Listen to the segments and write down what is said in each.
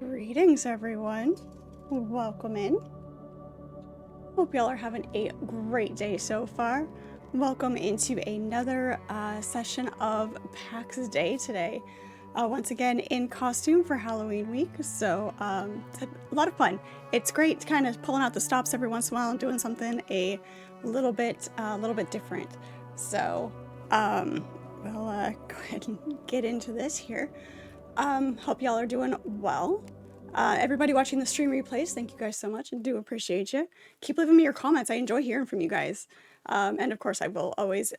Greetings, everyone. Welcome in. Hope y'all are having a great day so far. Welcome into another session of Pax Day today. Once again in costume for Halloween week, so it's a lot of fun. It's great kind of pulling out the stops every once in a while and doing something a little bit different. So we'll go ahead and get into this here. Hope y'all are doing well. Everybody watching the stream replays, thank you guys so much. I do appreciate you. Keep leaving me your comments. I enjoy hearing from you guys. And of course, I will always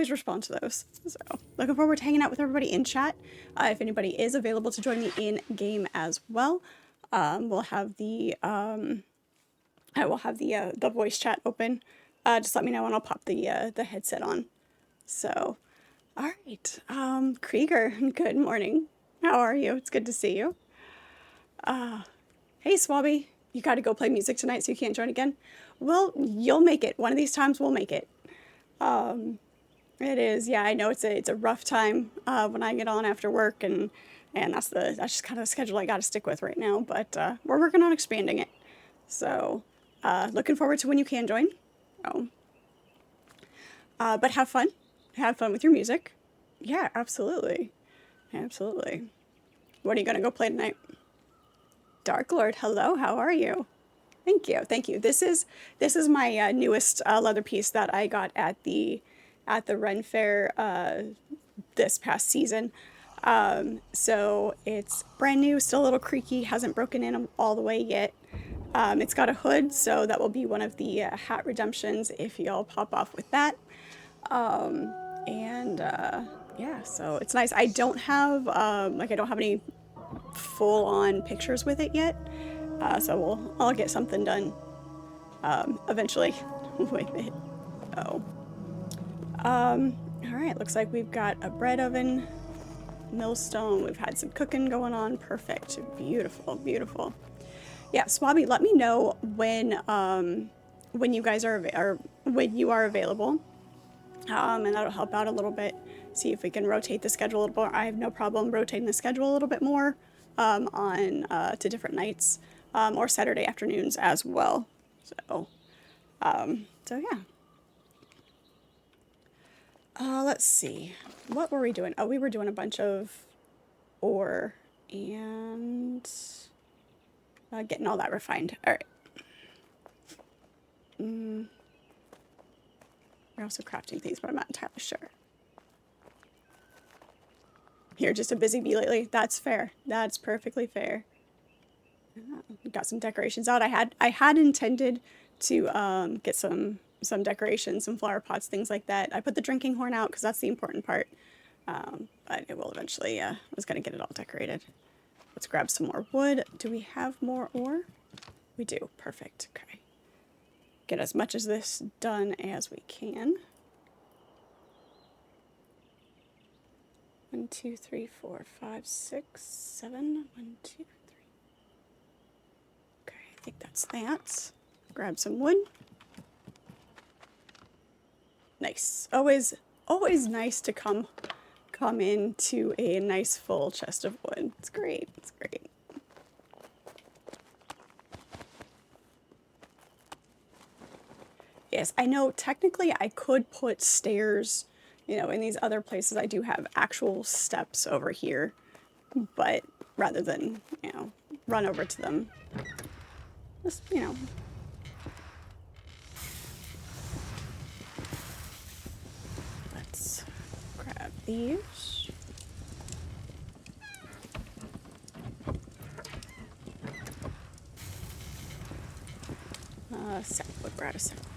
respond to those. So looking forward to hanging out with everybody in chat. If anybody is available to join me in game as well, we'll have the the voice chat open. Just let me know and I'll pop the headset on. So, all right, Krieger, good morning. How are you? It's good to see you. Hey, Swabby, you got to go play music tonight, so you can't join again? Well, you'll make it. One of these times we'll make it. It is, yeah, I know it's a rough time when I get on after work, and that's just kind of the schedule I got to stick with right now, but we're working on expanding it. So, looking forward to when you can join. But have fun. Have fun with your music. Yeah, absolutely. Absolutely. What are you going to go play tonight? Dark Lord, hello, how are you? Thank you, thank you. This is my newest leather piece that I got at the Ren Fair this past season. So it's brand new, still a little creaky, hasn't broken in all the way yet. It's got a hood, so that will be one of the hat redemptions if y'all pop off with that. Yeah, so it's nice. I don't have any full-on pictures with it yet, so I'll get something done eventually with it. All right, looks like we've got a bread oven, millstone, we've had some cooking going on. Perfect. Beautiful, beautiful. Yeah, Swabby, let me know when you guys are when you are available, and that'll help out a little bit. See if we can rotate the schedule a little more. I have no problem rotating the schedule a little bit more to different nights or Saturday afternoons as well. So yeah. Let's see. What were we doing? Oh, we were doing a bunch of ore and getting all that refined. All right. We're also crafting things, but I'm not entirely sure. You're just a busy bee lately. That's fair. That's perfectly fair. Got some decorations out. I had intended to get some decorations, some flower pots, things like that. I put the drinking horn out because that's the important part. But it will eventually. I was gonna get it all decorated. Let's grab some more wood. Do we have more ore? We do. Perfect. Okay. Get as much of this done as we can. 1, 2, 3, 4, 5, 6, 7. 1, 2, 3. Okay, I think that's that. Grab some wood. Nice. Always nice to come into a nice full chest of wood. It's great. It's great. Yes, I know technically I could put stairs, in these other places. I do have actual steps over here, but rather than, run over to them, just, let's grab these. Sapwood, we're out of sapwood.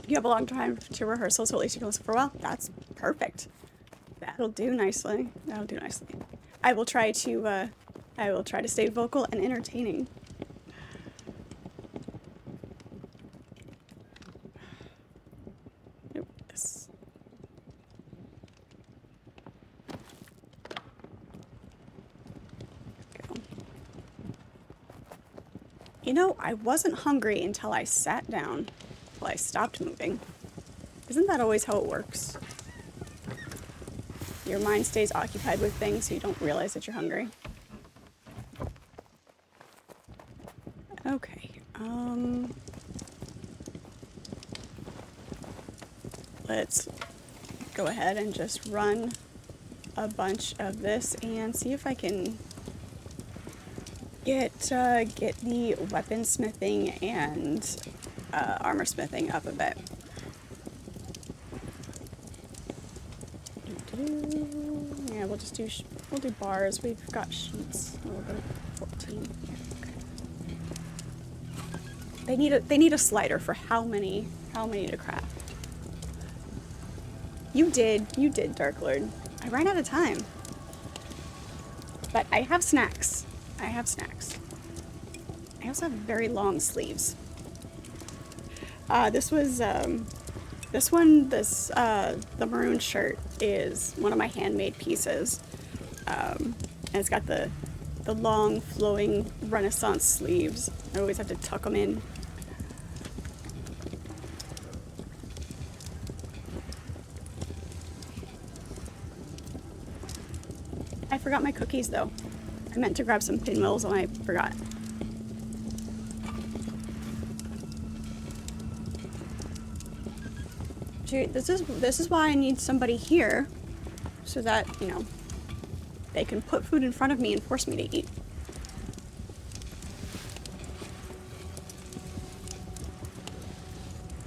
You have a long time to rehearsal, so at least you can listen for a while. That's perfect. That'll do nicely. That'll do nicely. I will try to stay vocal and entertaining. Nope, this. Go. I wasn't hungry until I sat down. I stopped moving. Isn't that always how it works? Your mind stays occupied with things so you don't realize that you're hungry. Okay, let's go ahead and just run a bunch of this and see if I can get the weaponsmithing and armor smithing up a bit. Yeah, we'll just do we'll do bars. We've got sheets. A little bit of 14. Okay. They need a slider for how many to craft. You did, Dark Lord. I ran out of time. But I have snacks. I also have very long sleeves. The maroon shirt is one of my handmade pieces. And it's got the long flowing Renaissance sleeves. I always have to tuck them in. I forgot my cookies though. I meant to grab some pinwheels and I forgot. This is why I need somebody here, so that, you know, they can put food in front of me and force me to eat.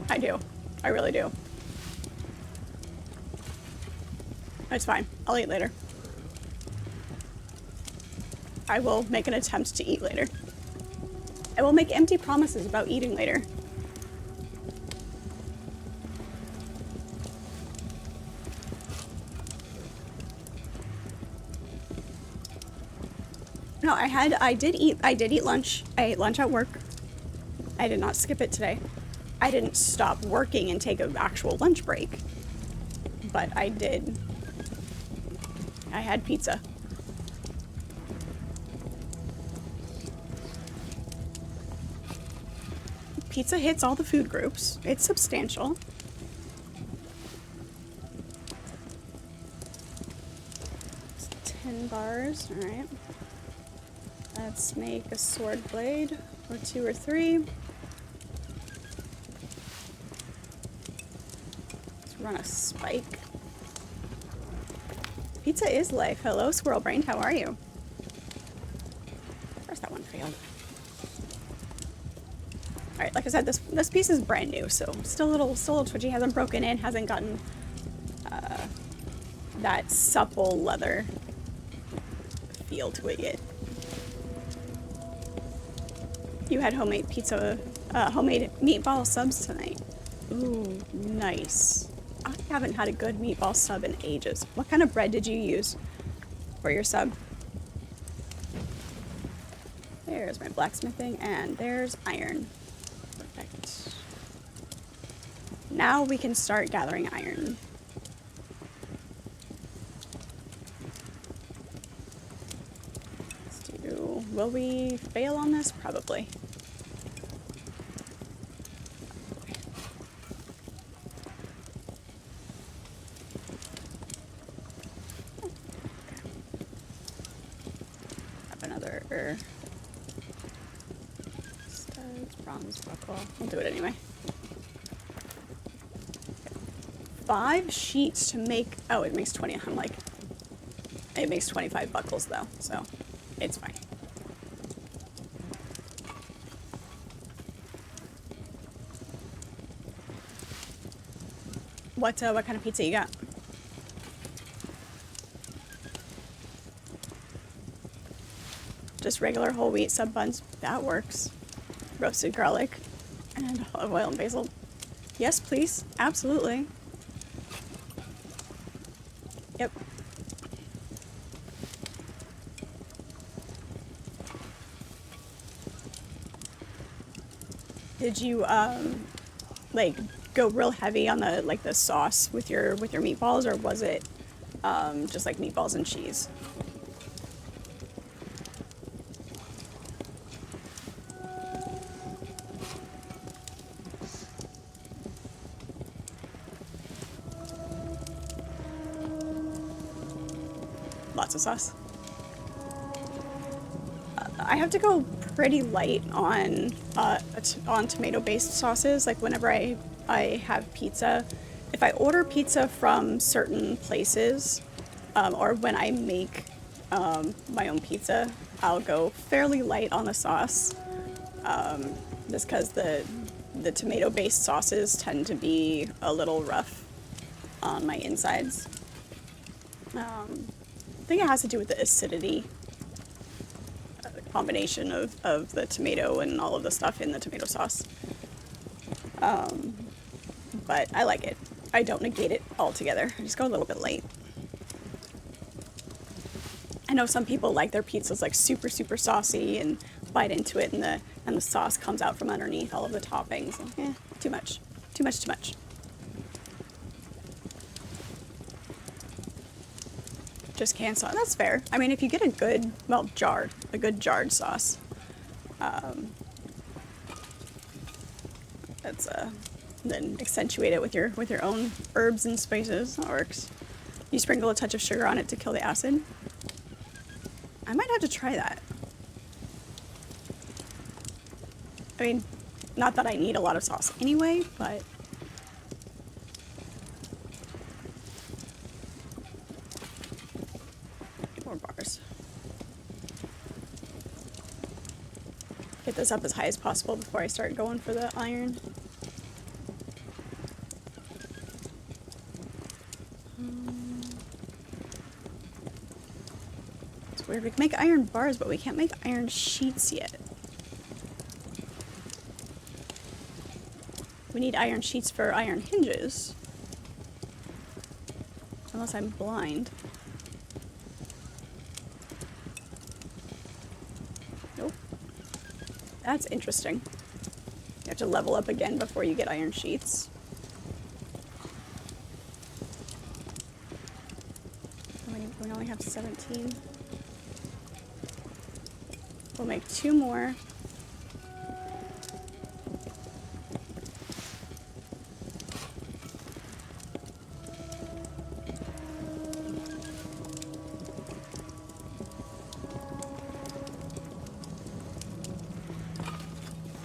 I do. I really do. It's fine. I'll eat later. I will make an attempt to eat later. I will make empty promises about eating later. No, I did eat lunch. I ate lunch at work. I did not skip it today. I didn't stop working and take an actual lunch break. But I did. I had pizza. Pizza hits all the food groups. It's substantial. It's 10 bars, alright. Let's make a sword blade, or 2 or 3. Let's run a spike. Pizza is life. Hello, squirrel brain. How are you? Of course that one failed. Alright, like I said, this piece is brand new, so still a little twitchy. Hasn't broken in, hasn't gotten that supple leather feel to it yet. You had homemade pizza, homemade meatball subs tonight. Ooh, nice. I haven't had a good meatball sub in ages. What kind of bread did you use for your sub? There's my blacksmithing, and there's iron. Perfect. Now we can start gathering iron. Let's do... Will we fail on this? Probably. Studs, bronze buckle. I'll do it anyway. 5 sheets to make... Oh, it makes 20. I'm like... It makes 25 buckles, though, so it's fine. What kind of pizza you got? Just regular whole wheat sub buns. That works. Roasted garlic and olive oil and basil. Yes, please. Absolutely. Yep. Did you like go real heavy on the sauce with your meatballs, or was it just like meatballs and cheese? lots of sauce. I have to go pretty light on tomato-based sauces. Like whenever I have pizza, if I order pizza from certain places, or when I make my own pizza, I'll go fairly light on the sauce, just because the tomato-based sauces tend to be a little rough on my insides. I think it has to do with the acidity combination of the tomato and all of the stuff in the tomato sauce. But I like it. I don't negate it altogether. I just go a little bit light. I know some people like their pizzas like super, super saucy and bite into it and the sauce comes out from underneath all of the toppings. Too much. Too much, too much. Just canned sauce. That's fair. I mean, if you get a good, well, good jarred sauce, that's then accentuate it with your own herbs and spices. That works. You sprinkle a touch of sugar on it to kill the acid. I might have to try that. I mean, not that I need a lot of sauce anyway, but more bars. Get this up as high as possible before I start going for the iron. It's weird. We can make iron bars, but we can't make iron sheets yet. We need iron sheets for iron hinges. Unless I'm blind. Nope. That's interesting. You have to level up again before you get iron sheets. We only have 17. We'll make 2 more.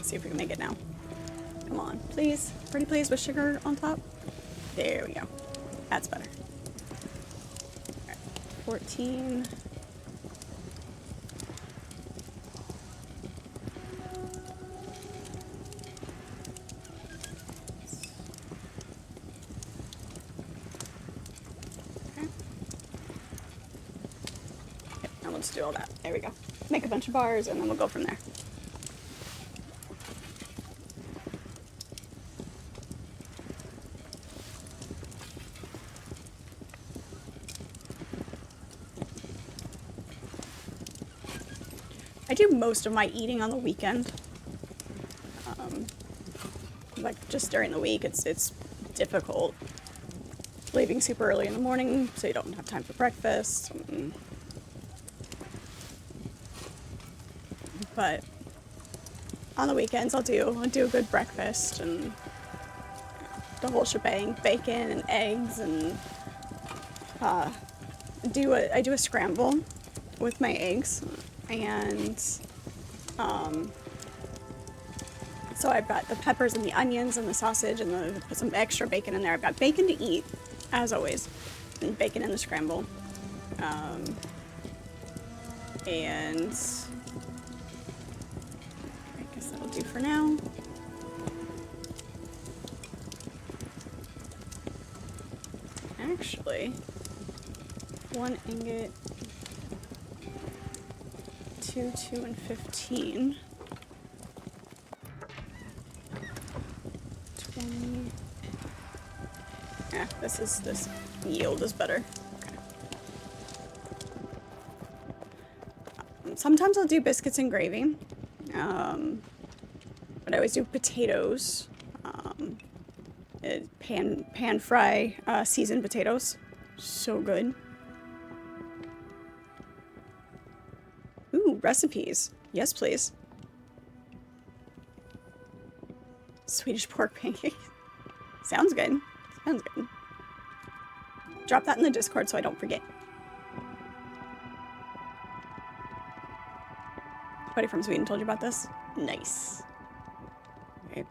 See if we can make it now. Come on, please. Pretty please with sugar on top. There we go. That's better. All right, 14. Okay. Okay, now let's do all that. There we go. Make a bunch of bars and then we'll go from there. I do most of my eating on the weekend. Like just during the week, it's difficult leaving super early in the morning, so you don't have time for breakfast. But on the weekends, I'll do a good breakfast and the whole shebang, bacon and eggs, and I do a scramble with my eggs. And so I've got the peppers and the onions and the sausage and put some extra bacon in there. I've got bacon to eat, as always, and bacon in the scramble. And I guess that'll do for now. Actually, 1 ingot. 2, 2, and 15. 20. Yeah, this yield is better. Okay. Sometimes I'll do biscuits and gravy. But I always do potatoes. Pan fry seasoned potatoes. So good. Ooh, recipes. Yes, please. Swedish pork pancakes. Sounds good. Sounds good. Drop that in the Discord so I don't forget. Buddy from Sweden told you about this? Nice. Right.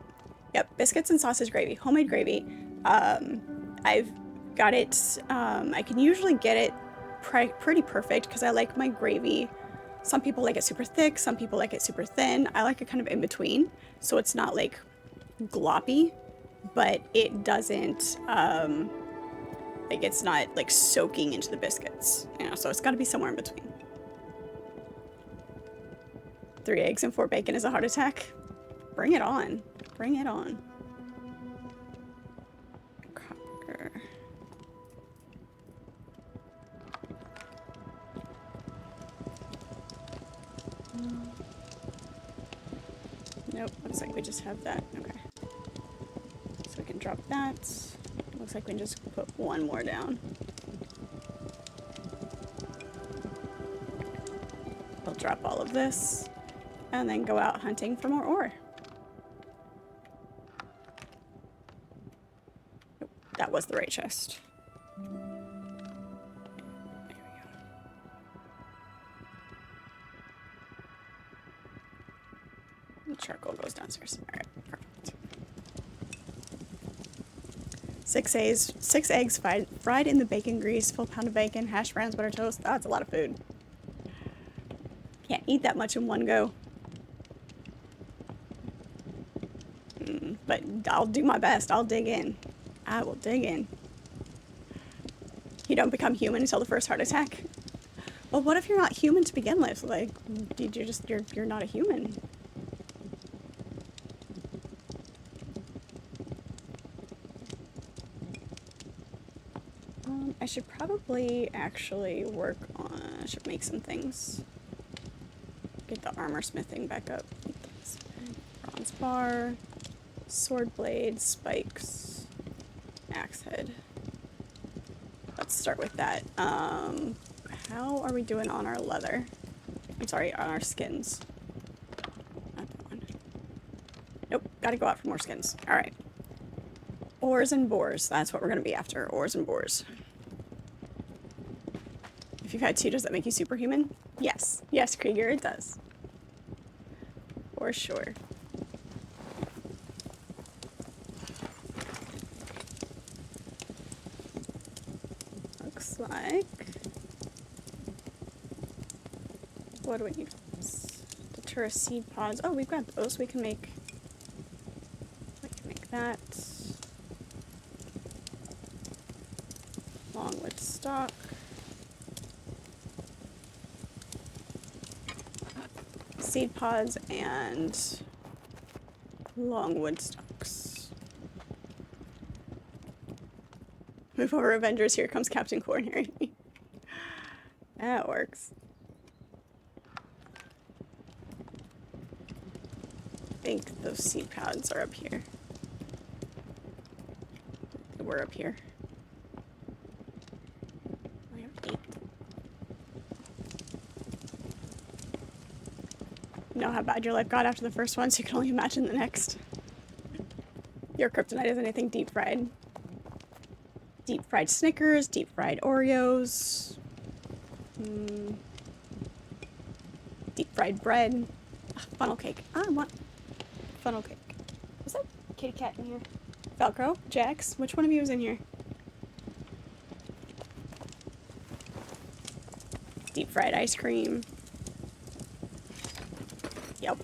Yep, biscuits and sausage gravy, homemade gravy. I've got it, I can usually get it pretty perfect because I like my gravy. Some people like it super thick, some people like it super thin. I like it kind of in between, so it's not like gloppy, but it doesn't, like it's not like soaking into the biscuits, you know, so it's gotta be somewhere in between. 3 eggs and 4 bacon is a heart attack. Bring it on. Bring it on. Copper. Nope, looks like we just have that. Okay. So we can drop that. Looks like we can just put 1 more down. We'll drop all of this and then go out hunting for more ore. Nope, that was the right chest. There we go. The charcoal goes downstairs. Alright, perfect. 6 eggs fried in the bacon grease, full pound of bacon, hash browns, butter toast. Oh, that's a lot of food. Can't eat that much in one go. But I'll do my best. I'll dig in. I will dig in. You don't become human until the first heart attack. Well, what if you're not human to begin with? Like, you're not a human. I should probably actually work on, I should make some things. Get the armor smithing back up. Bronze bar, sword blade, spikes, axe head. Let's start with that. How are we doing on our leather? I'm sorry, on our skins. Not that one. Nope, gotta go out for more skins. Alright. Ores and boars. That's what we're gonna be after. Ores and boars. If you've had 2, does that make you superhuman? Yes. Yes, Krieger, it does. For sure. Looks like... What do we need? Deter seed pods. Oh, we've got those. We can make that. Longwood stock. Seed pods and longwood stalks. Move over, Avengers. Here comes Captain Coronary. That works. I think those seed pods are up here. We're up here. I have 8. You know how bad your life got after the first one, so you can only imagine the next. Your kryptonite is anything deep fried. Deep fried Snickers, deep fried Oreos. Deep fried bread. Funnel cake. I want funnel cake. Was that kitty cat in here? Velcro? Jax? Which one of you is in here? Deep fried ice cream. Yep.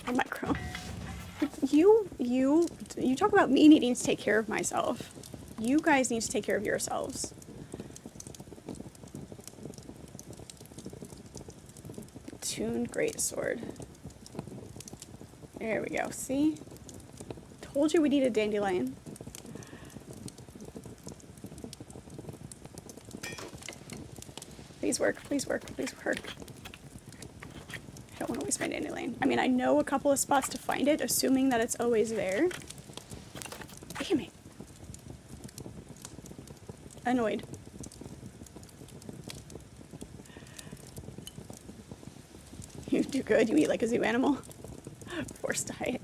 Oh, micro. You talk about me needing to take care of myself. You guys need to take care of yourselves. Tuned greatsword. There we go. See? Told you we need a dandelion. Please work, please work, please work. I don't want to waste my dandelion. I mean, I know a couple of spots to find it, assuming that it's always there. Damn it. Annoyed. You do good, you eat like a zoo animal. Forced diet.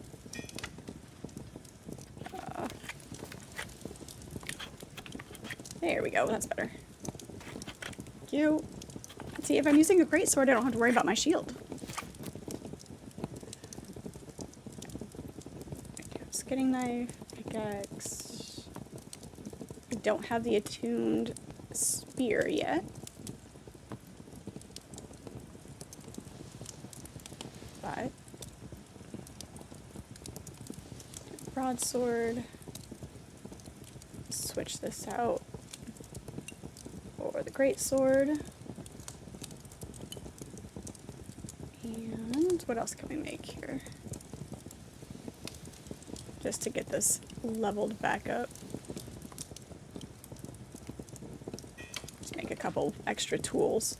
go. That's better. Thank you. See, if I'm using a greatsword, I don't have to worry about my shield. Skinning knife, pickaxe. I don't have the attuned spear yet. But broadsword. Switch this out for the greatsword. And what else can we make here? Just to get this leveled back up. Just make a couple extra tools.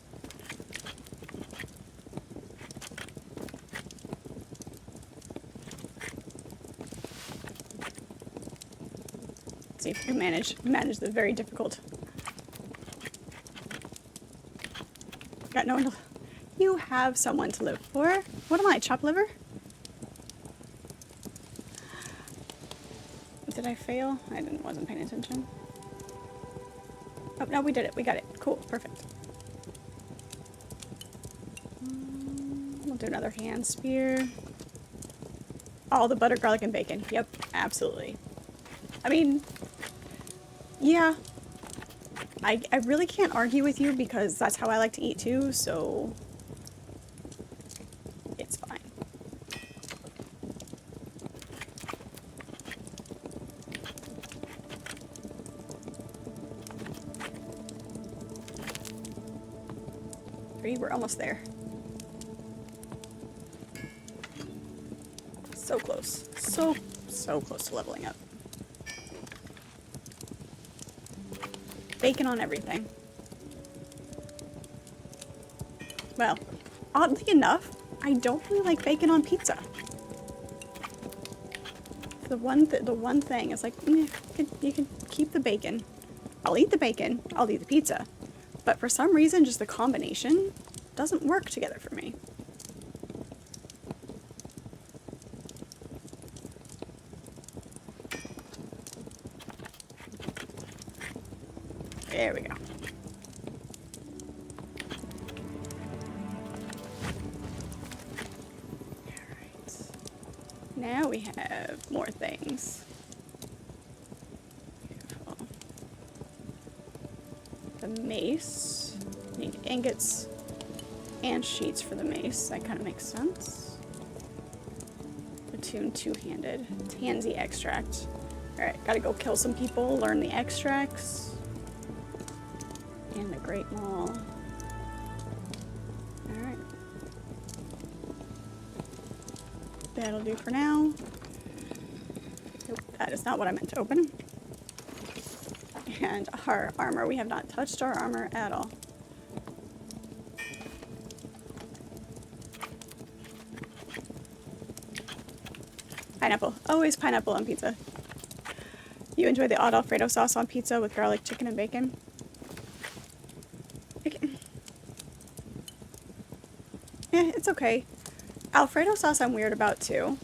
See if we can manage the very difficult. Got no one to. You have someone to live for. What am I, chopped liver? Did I fail? Wasn't paying attention. Oh, no, we did it. We got it. Cool. Perfect. We'll do another hand spear. All the butter, garlic, and bacon. Yep, absolutely. I mean, yeah. I really can't argue with you because that's how I like to eat too, so it's fine. We're almost there. So close. So close to leveling up. Bacon on everything. Well, oddly enough, I don't really like bacon on pizza. The one thing is like, you can keep the bacon. I'll eat the bacon, I'll eat the pizza. But for some reason, just the combination doesn't work together for me. There we go. Alright. Now we have more things. Beautiful. The mace. Need ingots and sheets for the mace. That kind of makes sense. Attune two-handed. Tansy extract. Alright, gotta go kill some people, learn the extracts. And the Great Maul. Alright. That'll do for now. Nope, that is not what I meant to open. And our armor. We have not touched our armor at all. Pineapple. Always pineapple on pizza. You enjoy the odd Alfredo sauce on pizza with garlic, chicken, and bacon? Yeah, it's okay. Alfredo sauce I'm weird about too,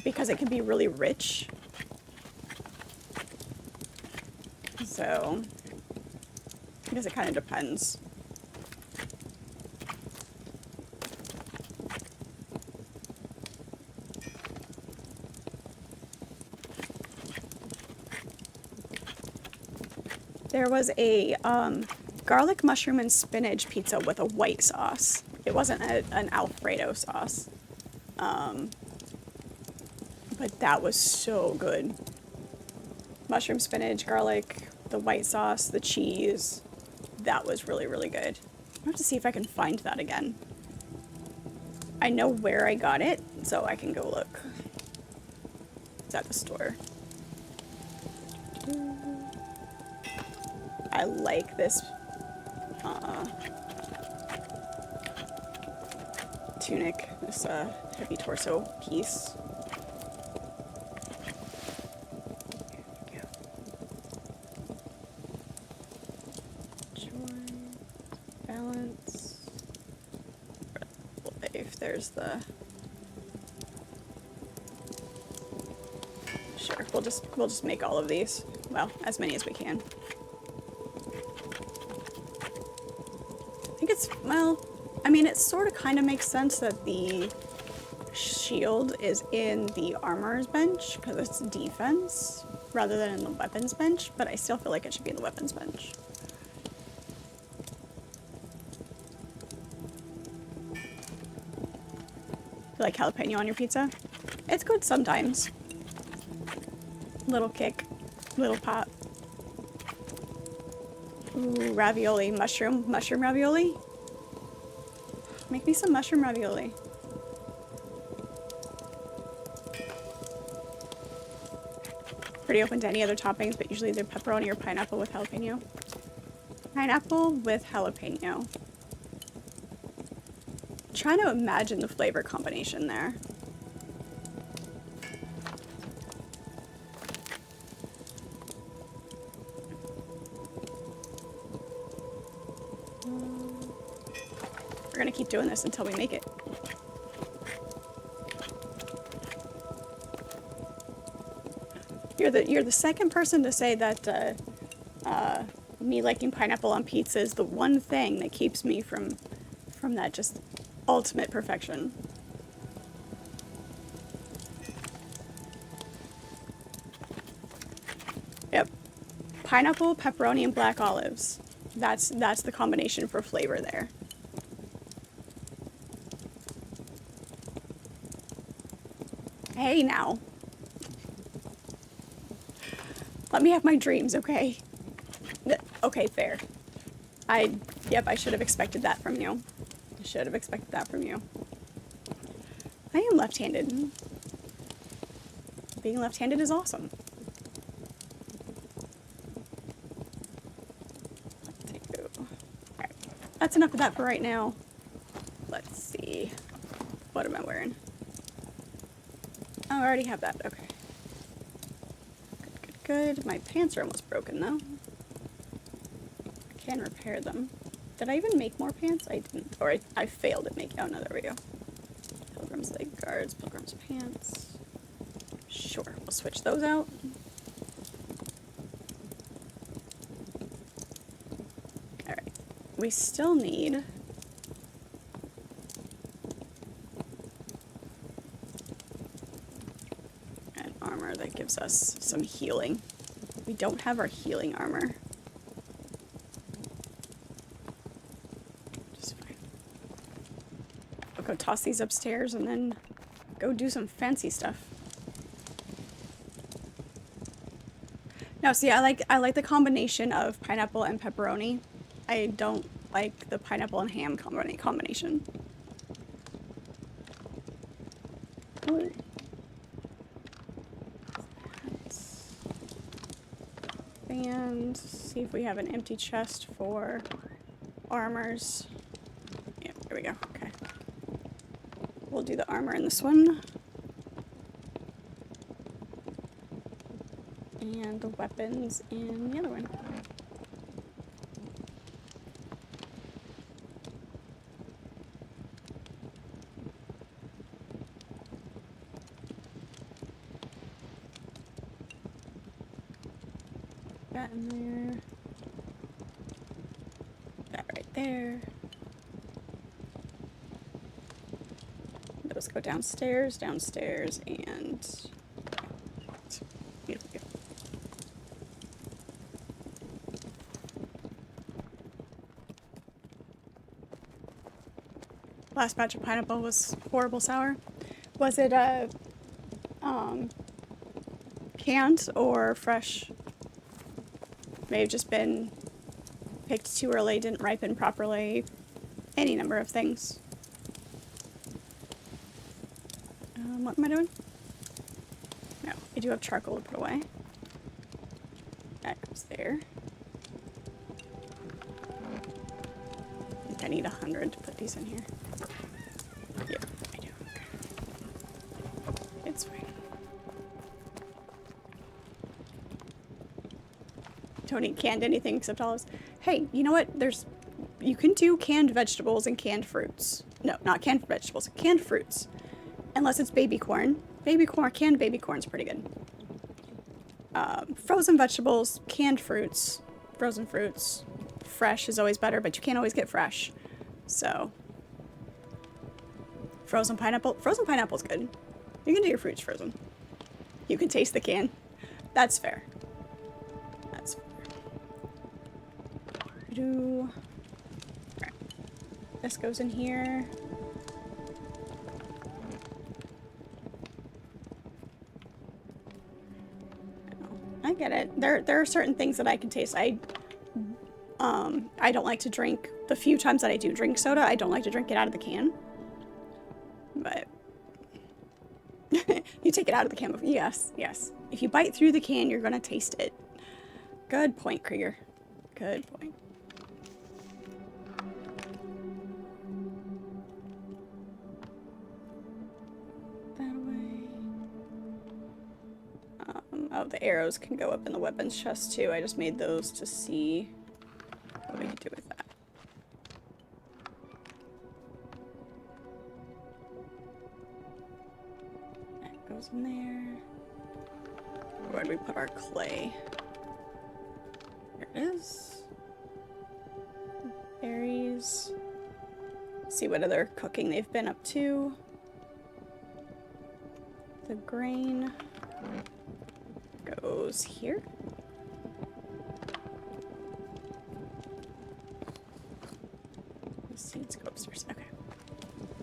because it can be really rich. So, I guess it kind of depends. There was a garlic, mushroom, and spinach pizza with a white sauce. It wasn't an Alfredo sauce. But that was so good. Mushroom, spinach, garlic, the white sauce, the cheese. That was really, really good. I have to see if I can find that again. I know where I got it, so I can go look. It's at the store. I like this tunic, this heavy torso piece. There we go. Joy, balance, life. There's the. Sure, we'll just make all of these. Well, as many as we can. it's, well, I mean, it sort of kind of makes sense that the shield is in the armor's bench because it's defense rather than in the weapons bench, but I still feel like it should be in the weapons bench. You like jalapeno on your pizza? It's good sometimes. Little kick, little pop. Ooh, ravioli, mushroom ravioli. Make me some mushroom ravioli. Pretty open to any other toppings, but usually they're pepperoni or pineapple with jalapeno. Pineapple with jalapeno. Trying to imagine the flavor combination there. We're gonna keep doing this until we make it. You're the second person to say that me liking pineapple on pizza is the one thing that keeps me from that just ultimate perfection. Yep. Pineapple, pepperoni, and black olives. That's the combination for flavor there. Hey now. Let me have my dreams, okay? Okay, fair. Yep, I should have expected that from you. I should have expected that from you. I am left-handed. Being left-handed is awesome. Alright, that's enough of that for right now. Let's see. What am I wearing? Oh, I already have that. Okay. Good. My pants are almost broken, though. I can repair them. Did I even make more pants? I didn't. Or I failed at making... Oh, no, there we go. Pilgrim's leg guards, pilgrim's pants. Sure, we'll switch those out. Alright. We still need... an armor that gives us some healing. We don't have our healing armor. Go toss these upstairs and then go do some fancy stuff. No, see, I like the combination of pineapple and pepperoni. I don't like the pineapple and ham combination. Ooh. And see if we have an empty chest for armors. Yeah, there we go. Okay. We'll do the armor in this one. And the weapons in the other one. That in there. That right there. Those go downstairs, and... Beautiful. Last batch of pineapple was horrible sour. Was it canned or fresh? May have just been picked too early, didn't ripen properly. Any number of things. What am I doing? No, I do have charcoal to put away. That goes there. I think I need 100 to put these in here. Yep, I do. Okay. It's fine. Don't eat canned anything except olives. Hey, you know what? You can do canned vegetables and canned fruits. No, not canned vegetables, canned fruits. Unless it's baby corn. Canned baby corn's pretty good. Frozen vegetables, canned fruits, frozen fruits. Fresh is always better, but you can't always get fresh. So, frozen pineapple. Frozen pineapple's good. You can do your fruits frozen. You can taste the can. That's fair. That's fair. Alright. This goes in here. I get it. There are certain things that I can taste. I don't like to drink, the few times that I do drink soda, I don't like to drink it out of the can. But you take it out of the can. Yes, yes. If you bite through the can, you're gonna taste it. Good point, Krieger. Good point. That way. Oh, the arrows can go up in the weapons chest too. I just made those to see what we can do with that. That goes in there. Where do we put our clay? Here it is. Berries. See what other cooking they've been up to. The grain goes here. The seeds go upstairs. Okay.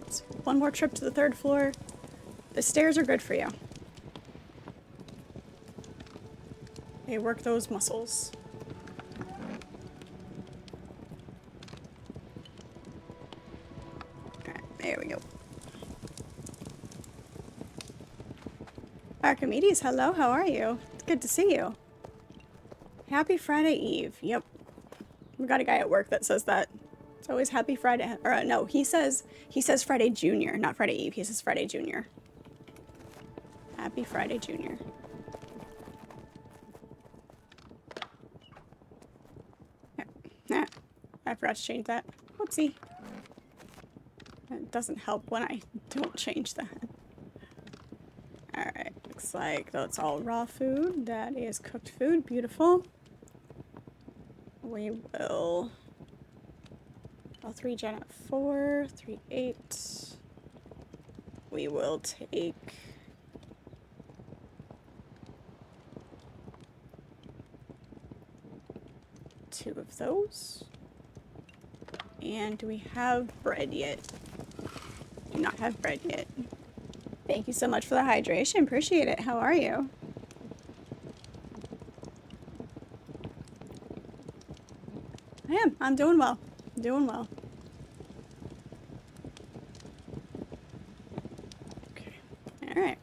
So one more trip to the 3rd floor. The stairs are good for you. They work those muscles. Alright, there we go. Archimedes, hello, how are you? It's good to see you. Happy Friday Eve. Yep. We got a guy at work that says that. It's always happy Friday. Or no, he says Friday Junior, not Friday Eve. He says Friday Junior. Happy Friday Junior. I forgot to change that. Whoopsie. It doesn't help when I don't change that. Alright, looks like that's all raw food. That is cooked food. Beautiful. We will... I'll 3 gen at 4, 3, 8. We will take... 2 of those. And do we have bread yet? Do not have bread yet. Thank you so much for the hydration. Appreciate it. How are you? I am. I'm doing well. I'm doing well. Okay. Alright.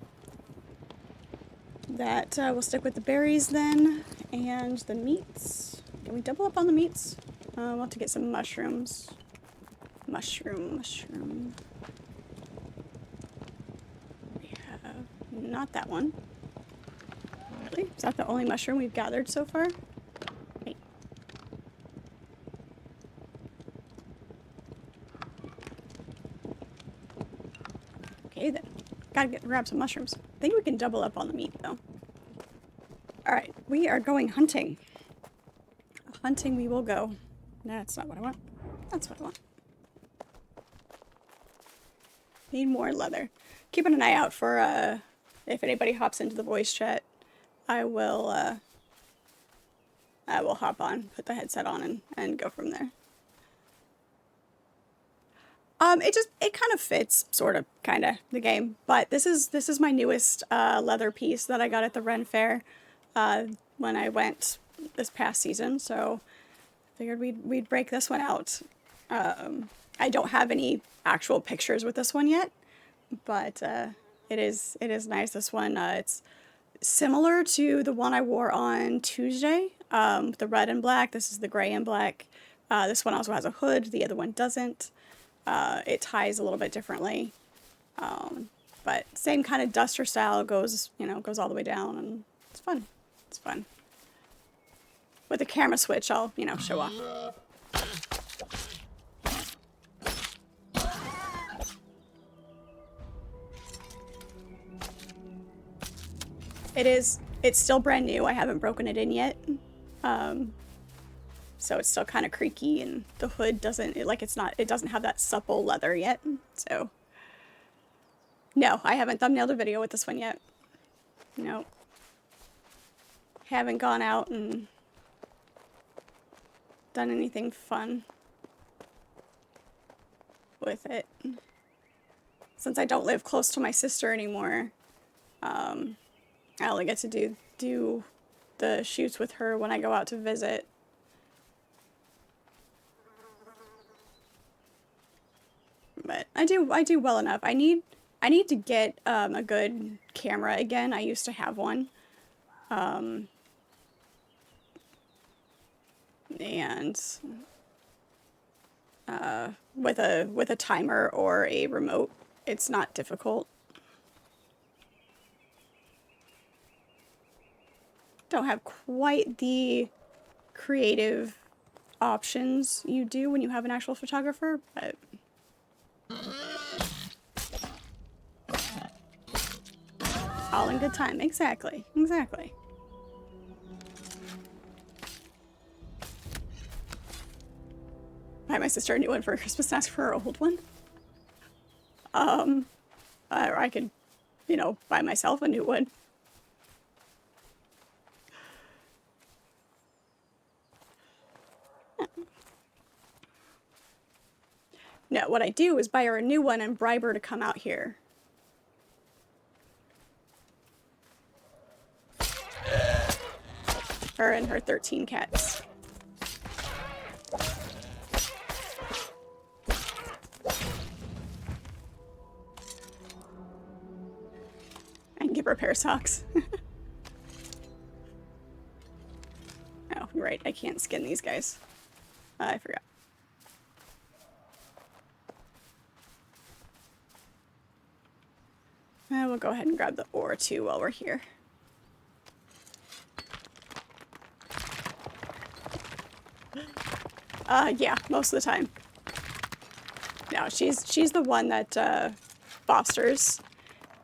That we'll stick with the berries then. And the meats. Can we double up on the meats? We'll have to get some mushrooms. Mushroom. We have not that one. Really? Is that the only mushroom we've gathered so far? Wait. Okay then. Gotta grab some mushrooms. I think we can double up on the meat though. Alright, we are going hunting. Hunting we will go. That's not what I want. That's what I want. Need more leather. Keeping an eye out for if anybody hops into the voice chat. I will hop on, put the headset on and go from there. It kind of fits, sort of, kind of, the game. But this is my newest leather piece that I got at the Ren Fair when I went this past season. So figured we'd break this one out. I don't have any actual pictures with this one yet, but it is nice. This one it's similar to the one I wore on Tuesday, the red and black. This is the gray and black. This one also has a hood. The other one doesn't. It ties a little bit differently, but same kind of duster style. Goes all the way down, and it's fun. It's fun. With the camera switch, I'll, show off. It's still brand new. I haven't broken it in yet. So it's still kind of creaky, and the hood doesn't, it doesn't have that supple leather yet. So, no, I haven't thumbnailed a video with this one yet. No. Haven't gone out and done anything fun with it. Since I don't live close to my sister anymore, I only get to do the shoots with her when I go out to visit. But I do well enough. I need to get a good camera again. I used to have one. And with a timer or a remote, it's not difficult. Don't have quite the creative options you do when you have an actual photographer, but all in good time. Exactly. Buy my sister a new one for Christmas and ask for her old one. Or I could, buy myself a new one. No, what I do is buy her a new one and bribe her to come out here. Her and her 13 cats. And give her a pair of socks. Oh, you're right. I can't skin these guys. I forgot. We'll go ahead and grab the ore too while we're here. Yeah, most of the time. No, she's the one that fosters,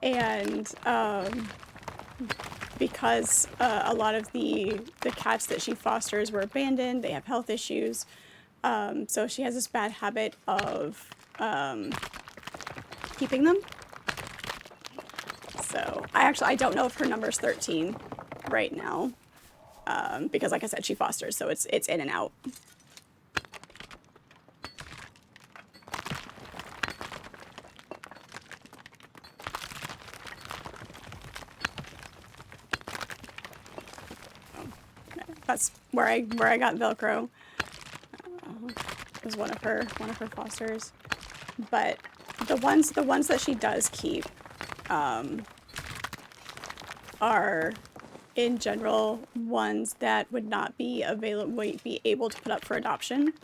and because a lot of the cats that she fosters were abandoned, they have health issues, so she has this bad habit of keeping them. So I don't know if her number's 13 right now, because like I said, she fosters, so it's in and out. That's where I got Velcro. Was one of her fosters, but the ones that she does keep are in general ones that would not be able to put up for adoption.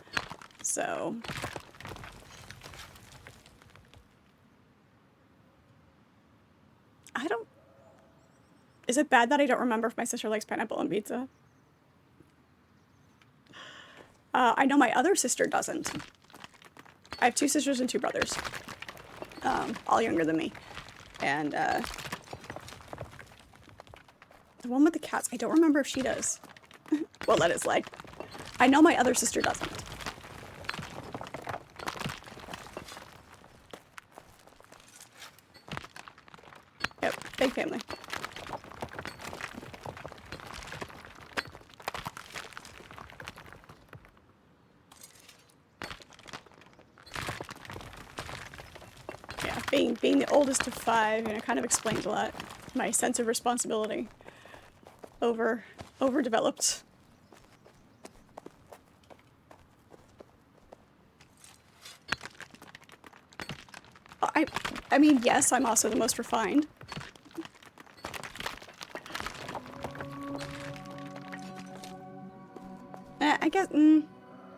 So is it bad that I don't remember if my sister likes pineapple on pizza? I know my other sister doesn't. I have 2 sisters and 2 brothers, all younger than me. And the one with the cats, I don't remember if she does. Well, let it slide. I know my other sister doesn't. Yep, big family. Being the oldest of 5, kind of explains a lot. My sense of responsibility overdeveloped. I mean, yes, I'm also the most refined. I guess,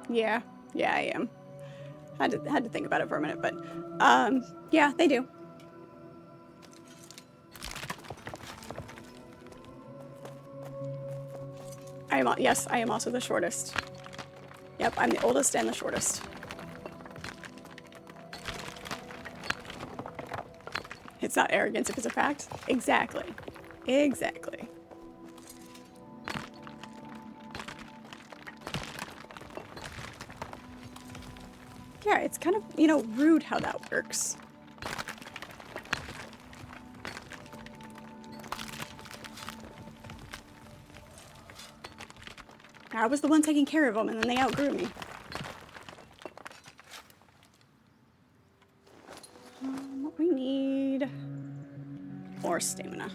yeah, I am. Had to think about it for a minute, but yeah, they do. Yes, I am also the shortest. Yep, I'm the oldest and the shortest. It's not arrogance if it's a fact. Exactly. Yeah, it's kind of, you know, rude how that works. I was the one taking care of them, and then they outgrew me. We need more stamina.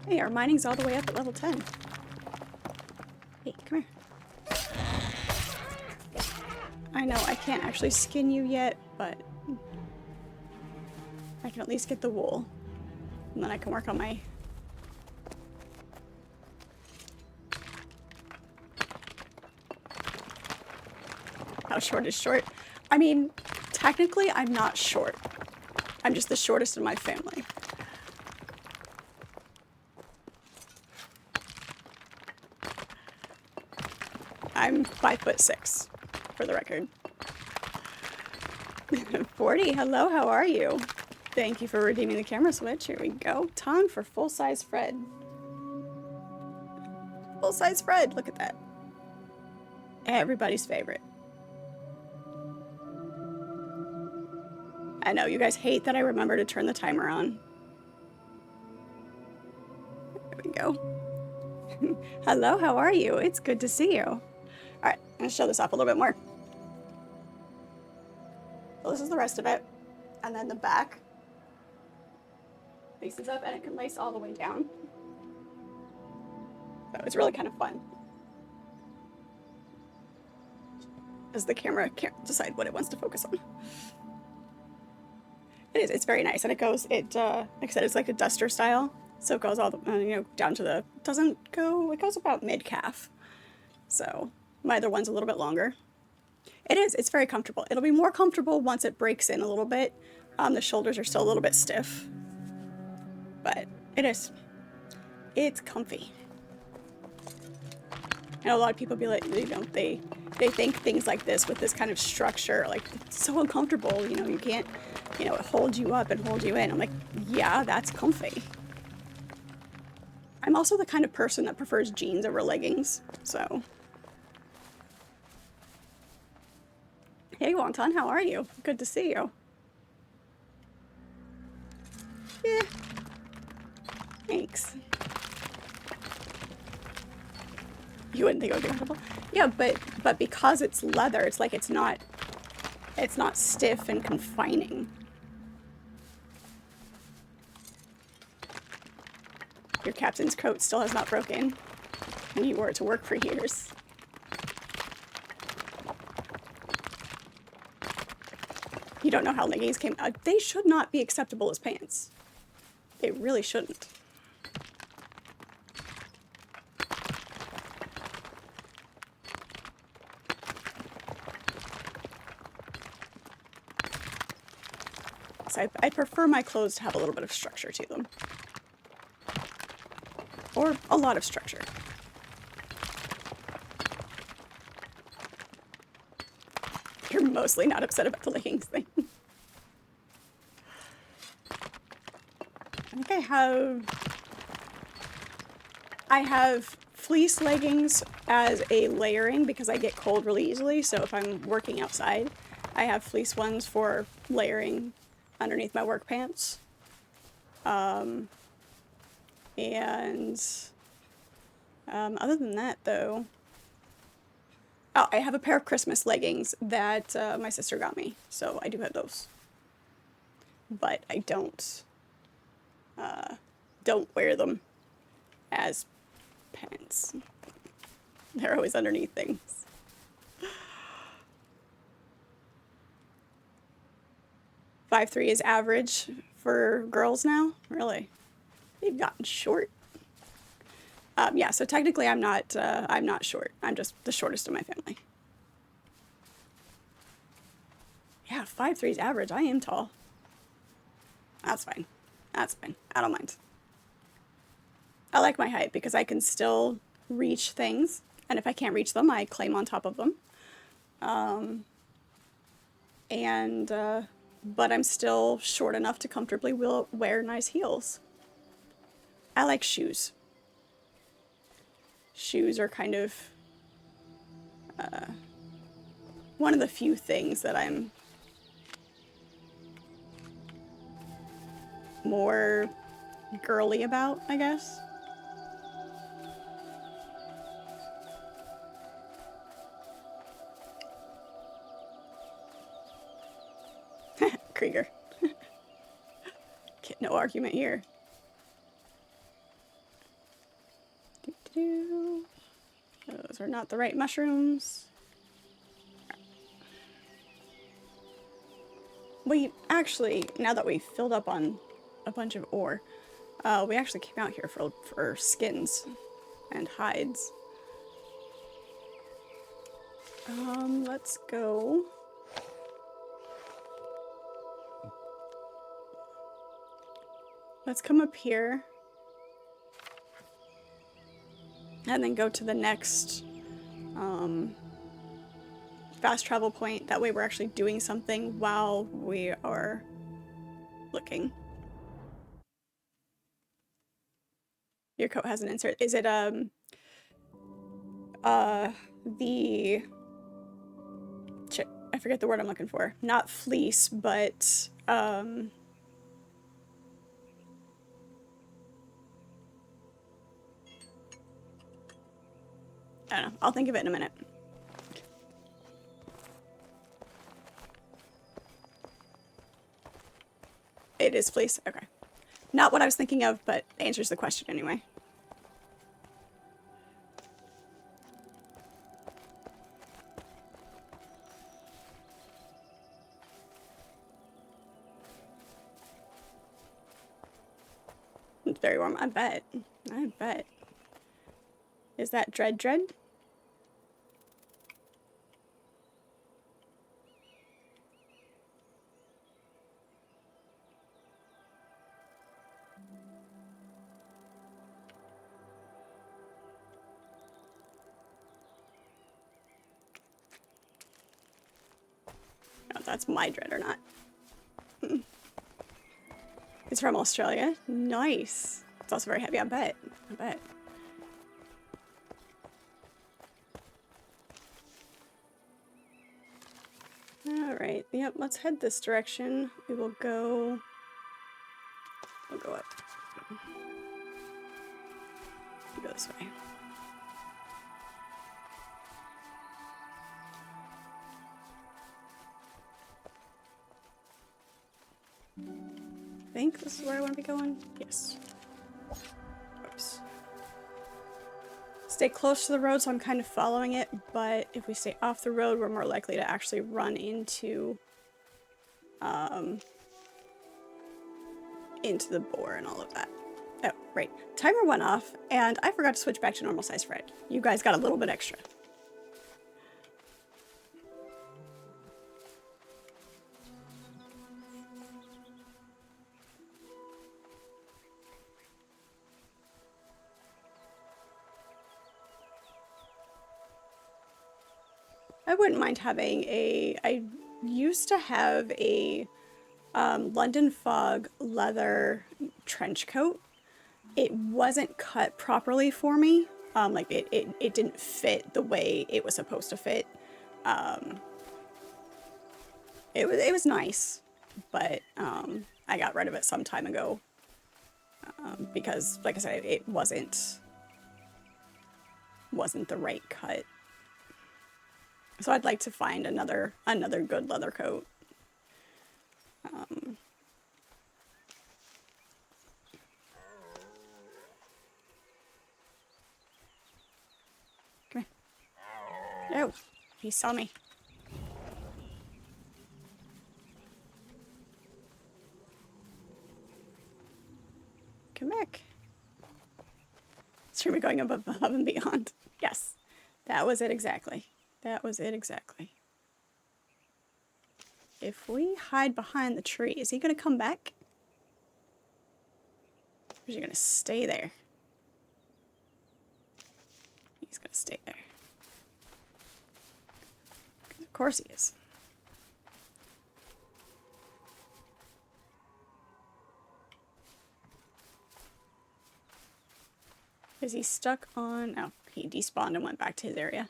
Hey, our mining's all the way up at level 10. Hey, come here. I know I can't actually skin you yet, but I can at least get the wool. And then I can work on my... How short is short? I mean, technically I'm not short. I'm just the shortest in my family. I'm 5'6", for the record. 40, hello, how are you? Thank you for redeeming the camera switch. Here we go. Time for full-size Fred. Full-size Fred, look at that. Everybody's favorite. I know, you guys hate that I remember to turn the timer on. There we go. Hello, how are you? It's good to see you. Alright, I'm going to show this off a little bit more. So this is the rest of it. And then the back faces up and it can lace all the way down. So it's really kind of fun. As the camera can't decide what it wants to focus on. It is, it's very nice. And it goes, like I said, it's like a duster style. So it goes all the, you know, down to the, it goes about mid-calf. So my other one's a little bit longer. It is, it's very comfortable. It'll be more comfortable once it breaks in a little bit. The shoulders are still a little bit stiff. But it is. It's comfy. And a lot of people be like, you know, they think things like this with this kind of structure, like, it's so uncomfortable, you know, you can't, you know, it holds you up and holds you in. I'm like, yeah, that's comfy. I'm also the kind of person that prefers jeans over leggings, so. Hey, Wonton, how are you? Good to see you. Yeah. Thanks. You wouldn't think it would be comfortable? Yeah, but because it's leather, it's like it's not stiff and confining. Your captain's coat still has not broken, and you wore it to work for years. You don't know how leggings came out. They should not be acceptable as pants. They really shouldn't. So I prefer my clothes to have a little bit of structure to them. Or a lot of structure. You're mostly not upset about the leggings thing. I think I have fleece leggings as a layering because I get cold really easily. So if I'm working outside, I have fleece ones for layering underneath my work pants. Other than that, though, oh, I have a pair of Christmas leggings that my sister got me, so I do have those. But I don't wear them as pants. They're always underneath things. 5'3" is average for girls now? Really? They've gotten short. Yeah, so technically I'm not short. I'm just the shortest in my family. Yeah, 5'3" is average. I am tall. That's fine. That's fine. I don't mind. I like my height because I can still reach things. And if I can't reach them, I climb on top of them. but I'm still short enough to comfortably wear nice heels. I like shoes. Shoes are kind of one of the few things that I'm more girly about, I guess. Krieger. Get no argument here. Those are not the right mushrooms. We actually, now that we've filled up on a bunch of ore, we actually came out here for skins and hides. Let's go. Let's come up here. And then go to the next fast travel point. That way we're actually doing something while we are looking. Your coat has an insert. Is it the shit, I forget the word I'm looking for. Not fleece, but I don't know. I'll think of it in a minute. It is fleece? Okay. Not what I was thinking of, but answers the question anyway. It's very warm. I bet. I bet. Is that Dread? No, that's my Dread or not. It's from Australia. Nice. It's also very heavy. I bet. I bet. Alright, yep, let's head this direction. We will go... We'll go up. We'll go this way. I think this is where I want to be going. Yes. Oops. Stay close to the road, so I'm kind of following it, but if we stay off the road, we're more likely to actually run into the boar and all of that. Oh, right. Timer went off, and I forgot to switch back to normal size Fred. You guys got a little bit extra. I wouldn't mind having I used to have a London Fog leather trench coat. It wasn't cut properly for me. Like it didn't fit the way it was supposed to fit. It was nice, but I got rid of it some time ago because, like I said, it wasn't the right cut. So I'd like to find another good leather coat. Come here. Oh, he saw me. Come back. Should we be going above and beyond? Yes, that was it exactly. That was it exactly. If we hide behind the tree, is he going to come back? Or is he going to stay there? He's going to stay there. Of course he is. Is he stuck on... Oh, he despawned and went back to his area.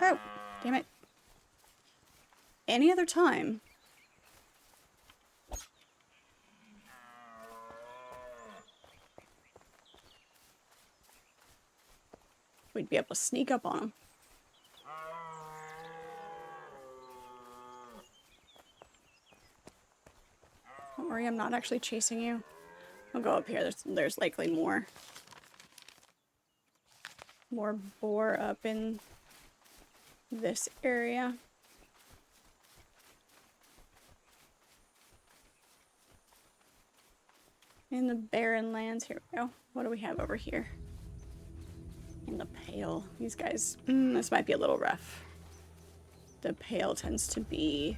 Oh, damn it. Any other time... we'd be able to sneak up on him. Don't worry, I'm not actually chasing you. I'll go up here. There's likely more. More boar up in this area. In the barren lands. Here we go. What do we have over here? In the pale. These guys, this might be a little rough. The pale tends to be...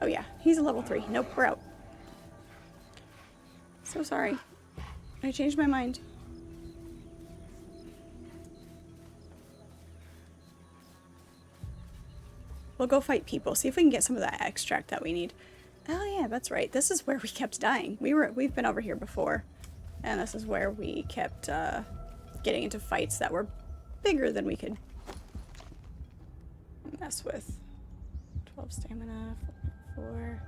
oh yeah, he's a level 3. Nope, we're out. So sorry. I changed my mind. We'll go fight people. See if we can get some of that extract that we need. Oh yeah, that's right. This is where we kept dying. We've been over here before. And this is where we kept getting into fights that were bigger than we could mess with. 12 stamina, 4.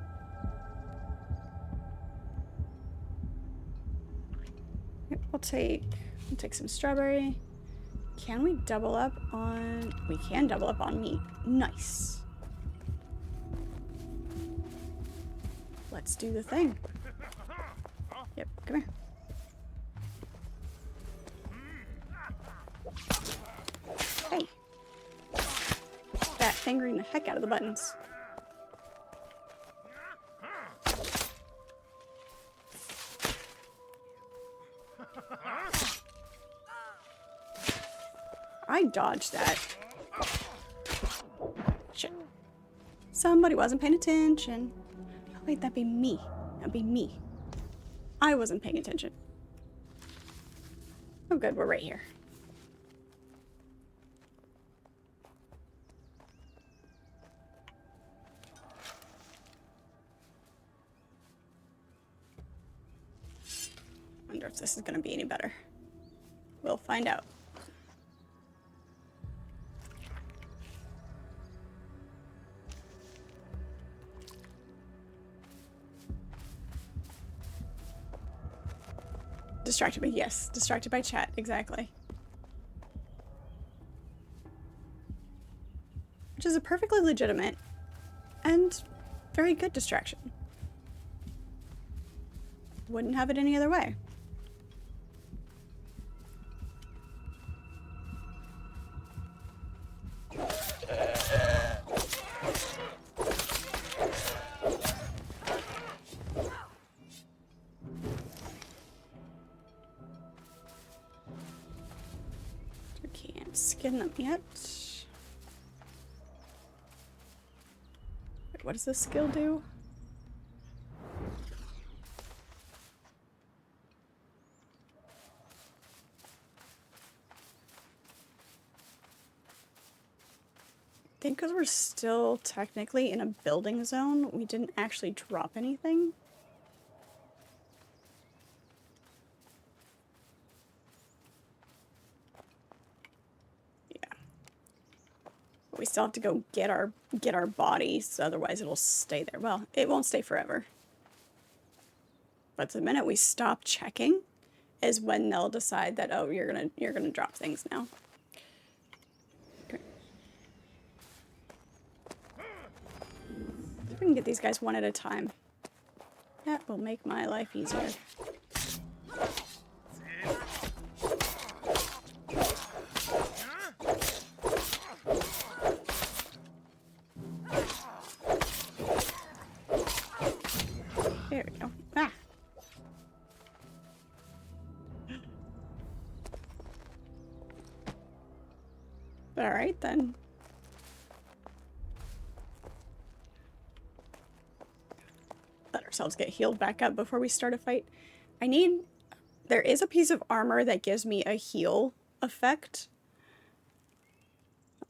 Yep, we'll take some strawberry. Can we double up on... we can double up on meat. Nice. Let's do the thing. Yep, come here. Hey. Fat fingering the heck out of the buttons. I dodged that. Shit. Somebody wasn't paying attention. Oh, wait, that'd be me. That'd be me. I wasn't paying attention. Oh, good, we're right here. Wonder if this is gonna be any better. We'll find out. Distracted by, yes, distracted by chat, exactly. Which is a perfectly legitimate and very good distraction. Wouldn't have it any other way. Skin them yet. Wait, what does this skill do? I think because we're still technically in a building zone, we didn't actually drop anything. We still have to go get our bodies, otherwise it'll stay there. Well, it won't stay forever. But the minute we stop checking is when they'll decide that, oh, you're gonna drop things now. Okay. If we can get these guys one at a time. That will make my life easier. There we go. Ah. All right then. Let ourselves get healed back up before we start a fight. There is a piece of armor that gives me a heal effect.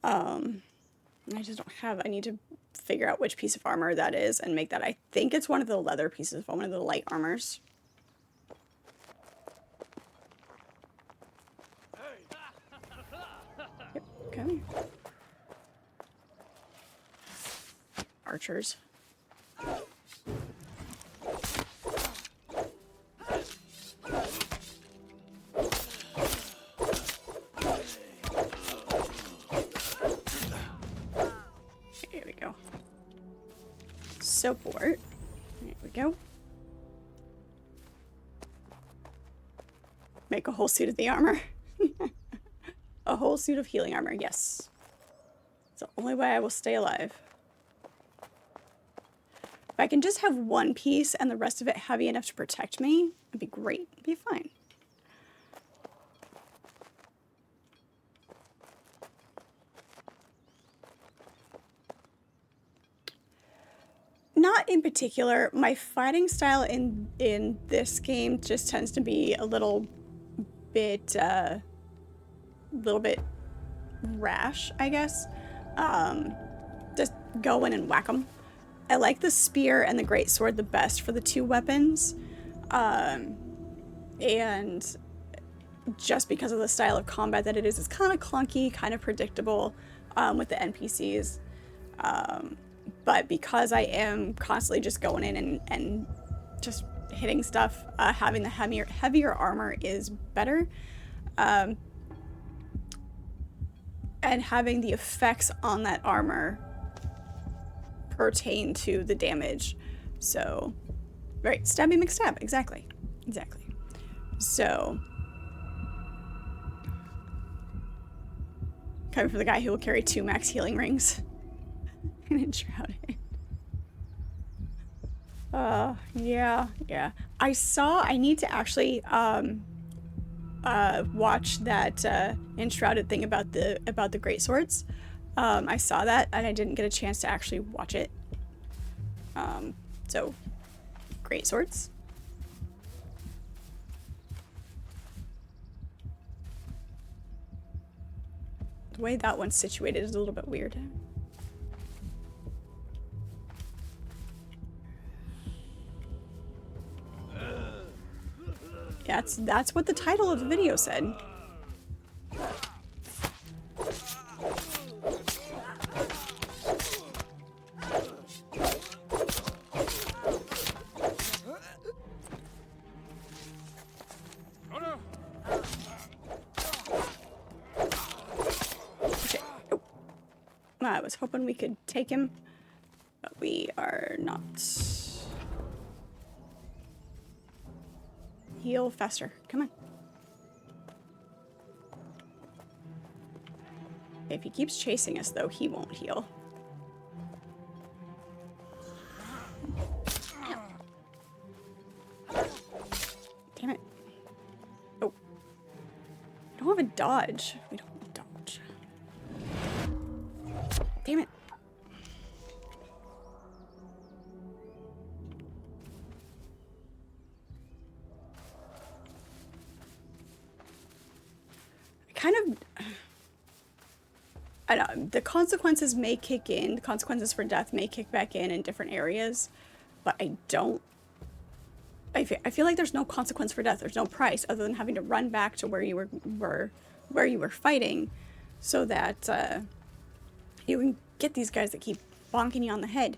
I just don't have, I need to figure out which piece of armor that is and make that. I think it's one of the leather pieces, one of the light armors. Okay. Archers. Here we go. Support. There we go. Make a whole suit of the armor. A whole suit of healing armor, yes. It's the only way I will stay alive. If I can just have one piece and the rest of it heavy enough to protect me, it'd be great. It'd be fine. Not in particular. My fighting style in this game just tends to be a little bit rash, I guess. Just go in and whack them. I like the spear and the greatsword the best for the two weapons. And just because of the style of combat that it is, it's kind of clunky, kind of predictable with the NPCs. But because I am constantly just going in and just hitting stuff, having the heavier armor is better. And having the effects on that armor pertain to the damage. So, right, stabby McStab, exactly. So, coming from the guy who will carry 2 max healing rings and enshrouded. Yeah. I need to actually watch that enshrouded thing about the greatswords. I saw that and I didn't get a chance to actually watch it. So greatswords. The way that one's situated is a little bit weird. That's what the title of the video said. Okay. Oh. I was hoping we could take him, but we are not. Heal faster. Come on. If he keeps chasing us, though, he won't heal. Damn it. Oh. I don't have a dodge. We don't have a dodge. Damn it. I know, the consequences may kick in, the consequences for death may kick back in different areas, but I feel like there's no consequence for death. There's no price other than having to run back to where you were fighting, so that you can get these guys that keep bonking you on the head.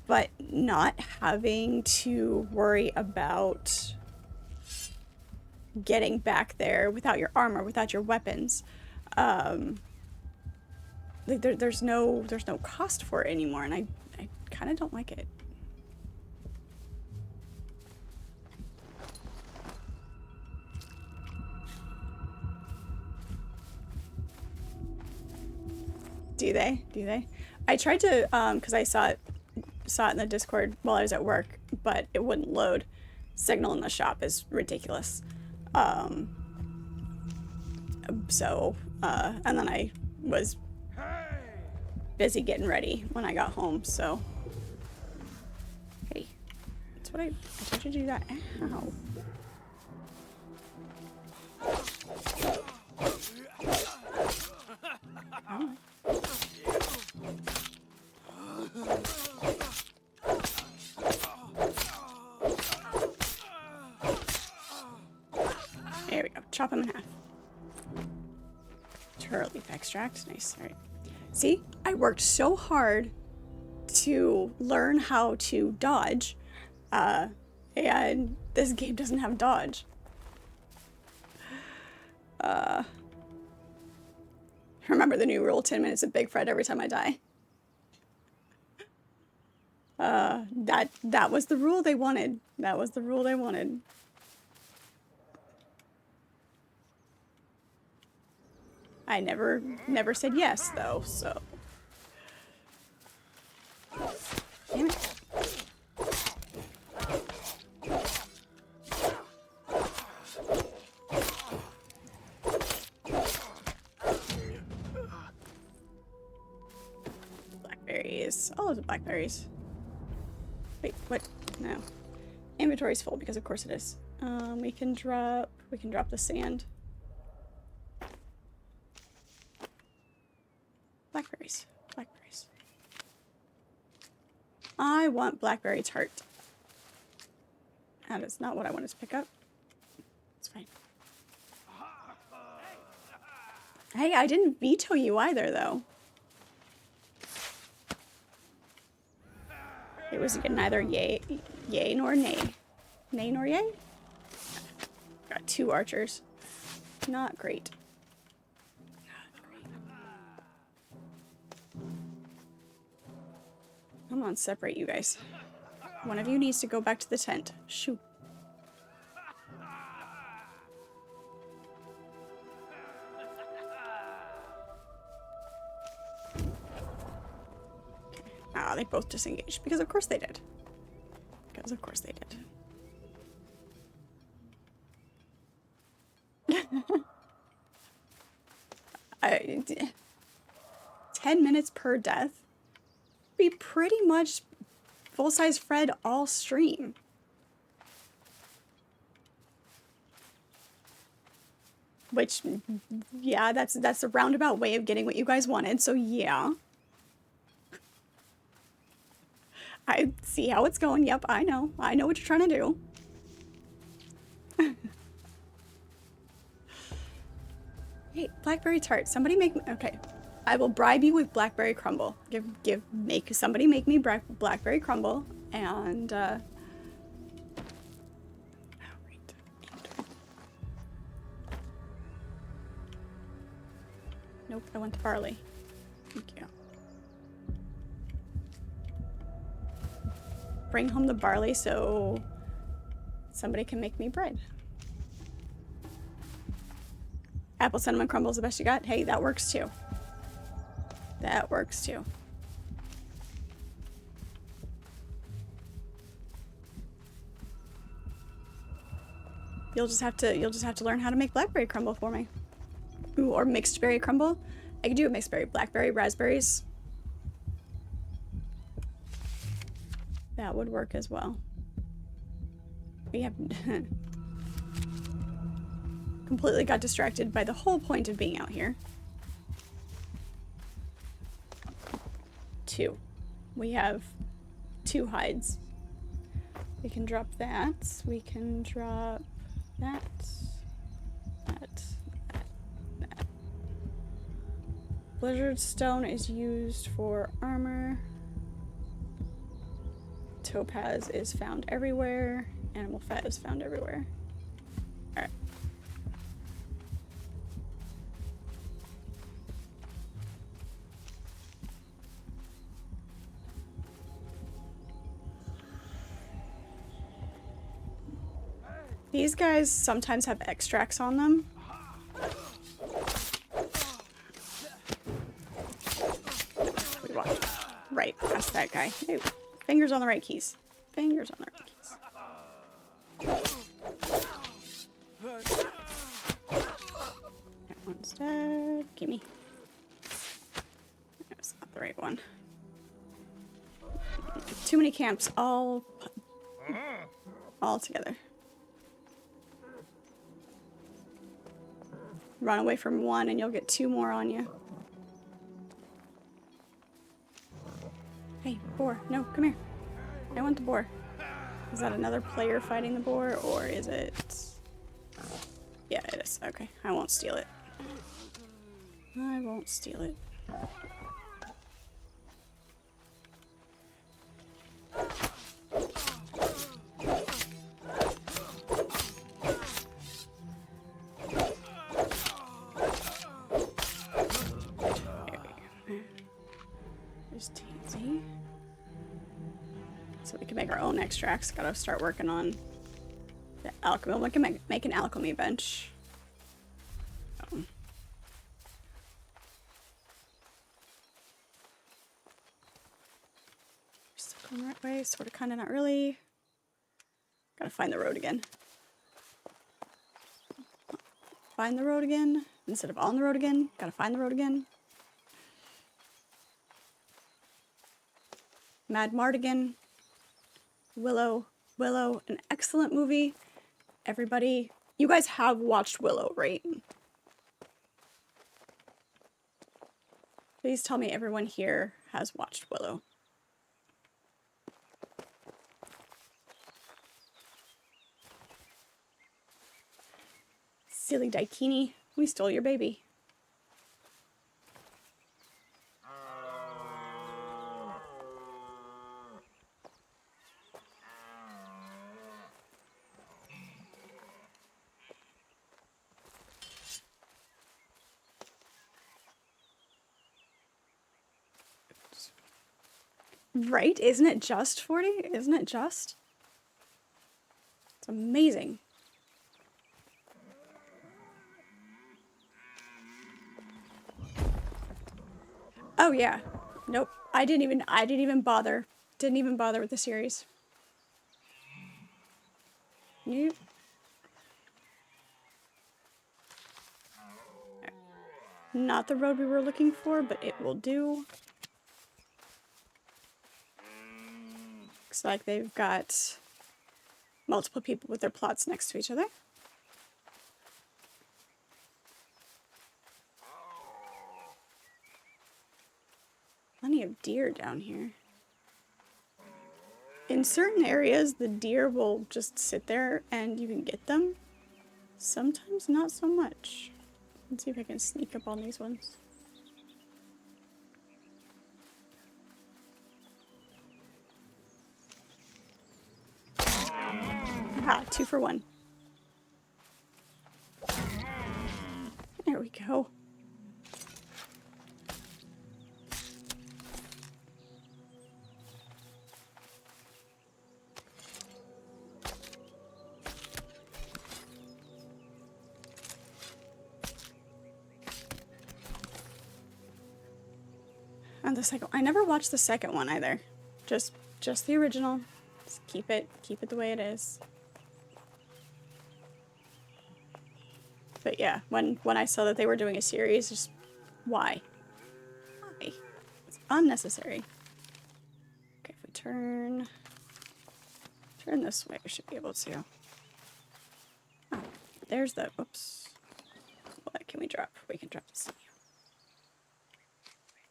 But not having to worry about getting back there without your armor, without your weapons. Like there's no cost for it anymore, and I kind of don't like it. Do they? I tried to because I saw it in the Discord while I was at work, but it wouldn't load. Signal in the shop is ridiculous. And then I was busy getting ready when I got home, so. Hey, that's what I told you to do that. Ow. Oh. There we go. Chop him in half. her a leaf extract. Nice. All right. See, I worked so hard to learn how to dodge, and this game doesn't have dodge. Remember the new rule, 10 minutes of Big Fred every time I die. That was the rule they wanted. That was the rule they wanted. I never said yes, though, so. Damn it. Blackberries. All of the blackberries. Wait, what? No. Inventory's full because of course it is. We can drop the sand. Blackberries. Blackberries. I want blackberry tart. That is not what I wanted to pick up. It's fine. Hey, I didn't veto you either, though. It was neither yay nor nay. Nay nor yay? Got 2 archers. Not great. Come on, separate you guys. One of you needs to go back to the tent. Shoot. Ah, they both disengaged. Because of course they did. Because of course they did. 10 minutes per death. Be pretty much full-size Fred all stream. Which, yeah, that's a roundabout way of getting what you guys wanted, so yeah. I see how it's going. Yep, I know. I know what you're trying to do. Hey, blackberry tart. Somebody make me... Okay. I will bribe you with blackberry crumble. Somebody make me blackberry crumble, and, oh, right. Nope, I want the barley. Thank you. Bring home the barley so somebody can make me bread. Apple cinnamon crumble is the best you got? Hey, that works too. That works too. You'll just have to learn how to make blackberry crumble for me. Ooh, or mixed berry crumble. I could do a mixed berry, blackberry, raspberries. That would work as well. We have completely got distracted by the whole point of being out here. 2. We have 2 hides. We can drop that. We can drop that. That. Blizzard stone is used for armor. Topaz is found everywhere. Animal fat is found everywhere. Alright. These guys sometimes have extracts on them. We walked right past that guy. Hey, fingers on the right keys. Fingers on the right keys. That one's dead. Gimme. That's not the right one. Too many camps all together. Run away from one and you'll get 2 more on you. Hey, boar. No, come here. I want the boar. Is that another player fighting the boar, or is it... Yeah, it is. Okay, I won't steal it. I won't steal it. There's Tansy. So we can make our own extracts. Gotta start working on the alchemy. We can make an alchemy bench. Still going the right way, sort of, kind of, not really. Gotta find the road again. Find the road again instead of on the road again. Gotta find the road again. Mad Mardigan. Willow, an excellent movie. Everybody, you guys have watched Willow, right? Please tell me everyone here has watched Willow. Silly Daikini, we stole your baby. Right? Isn't it just 40? Isn't it just? It's amazing. Oh yeah. Nope. I didn't even bother. Didn't even bother with the series. Nope. Not the road we were looking for, but it will do. Looks like they've got multiple people with their plots next to each other. Plenty of deer down here. In certain areas, the deer will just sit there and you can get them. Sometimes not so much. Let's see if I can sneak up on these ones. Ah, 2 for 1. There we go. And the second, I never watched the second one either. Just the original. Just keep it the way it is. But yeah, when I saw that they were doing a series, just why? Why? It's unnecessary. Okay, if we turn this way, we should be able to. Oh, there's the, oops. What can we drop? We can drop this.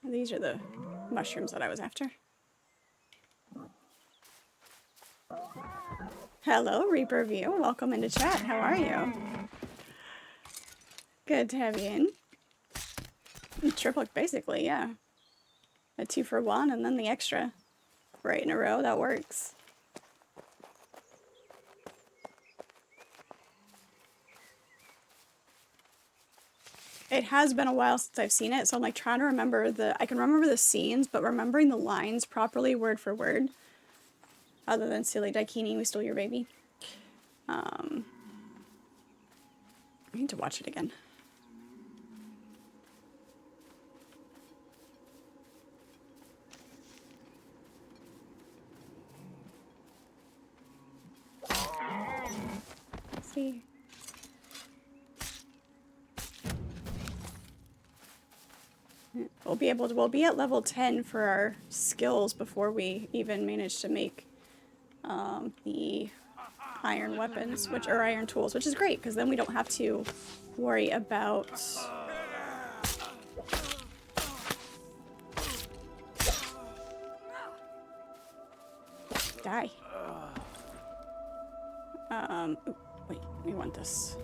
These are the mushrooms that I was after. Hello, Reaper View. Welcome into chat. How are you? Good to have you in. Triple, basically, yeah. A 2 for 1 and then the extra. Right in a row, that works. It has been a while since I've seen it, so I'm like trying to remember I can remember the scenes, but remembering the lines properly, word for word, other than silly Daikini, we stole your baby. I need to watch it again. Let's see. We'll be at level 10 for our skills before we even manage to make the iron weapons, which are iron tools, which is great because then we don't have to worry about die. Ooh, wait, we want this.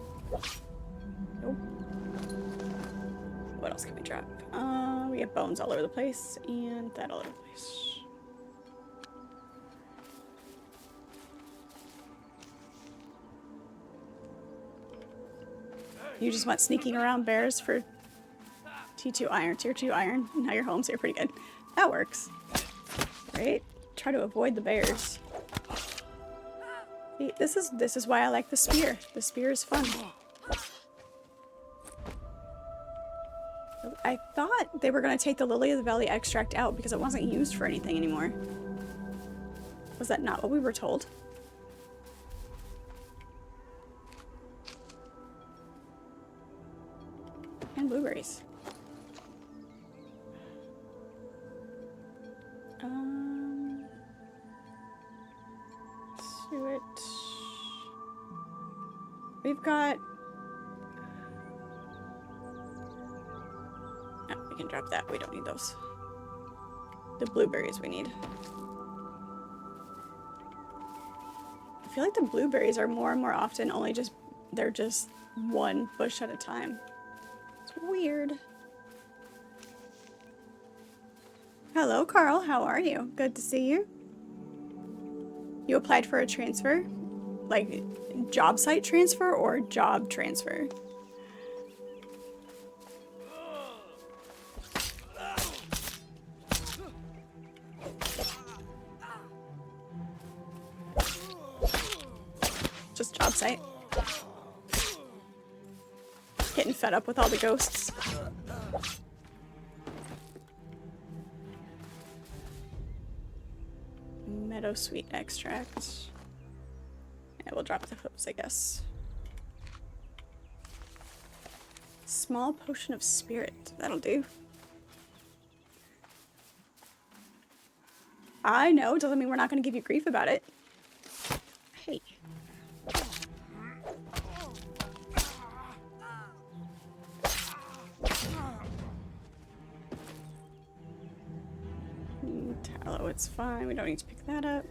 Nope. What else can we drop? We have bones all over the place, and that all over the place. You just went sneaking around bears for T2 iron, tier 2 iron, and now you're home, so you're pretty good. That works. Right? Try to avoid the bears. See, this is why I like the spear. The spear is fun. I thought they were going to take the Lily of the Valley extract out because it wasn't used for anything anymore. Was that not what we were told? And blueberries. Let's do it. We've got... Oh, we can drop that. We don't need those. The blueberries we need. I feel like the blueberries are more and more often only just... They're just one bush at a time. It's weird. Hello, Carl. How are you? Good to see you. You applied for a transfer? Like, job site transfer or job transfer? Just job site. Getting fed up with all the ghosts. Meadow sweet extract. Yeah, we'll drop the hoops, I guess. Small potion of spirit. That'll do. I know, doesn't mean we're not going to give you grief about it. Hey. Tallow, it's fine. We don't need to pick that up.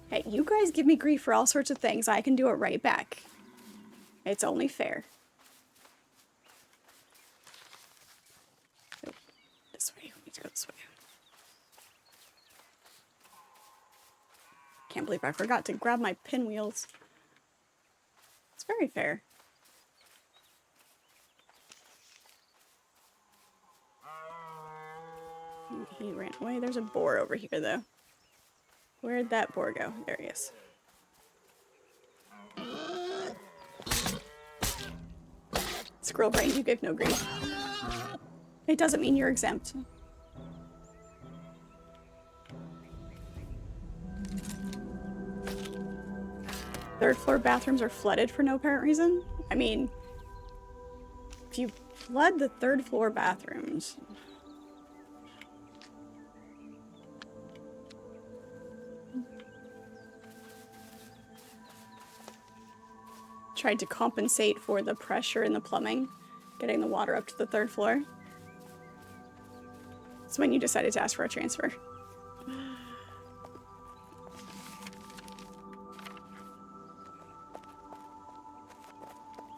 Hey, you guys give me grief for all sorts of things. I can do it right back. It's only fair. Oh, this way. We need to go this way. Can't believe I forgot to grab my pinwheels. It's very fair. He ran away. There's a boar over here, though. Where'd that boar go? There he is. Squirrel brain, you give no grief. It doesn't mean you're exempt. Third floor bathrooms are flooded for no apparent reason? I mean, if you flood the third floor bathrooms... Tried to compensate for the pressure in the plumbing, getting the water up to the third floor. That's when you decided to ask for a transfer.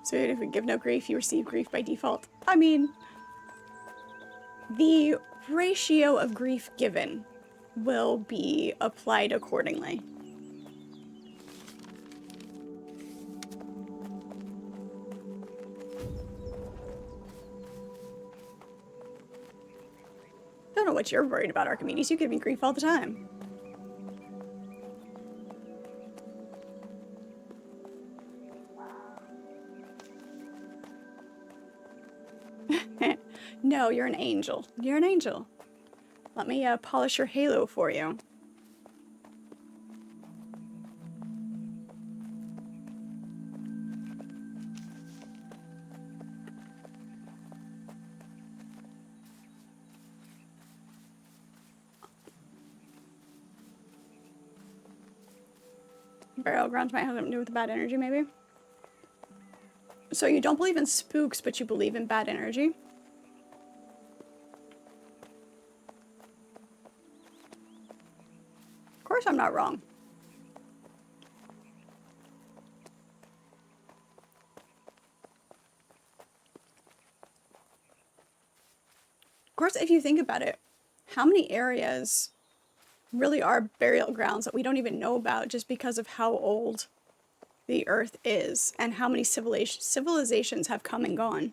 So if we give no grief, you receive grief by default. I mean, the ratio of grief given will be applied accordingly. I don't know what you're worried about, Archimedes. You give me grief all the time. No, you're an angel. You're an angel. Let me polish your halo for you. Burial grounds might have something to do with the bad energy, maybe? So you don't believe in spooks, but you believe in bad energy? Of course I'm not wrong. course, if you think about it, how many areas really are burial grounds that we don't even know about just because of how old the earth is and how many civilizations have come and gone?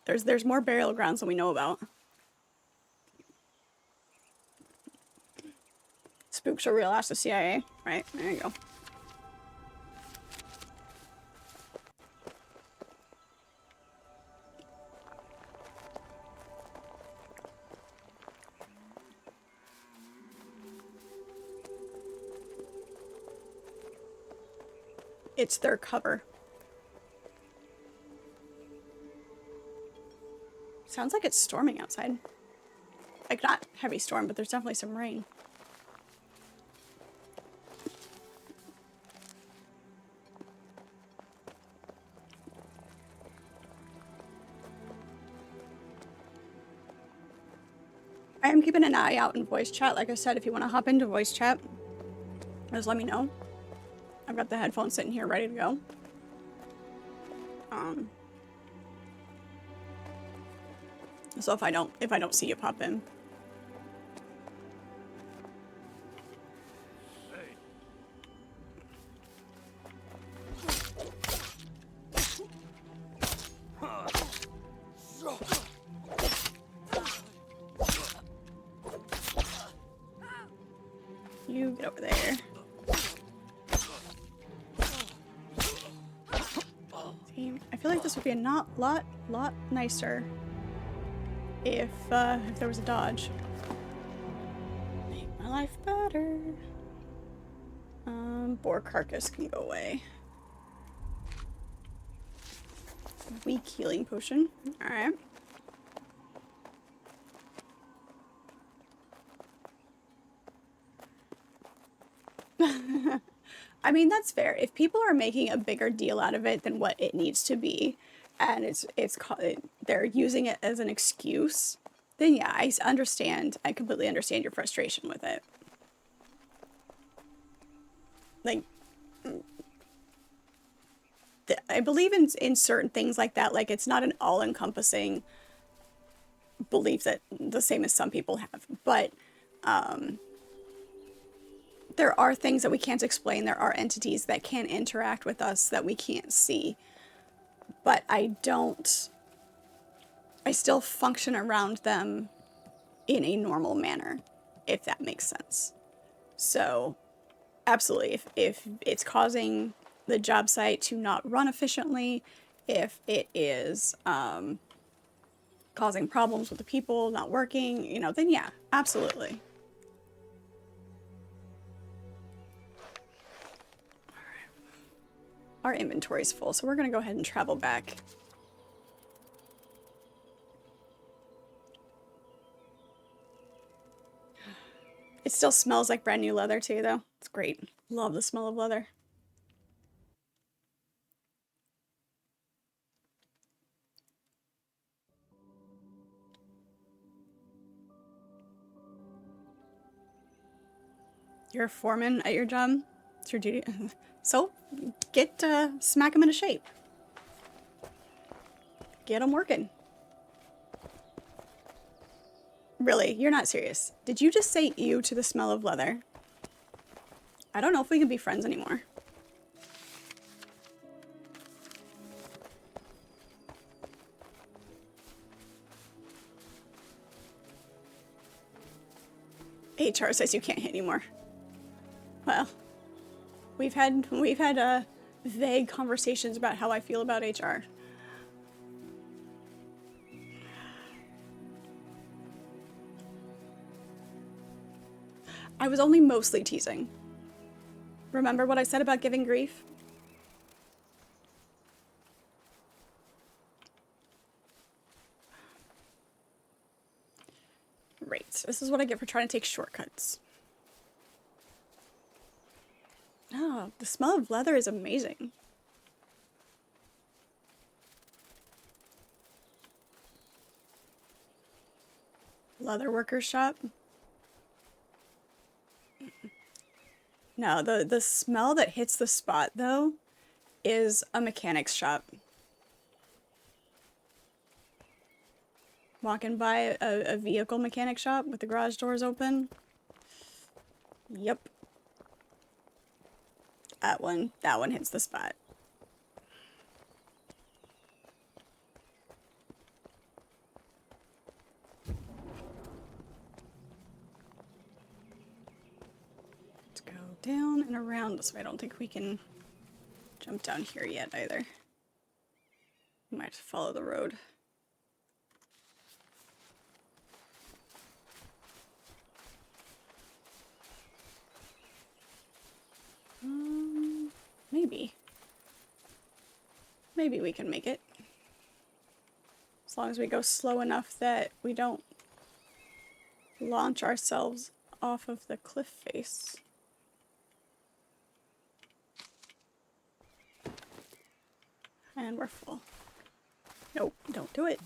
There's more burial grounds than we know about. Spooks are real, ask the CIA. Right, there you go. It's their cover. Sounds like it's storming outside. Like, not heavy storm, but there's definitely some rain. I am keeping an eye out in voice chat. Like I said, if you want to hop into voice chat, just let me know. I've got the headphones sitting here ready to go. So if I don't see you pop in. You get over there. See, I feel like this would be a lot nicer if there was a dodge. Make my life better. Boar carcass can go away. Weak healing potion. Alright. I mean, that's fair. If people are making a bigger deal out of it than what it needs to be, and they're using it as an excuse, then yeah, I understand. I completely understand your frustration with it. Like, I believe in certain things like that. Like, it's not an all-encompassing belief that the same as some people have, but there are things that we can't explain. There are entities that can interact with us that we can't see. But I still function around them in a normal manner, if that makes sense. So, absolutely, if it's causing the job site to not run efficiently, if it is causing problems with the people not working, you know, then yeah, absolutely. Our inventory's full, so we're gonna go ahead and travel back. It still smells like brand new leather too, though. It's great. Love the smell of leather. You're a foreman at your job? It's your duty. So, smack them into shape. Get them working. Really, you're not serious. Did you just say ew to the smell of leather? I don't know if we can be friends anymore. HR says you can't hit anymore. Well, we've had vague conversations about how I feel about HR. I was only mostly teasing. Remember what I said about giving grief? Right, this is what I get for trying to take shortcuts. Oh, the smell of leather is amazing. Leather workers shop? No, the smell that hits the spot, though, is a mechanic's shop. Walking by a vehicle mechanic shop with the garage doors open. Yep. That one hits the spot. Let's go down and around this way. I don't think we can jump down here yet either. We might have to follow the road. Maybe. Maybe we can make it. As long as we go slow enough that we don't launch ourselves off of the cliff face. And we're full. Nope, don't do it.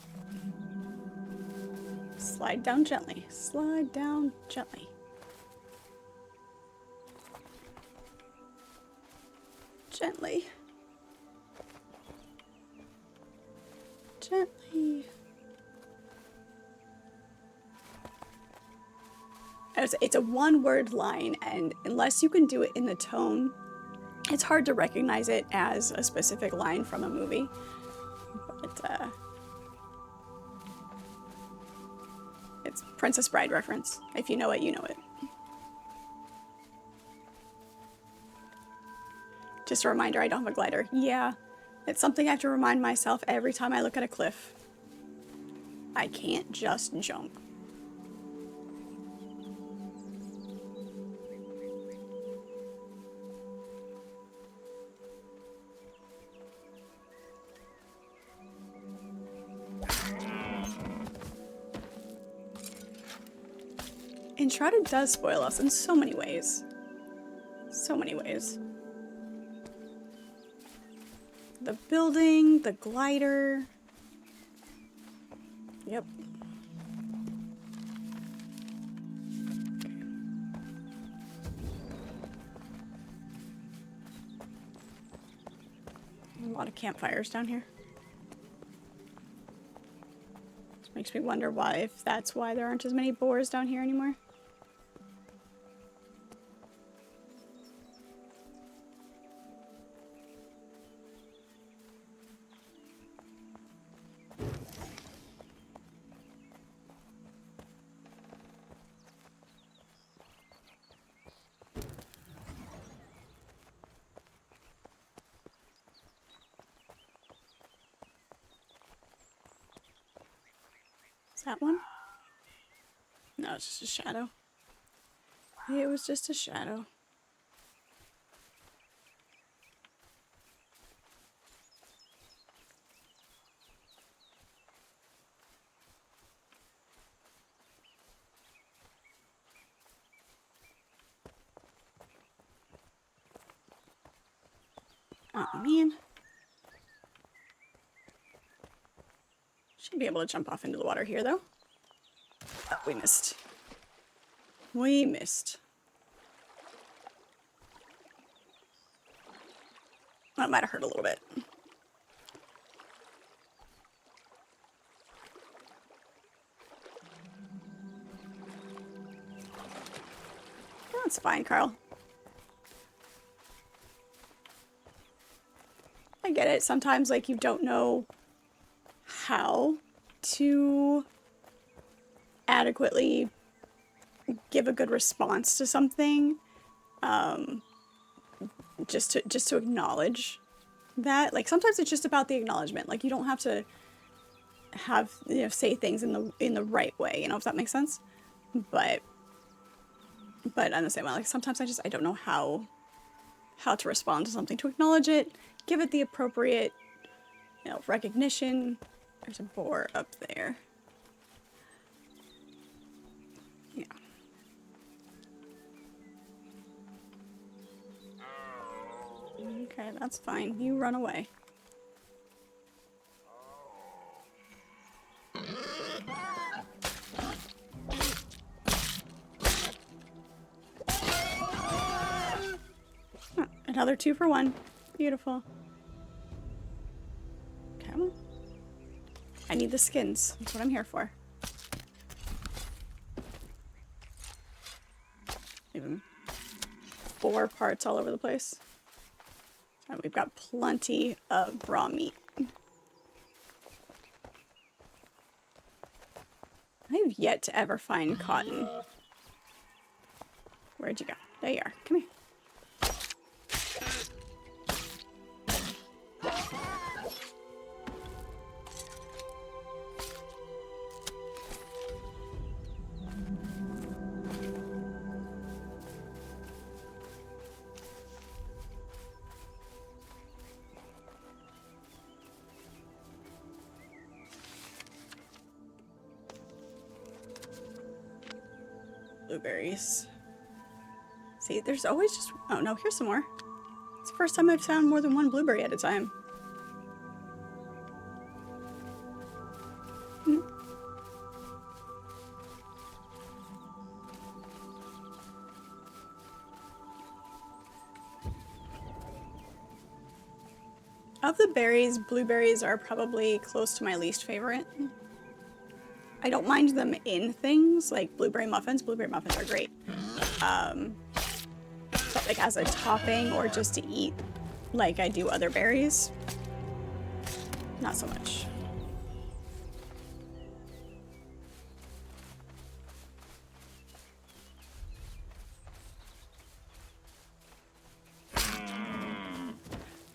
Slide down gently. Slide down gently. Gently. Gently. It's a one-word line, and unless you can do it in the tone, it's hard to recognize it as a specific line from a movie. But, it's Princess Bride reference. If you know it, you know it. Just a reminder, I don't have a glider. Yeah, it's something I have to remind myself every time I look at a cliff. I can't just jump. Enshrouded does spoil us in so many ways. So many ways. The building, the glider. Yep. A lot of campfires down here. This makes me wonder if that's why there aren't as many boars down here anymore. That one? No, it's just a shadow. It was just a shadow. Oh, man. Should be able to jump off into the water here, though. Oh, we missed. We missed. That might have hurt a little bit. That's fine, Carl. I get it. Sometimes, like, you don't know how to adequately give a good response to something. Just to acknowledge that. Like, sometimes it's just about the acknowledgement. Like, you don't have to have, you know, say things in the right way, you know, if that makes sense. But I'm the same way. Like, sometimes I don't know how to respond to something, to acknowledge it, give it the appropriate, you know, recognition. There's a boar up there. Yeah. Okay, that's fine. You run away. Oh, another 2 for 1. Beautiful. Come on. I need the skins. That's what I'm here for. Even 4 parts all over the place. And we've got plenty of raw meat. I've yet to ever find cotton. Where'd you go? There you are. Come here. Blueberries. See, there's always just... Oh, no, here's some more. It's the first time I've found more than one blueberry at a time. Of the berries, blueberries are probably close to my least favorite. I don't mind them in things, like blueberry muffins. Blueberry muffins are great. But like as a topping or just to eat like I do other berries, not so much.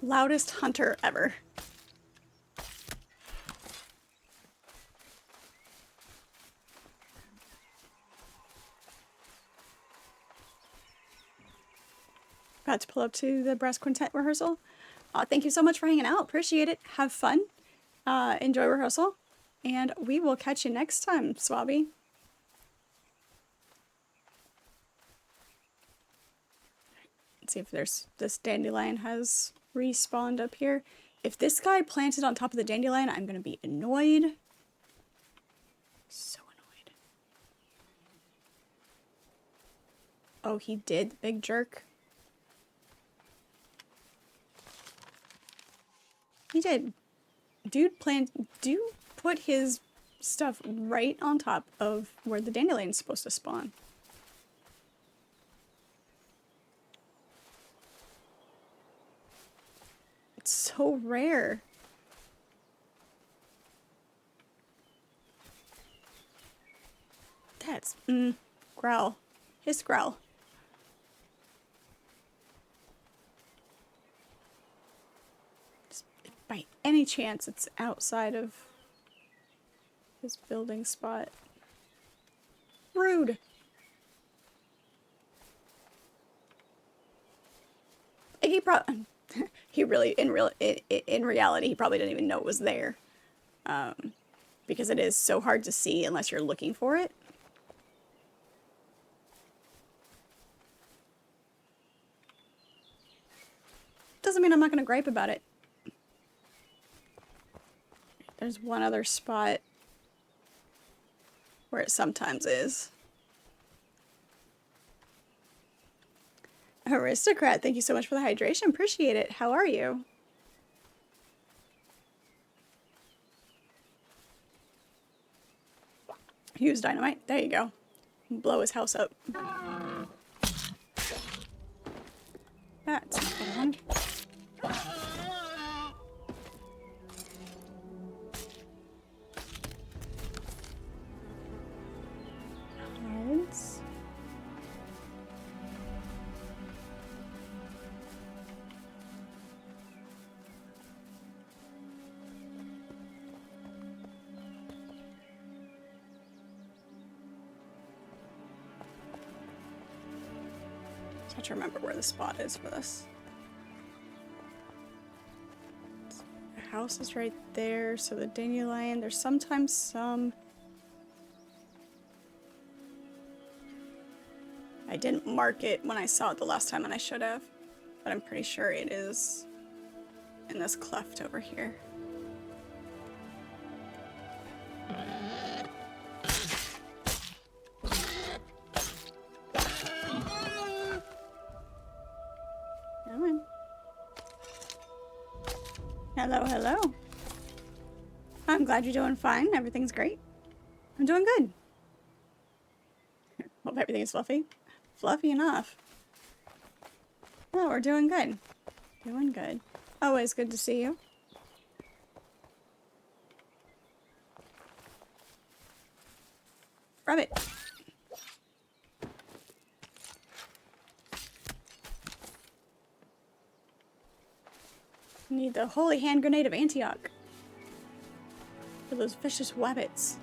Loudest hunter ever. About to pull up to the brass quintet rehearsal. Thank you so much for hanging out. Appreciate it. Have fun. Enjoy rehearsal. And we will catch you next time, Swabby. Let's see if there's... This dandelion has respawned up here. If this guy planted on top of the dandelion, I'm going to be annoyed. So annoyed. Oh, he did, big jerk. He did. Dude put his stuff right on top of where the dandelion's supposed to spawn. It's so rare. That's, growl. His growl. By any chance it's outside of his building spot. Rude. He really in reality he probably didn't even know it was there. Because it is so hard to see unless you're looking for it. Doesn't mean I'm not going to gripe about it. There's one other spot where it sometimes is. Aristocrat, thank you so much for the hydration. Appreciate it. How are you? Use dynamite. There you go. Blow his house up. That's a good one. I have to remember where the spot is for this. The house is right there, so the dandelion, there's sometimes some... I didn't mark it when I saw it the last time, and I should have, but I'm pretty sure it is in this cleft over here. Hello, hello. I'm glad you're doing fine. Everything's great. I'm doing good. Hope everything's fluffy. fluffy enough. Oh, we're doing good. Doing good. Always good to see you. Rub it. Need the holy hand grenade of Antioch. For those vicious wabbits.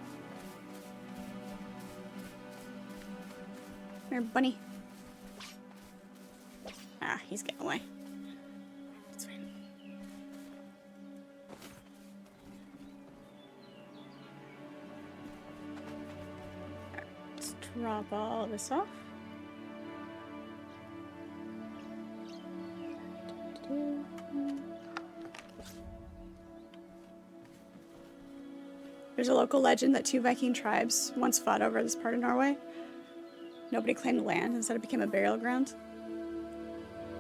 Come here, bunny. Ah, he's getting away. That's fine. Alright, let's drop all this off. There's a local legend that 2 Viking tribes once fought over this part of Norway. Nobody claimed the land, instead it became a burial ground.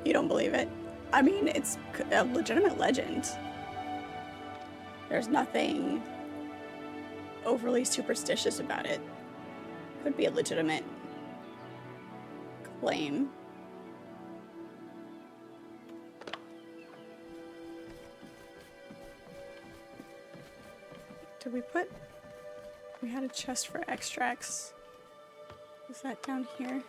You don't believe it? I mean, it's a legitimate legend. There's nothing overly superstitious about it. Could be a legitimate claim. Did we put... We had a chest for extracts. Is that down here?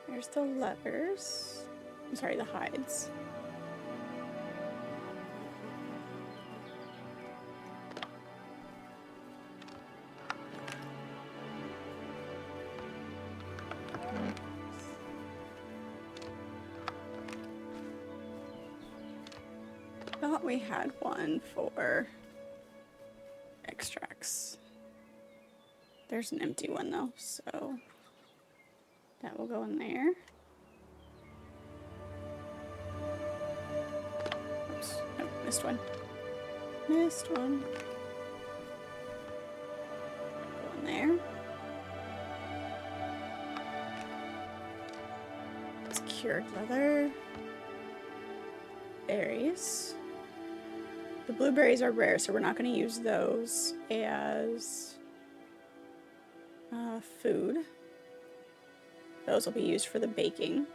There's the leathers. I'm sorry, the hides. Thought we had one for extracts. There's an empty one though, so that will go in there. Oops, no, missed one. Missed one. Go in there. It's cured leather. Berries. The blueberries are rare, so we're not going to use those as food. Those will be used for the baking.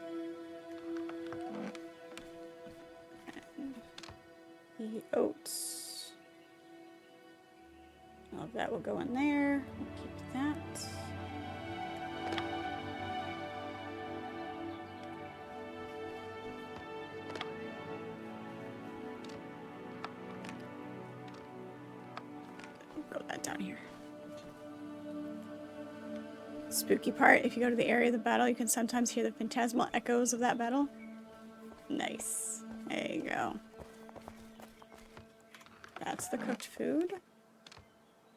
And the oats. All of that will go in there. We'll keep that. We'll go that down here. Spooky part, if you go to the area of the battle, you can sometimes hear the phantasmal echoes of that battle. Nice. There you go. That's the cooked food.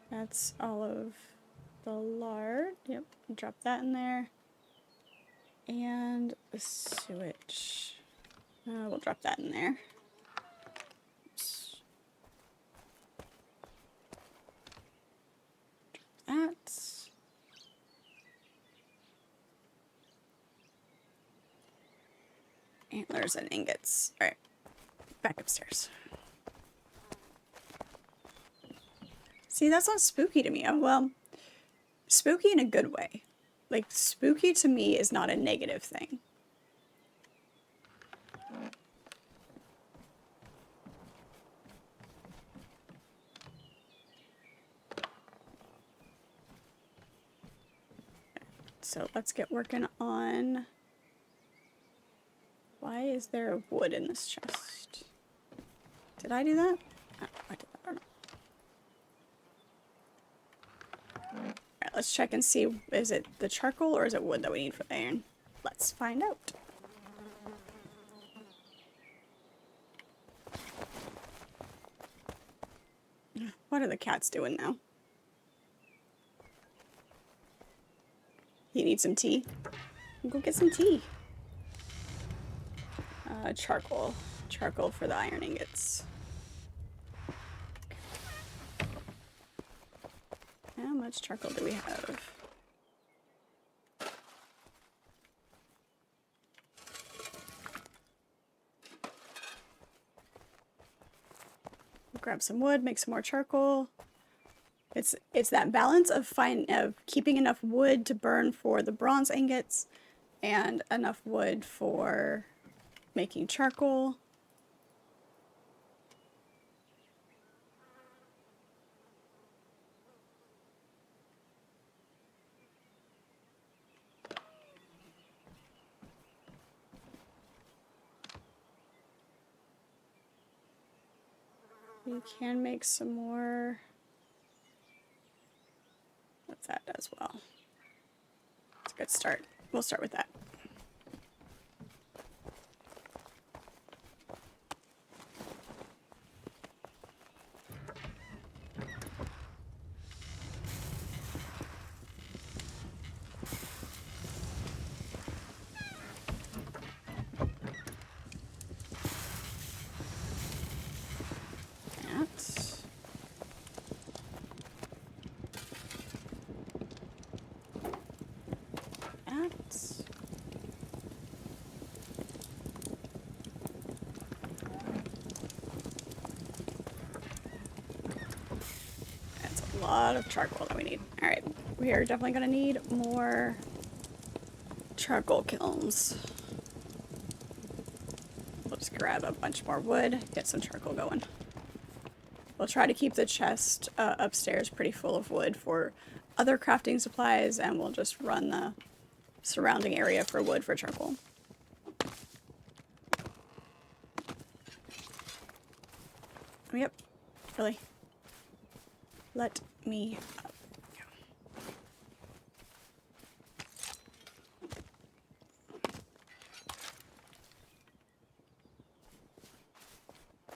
That's all of the lard. Yep, drop that in there. And the sewage. We'll drop that in there. Oops. Drop that. Antlers and ingots. Alright, back upstairs. See, that's not spooky to me. Oh, well, spooky in a good way. Like, spooky to me is not a negative thing. So let's get working on... Why is there wood in this chest? Did I do that? Oh, I did that. Alright, let's check and see. Is it the charcoal or is it wood that we need for the iron? Let's find out. What are the cats doing now? You need some tea? Go get some tea. Charcoal. Charcoal for the iron ingots. How much charcoal do we have? Grab some wood, make some more charcoal. It's that balance of keeping enough wood to burn for the bronze ingots and enough wood for making charcoal. We can make some more. What's that as well? It's a good start. We'll start with that. A lot of charcoal that we need. All right, we are definitely going to need more charcoal kilns. We'll just grab a bunch more wood, get some charcoal going. We'll try to keep the chest upstairs pretty full of wood for other crafting supplies, and we'll just run the surrounding area for wood for charcoal. Yep, really. Let me up.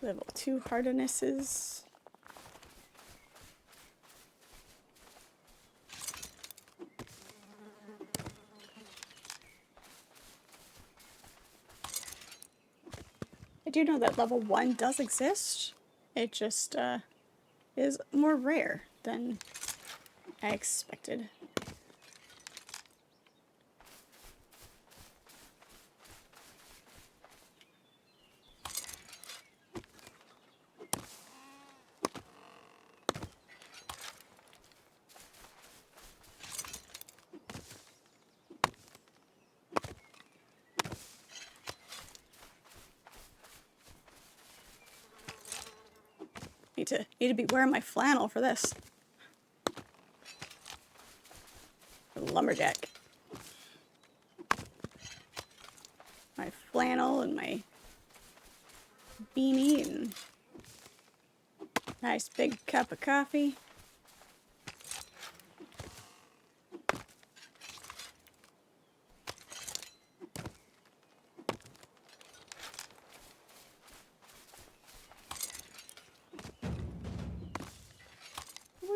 Level 2 hardinesses. I do know that level 1 does exist. It just is more rare than I expected. Need to be wearing my flannel for this. Lumberjack. My flannel and my beanie and nice big cup of coffee.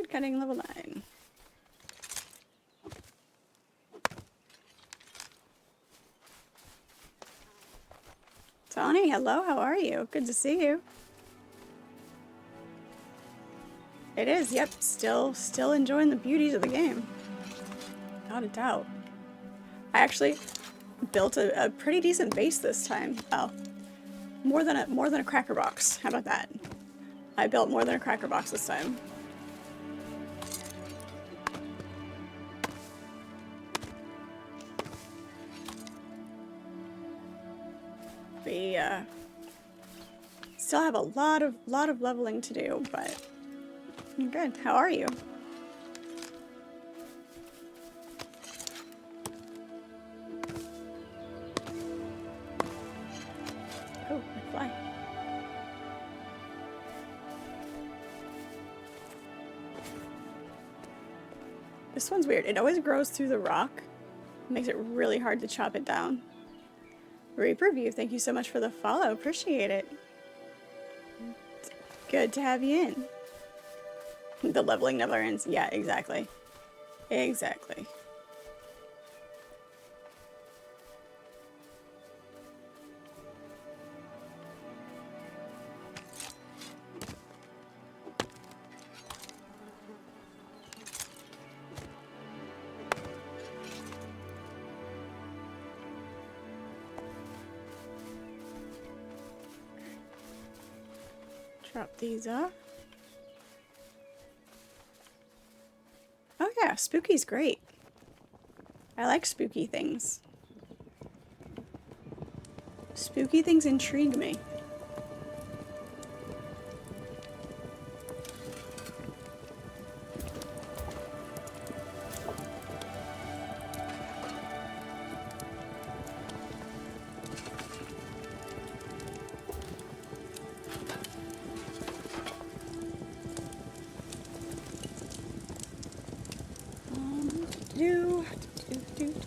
Cutting level 9. Tony, hello, how are you? Good to see you. It is, yep, still enjoying the beauties of the game. Not a doubt. I actually built a pretty decent base this time. Oh, more than a cracker box. How about that? I built more than a cracker box this time. We still have a lot of leveling to do, but I'm good. How are you? Oh, I fly. This one's weird. It always grows through the rock. It makes it really hard to chop it down. Reaper View, thank you so much for the follow. Appreciate it. Good to have you in. The leveling never ends. Yeah, exactly. Exactly. Drop these off. spooky's great. I like spooky things. Spooky things intrigue me.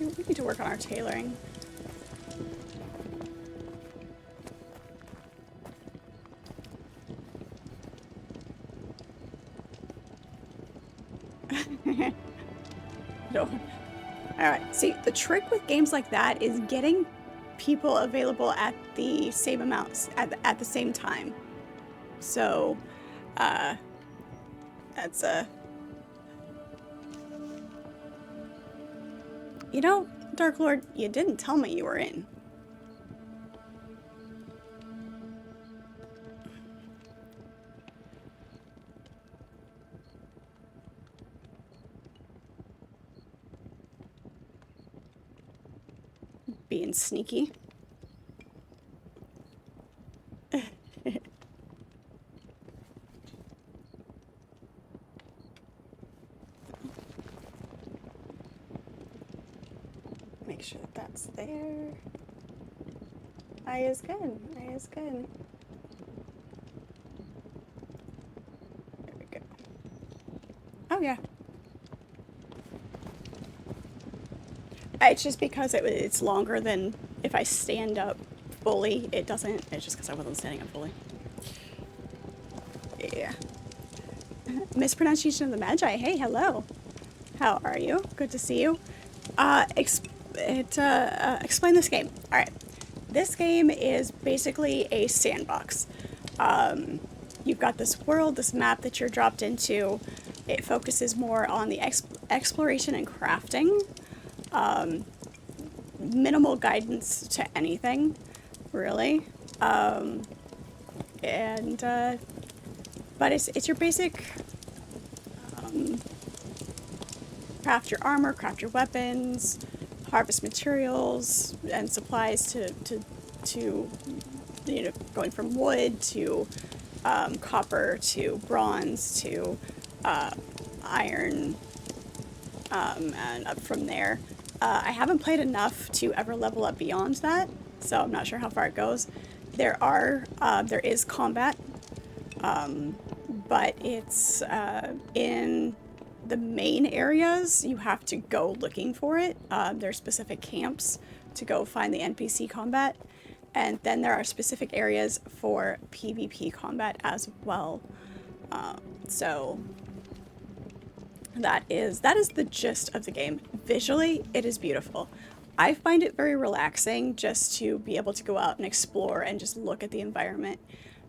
We need to work on our tailoring. No. Alright, see, the trick with games like that is getting people available at the same amounts, at the same time. So, that's you know, Dark Lord, you didn't tell me you were in. Being sneaky. Make sure that that's there. Eye is good. Eye is good. There we go. Oh yeah. It's just because it's longer than if I stand up fully. It doesn't. It's just because I wasn't standing up fully. Yeah. Mispronunciation of the Magi. Hey, hello. How are you? Good to see you. Explain this game. All right. This game is basically a sandbox. You've got this world, this map that you're dropped into. It focuses more on the exploration and crafting. Minimal guidance to anything, really. But it's your basic craft your armor, craft your weapons, harvest materials and supplies to you know, going from wood to copper to bronze to iron, and up from there. I haven't played enough to ever level up beyond that, so I'm not sure how far it goes. There is combat, but it's in the main areas. You have to go looking for it. There's specific camps to go find the NPC combat, and then there are specific areas for PvP combat as well. So that is the gist of the game. Visually, it is beautiful. I find it very relaxing just to be able to go out and explore and just look at the environment,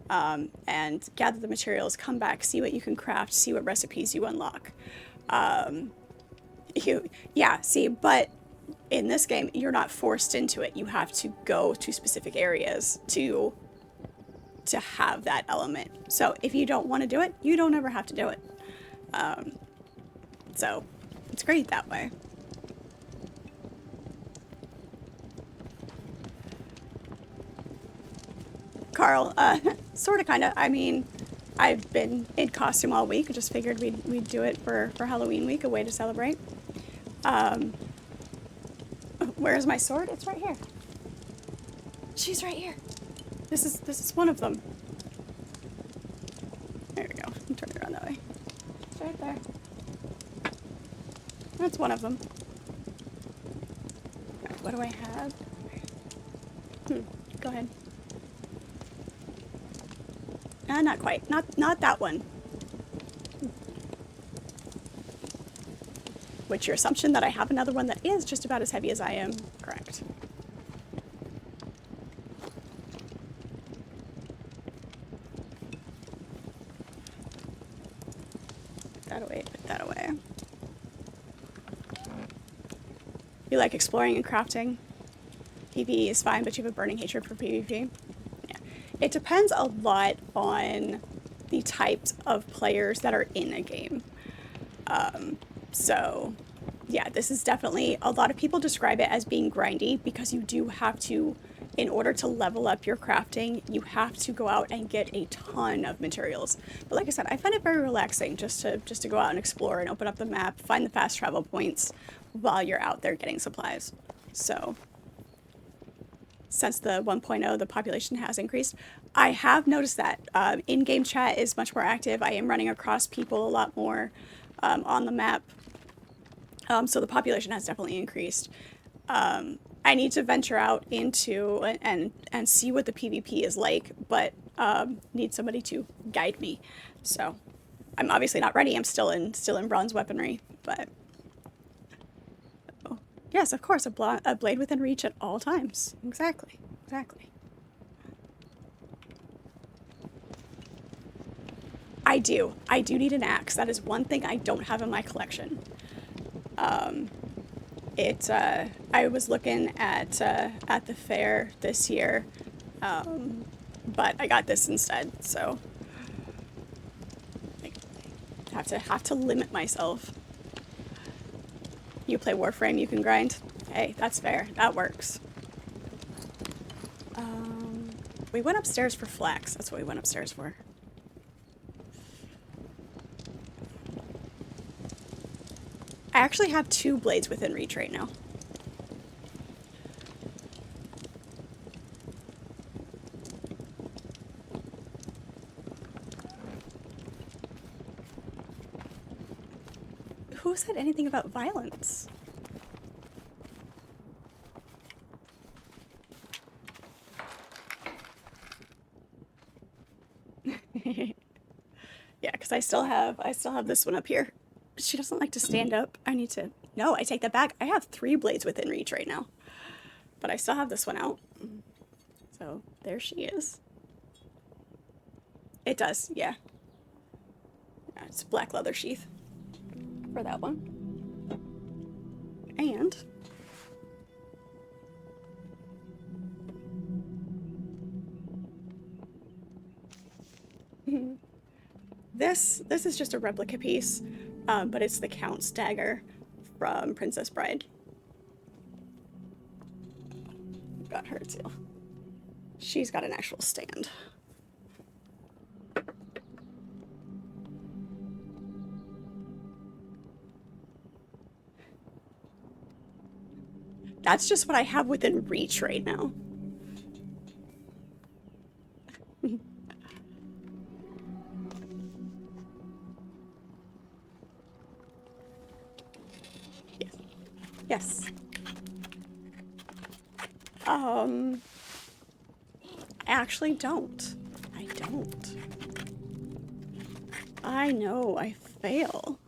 and gather the materials, come back, see what you can craft, see what recipes you unlock. But in this game, you're not forced into it. You have to go to specific areas to have that element. So if you don't want to do it, you don't ever have to do it. So it's great that way. Carl, sorta, kinda. I mean, I've been in costume all week. I just figured we'd do it for Halloween week, a way to celebrate. Where's my sword? It's right here. She's right here. This is one of them. There we go. Turn it around that way. It's right there. That's one of them. Right, what do I have? Go ahead. Not quite. Not that one. Which your assumption that I have another one that is just about as heavy as I am, correct. Put that away, put that away. You like exploring and crafting? PvE is fine, but you have a burning hatred for PvP? Yeah. It depends a lot on the types of players that are in a game. So yeah, this is definitely, a lot of people describe it as being grindy because you do have to, in order to level up your crafting, you have to go out and get a ton of materials. But like I said, I find it very relaxing just to go out and explore and open up the map, find the fast travel points while you're out there getting supplies. So since the 1.0, the population has increased. I have noticed that in-game chat is much more active. I am running across people a lot more on the map. So the population has definitely increased. I need to venture out into and see what the PvP is like, but need somebody to guide me. So I'm obviously not ready. I'm still in bronze weaponry, but oh, yes, of course, a blade within reach at all times. Exactly. I do need an axe. That is one thing I don't have in my collection. I was looking at the fair this year, but I got this instead, so I have to limit myself. You play Warframe, you can grind. Hey, that's fair. That works. We went upstairs for flax. That's what we went upstairs for. I actually have 2 blades within reach right now. Who said anything about violence? Yeah, because I still have this one up here. She doesn't like to stand up. I need to... No, I take that back. I have 3 blades within reach right now. But I still have this one out. So, there she is. It does, yeah. It's a black leather sheath for that one. And... This is just a replica piece, but it's the Count's dagger from Princess Bride. Got her too. She's got an actual stand. That's just what I have within reach right now. Yes. I actually don't. I don't. I know, I fail.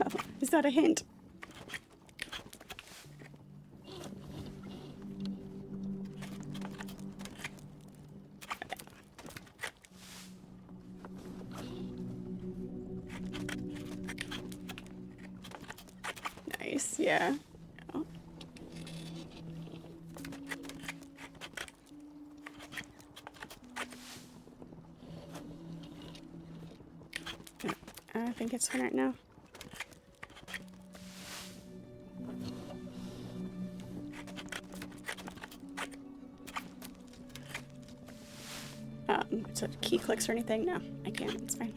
Oh, is that a hint? Nice, yeah. Oh. I think it's fine right now. So key clicks or anything? No, I can't. It's fine.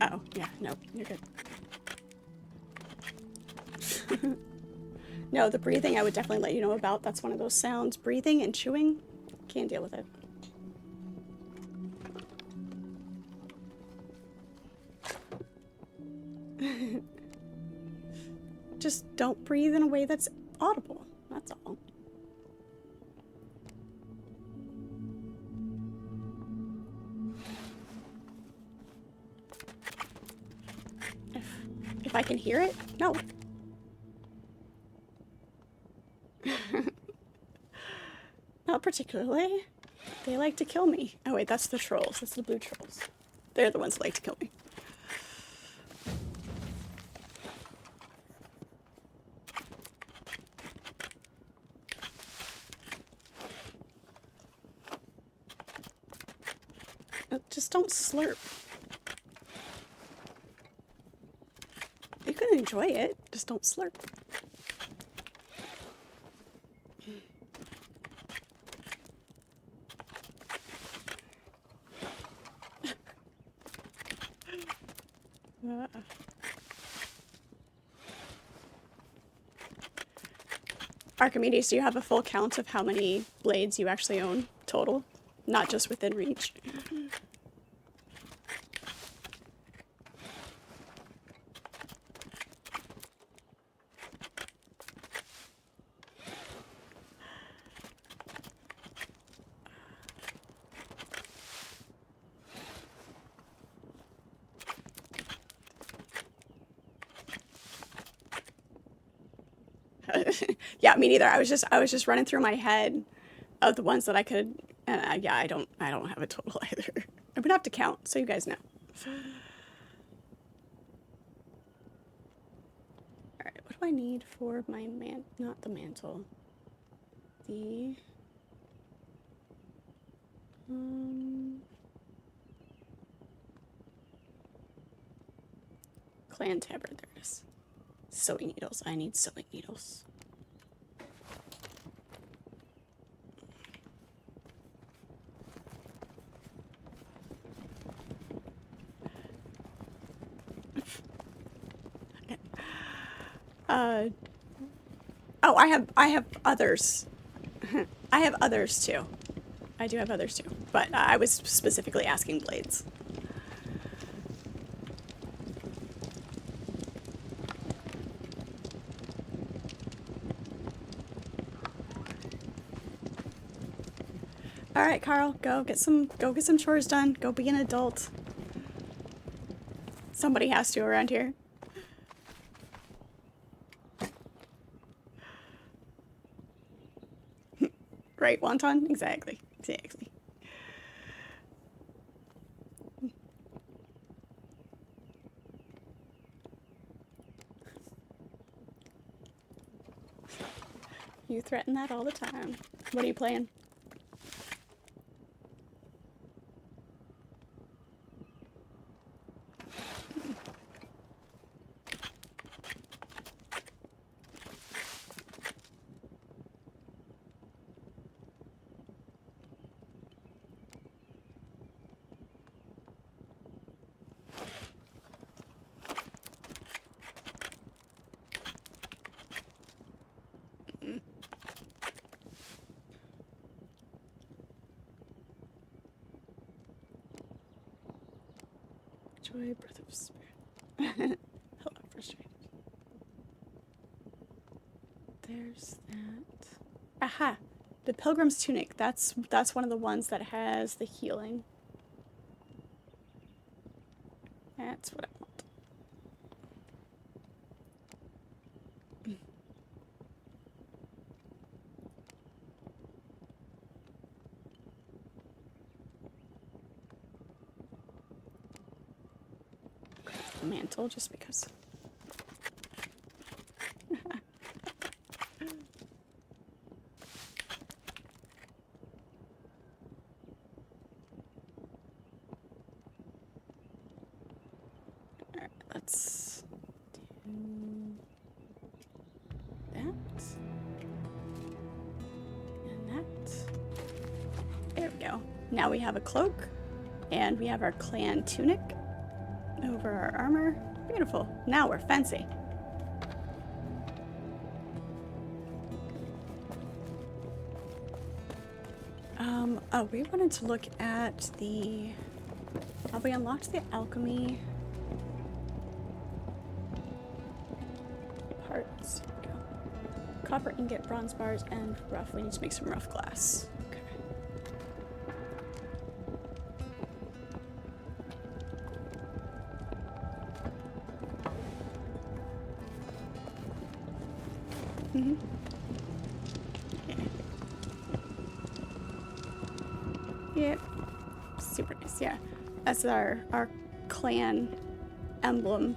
Oh, yeah, no, you're good. No, the breathing I would definitely let you know about. That's one of those sounds. Breathing and chewing, can't deal with it. Just don't breathe in a way that's audible. That's all. If I can hear it? No. I'll particularly. They like to kill me. Oh wait, that's the trolls. That's the blue trolls. They're the ones that like to kill me. Just don't slurp. You can enjoy it, just don't slurp. Archimedes, do you have a full count of how many blades you actually own total? Not just within reach. Yeah, me neither. I was just running through my head of the ones that I could. And yeah, I don't have a total either. I'm gonna have to count so you guys know. All right, what do I need for my not the mantle, the clan tabard. There it is. Sewing needles. I need sewing needles. Oh, I have others. I have others too. I do have others too, but I was specifically asking blades. All right, Carl, go get some chores done. Go be an adult. Somebody has to around here. Right, wonton? Exactly. Exactly. You threaten that all the time. What are you playing? Joy, breath of spirit. Hello, frustrated. There's that. Aha! The pilgrim's tunic. That's one of the ones that has the healing. That's what I want. Mantle just because. Alright, let's do that and that. There we go. Now we have a cloak and we have our clan tunic over our armor. Beautiful. Now we're fancy. Oh, we wanted to look at the... we unlocked the alchemy parts. Here we go. Copper ingot, bronze bars, and rough. We need to make some rough glass. Okay. Super nice, yeah. That's our clan emblem.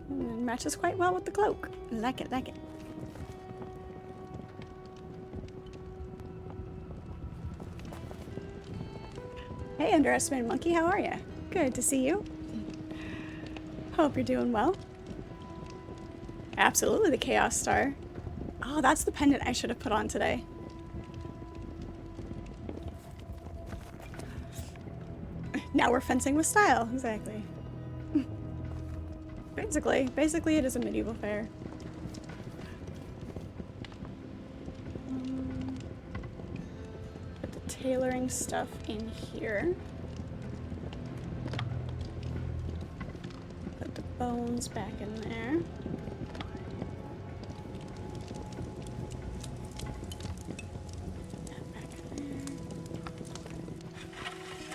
And it matches quite well with the cloak. Like it, like it. Hey, underestimated monkey, how are you? Good to see you. Hope you're doing well. Absolutely the Chaos Star. Oh, that's the pendant I should have put on today. Now we're fencing with style, exactly. Basically it is a medieval fair. Put the tailoring stuff in here. Put the bones back in there. That back in there.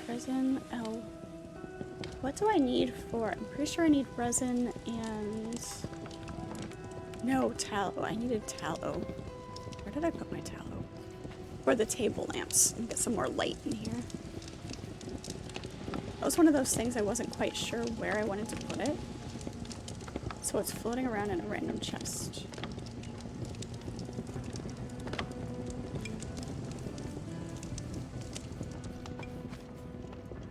Resin, L. What do I need for? I'm pretty sure I need resin and... No, tallow. I needed tallow. Where did I put my tallow? For the table lamps. And get some more light in here. That was one of those things I wasn't quite sure where I wanted to put it. So it's floating around in a random chest.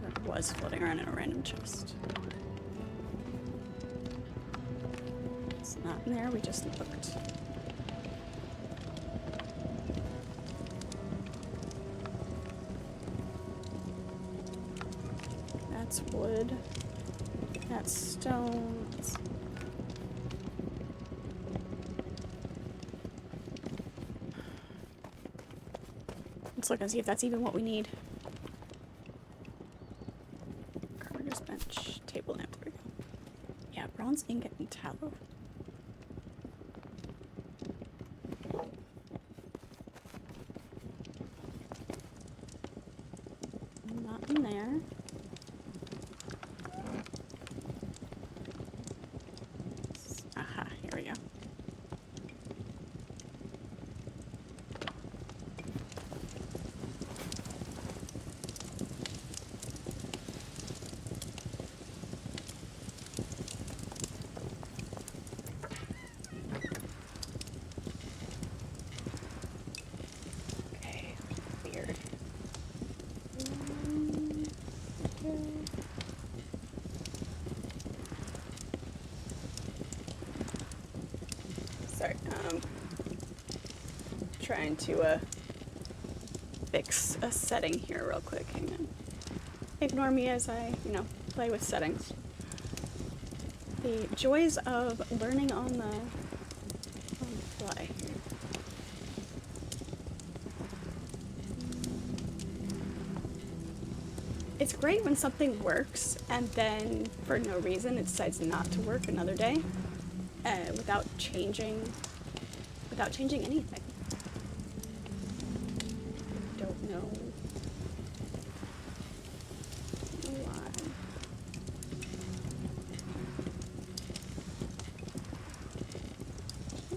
It was floating around in a random chest. It's not in there, we just looked. That's wood. That's stone. Let's look and see if that's even what we need. Carpenter's bench, table lamp, there we go. Yeah, bronze ingot and tallow. Not in there. Aha, here we go. Sorry, trying to fix a setting here real quick. Hang on. Ignore me as I, play with settings. The joys of learning on the fly. It's great when something works and then for no reason it decides not to work another day. Without changing anything. Don't know why.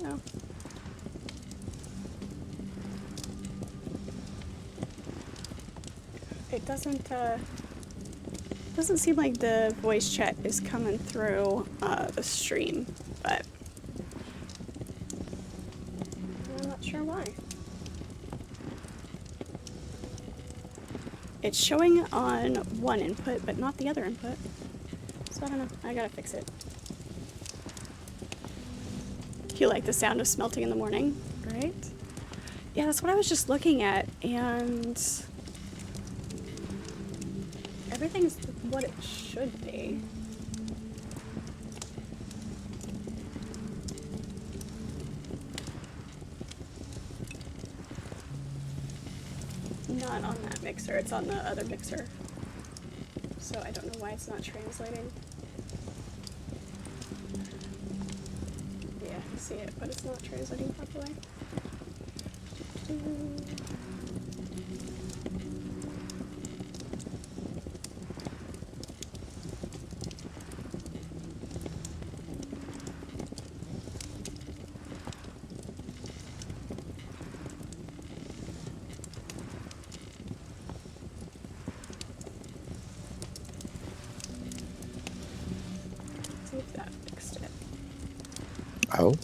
No. It doesn't seem like the voice chat is coming through the stream, but I'm not sure why. It's showing on one input, but not the other input. So I don't know. I gotta fix it. You like the sound of smelting in the morning, right? Yeah, that's what I was just looking at, and everything's what it should be. Not on that mixer, it's on the other mixer. So I don't know why it's not translating. Yeah, I see it, but it's not translating properly. see if that fixed it. Oh?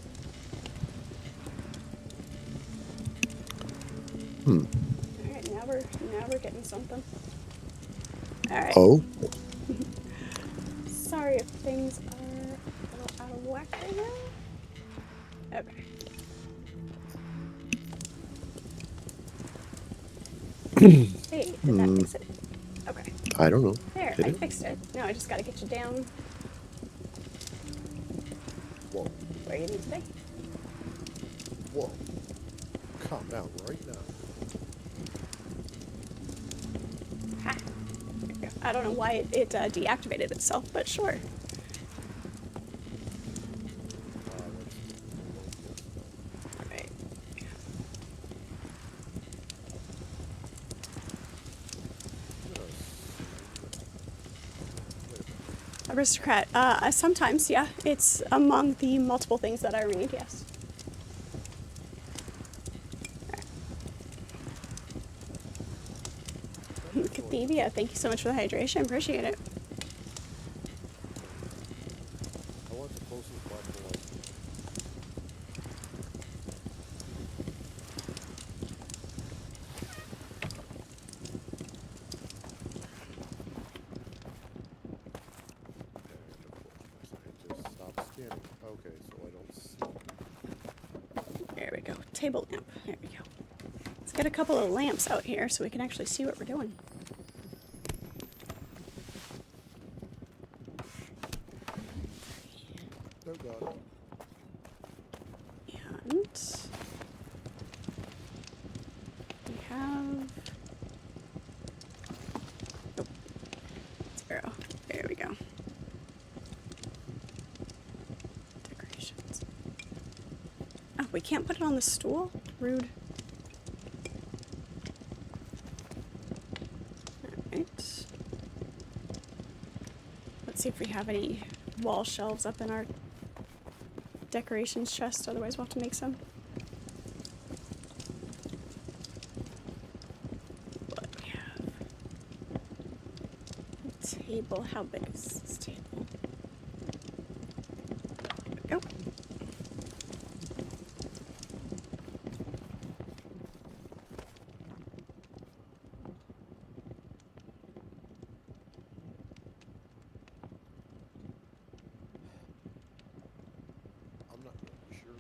Alright, now we're getting something. Alright. Oh? Sorry if things are a little out of whack right now. Okay. Hey, did that fix it? Okay. I don't know. There, Did I it? fixed it. Now I just gotta get you down Whoa. where you need to be. Whoa. Calm down right now. Ha! There we go. I don't know why it deactivated itself, but sure. Alright. Aristocrat. Sometimes, yeah. It's among the multiple things that I read, yes. Cathevia, thank you so much for the hydration. Appreciate it. I want the closest button. Just stop scanning. Okay, so I don't see. There we go. Table lamp. There we go. Let's get a couple of lamps out here so we can actually see what we're doing. Oh god. And we have... Oh, 0. There we go. Decorations. Oh, we can't put it on the stool? Rude. Alright. Let's see if we have any wall shelves up in our decorations chest, otherwise we'll have to make some. What we have? A table. How big is this table? There we go. I'm not really sure.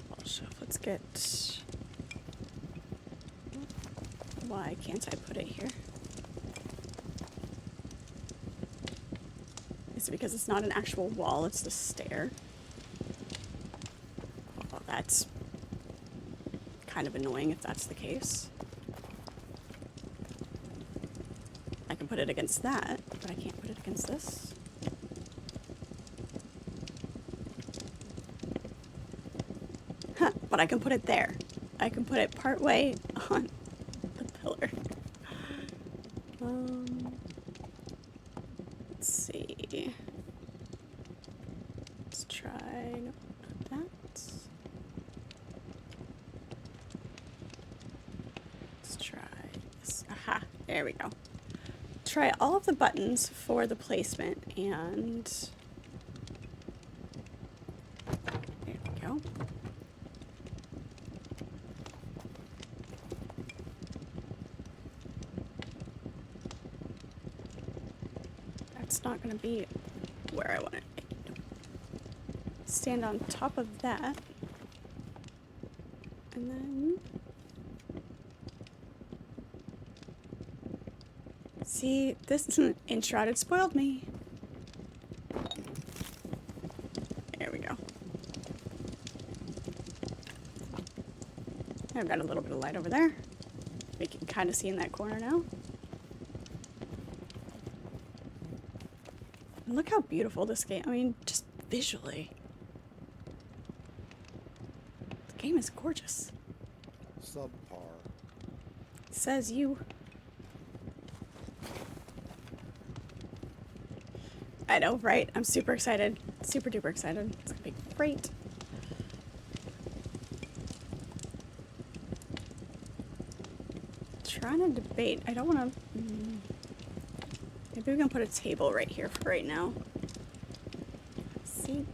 Wall shelf. Let's get... Why can't I put it here? Is it because it's not an actual wall, it's the stair? Well, that's kind of annoying if that's the case. I can put it against that, but I can't put it against this. Huh, but I can put it there. I can put it partway on the pillar. Let's see. Let's try that. Let's try this. Aha, there we go. Try all of the buttons for the placement, and there we go. That's not going to be where I want it. Stand on top of that, and then see, this Enshrouded spoiled me. There we go. I've got a little bit of light over there. We can kind of see in that corner now. And look how beautiful this game, I mean, just visually. The game is gorgeous. Subpar. Says you. I know, right? I'm super excited. Super duper excited. It's gonna be great. trying to debate. I don't want to... Maybe we can put a table right here for right now. See?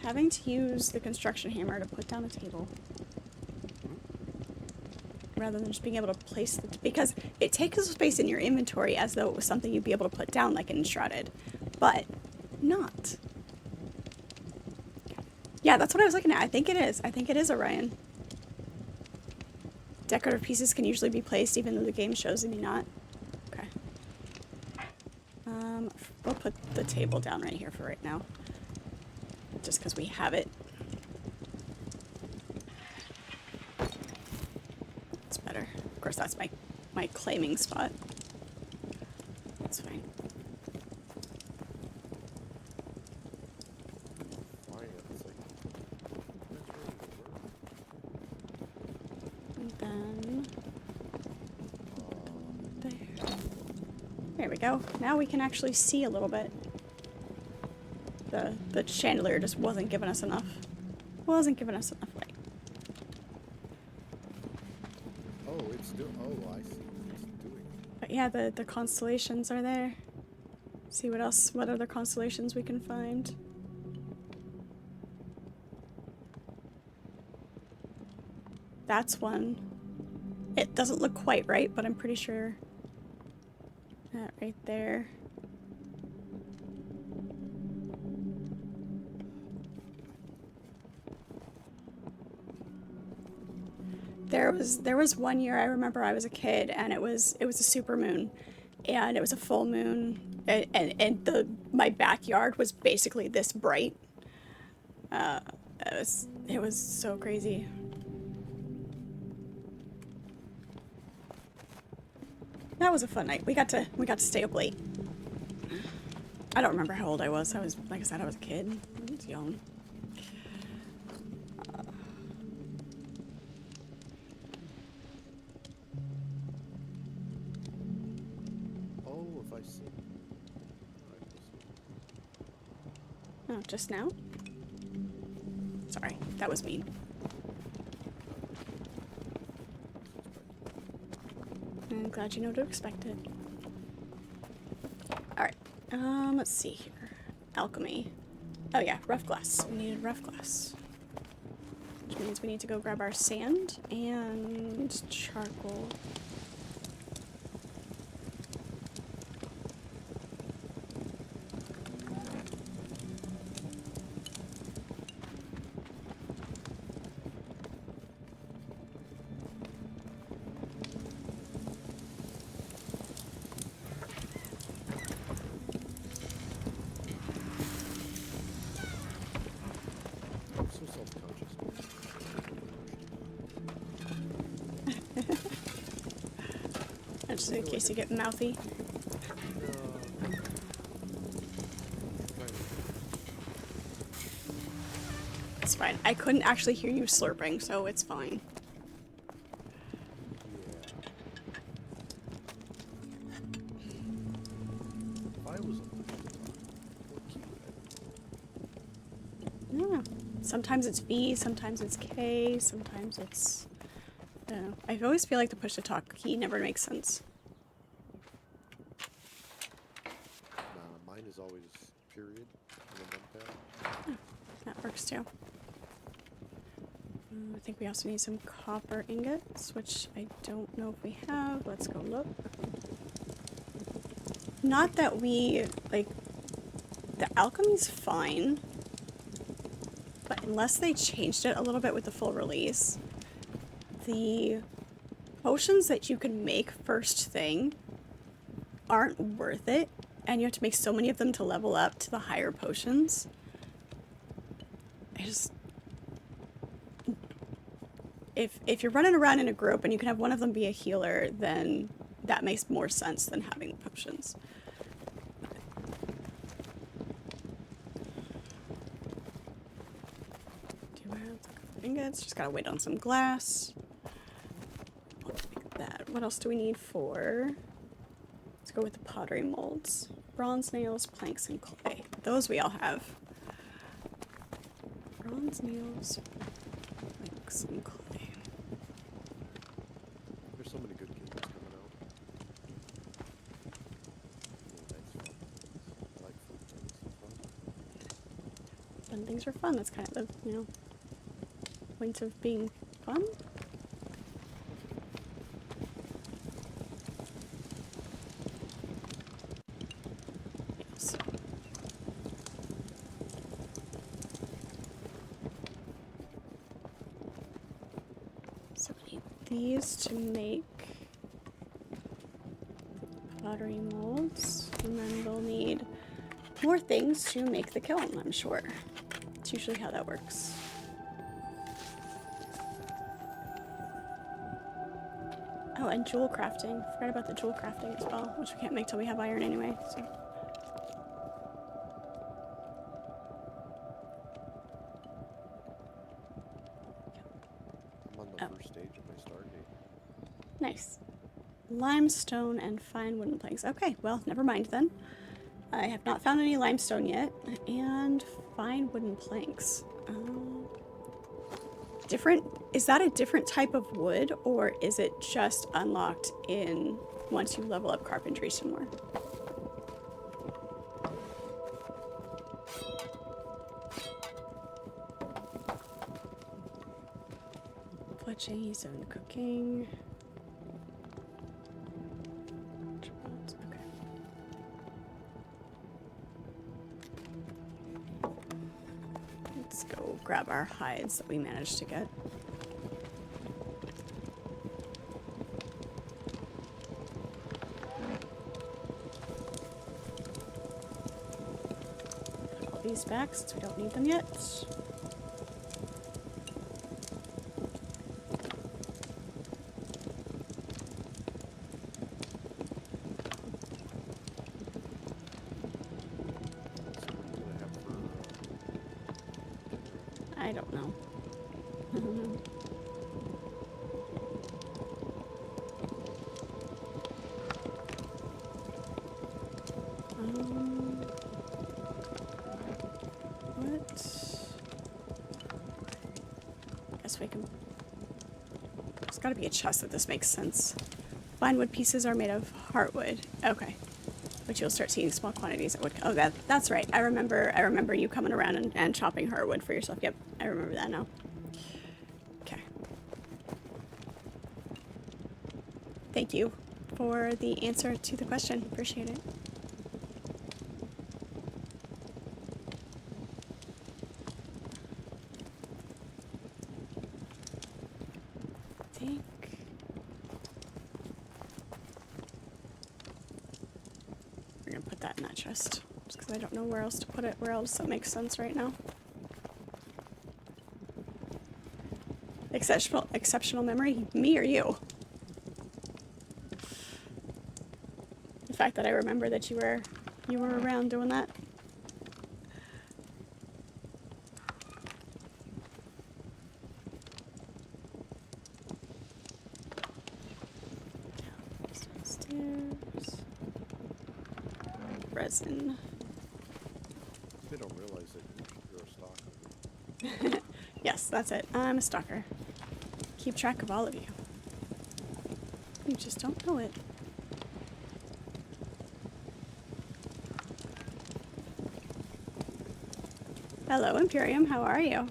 Having to use the construction hammer to put down a table. Rather than just being able to place it. Because it takes space in your inventory as though it was something you'd be able to put down like an enshrouded. But not. Yeah, that's what I was looking at. I think it is. I think it is Orion. Decorative pieces can usually be placed even though the game shows me not. Okay. We'll put the table down right here for right now. Just because we have it. It's better. Of course, that's my claiming spot. That's fine. And then... There we go. Now we can actually see a little bit. The chandelier just wasn't giving us enough. Wasn't giving us enough light. Oh, it's still... Oh, I see what it's doing. But yeah, the constellations are there. See what else, what other constellations we can find. That's one. It doesn't look quite right, but I'm pretty sure that right there. There was one year I remember I was a kid and it was a super moon and it was a full moon and my backyard was basically this bright. It was so crazy. That was a fun night. We got to stay up late. I don't remember how old I was. Like I said, I was a kid. I was young. Oh, if I see... Oh, just now? Sorry, that was mean. I'm glad you know what to expect it. Alright, let's see here. Alchemy. Oh yeah, rough glass. We needed rough glass. Which means we need to go grab our sand and charcoal. Just in case you get mouthy. It's fine. I couldn't actually hear you slurping, so it's fine. Yeah. Sometimes it's V, sometimes it's K, sometimes it's... I don't know. I always feel like the push to talk key never makes sense. Mine is always period in the numpad. Oh, that works too. I think we also need some copper ingots, which I don't know if we have. Let's go look. Not that we, like, the alchemy's fine, but unless they changed it a little bit with the full release, the potions that you can make first thing aren't worth it, and you have to make so many of them to level up to the higher potions. If you're running around in a group and you can have one of them be a healer, then that makes more sense than having potions. Do I have the ingots? Just gotta wait on some glass. Like that. What else do we need for? Let's go with the pottery molds. Bronze nails, planks, and clay. Those we all have. Bronze nails, planks. some clay. There's so many good games coming out. Nice fun. I like food things. Fun. Fun things are fun. That's kind of the, point of being fun. Yes. So we need these to make pottery molds, and then we'll need more things to make the kiln, I'm sure. It's usually how that works. Oh, and jewel crafting. Forgot about the jewel crafting as well, which we can't make till we have iron anyway, so. I'm on the first stage of my Stargate. Nice. Limestone and fine wooden planks. Okay, well, never mind then. I have not found any limestone yet. And fine wooden planks. Different? Is that a different type of wood, or is it just unlocked in once you level up carpentry some more? Fletching, zone cooking. Okay. Let's go grab our hides that we managed to get. Put all these back since we don't need them yet. I don't know. What? Guess we can. There's got to be a chest that this makes sense. Fine wood pieces are made of heartwood. Okay. But you'll start seeing small quantities of wood. Oh, that's right. I remember you coming around and chopping heartwood for yourself. Yep, I remember that now. Okay. Thank you for the answer to the question. Appreciate it. We're gonna put that in that chest. Just because I don't know where else to put it, where else that makes sense right now. Exceptional memory? Me or you? The fact that I remember that you were around doing that. Downstairs. Resin. They don't realize that you're a stalker. Yes, that's it. I'm a stalker. Keep track of all of you. You just don't know it. Hello, Imperium. How are you?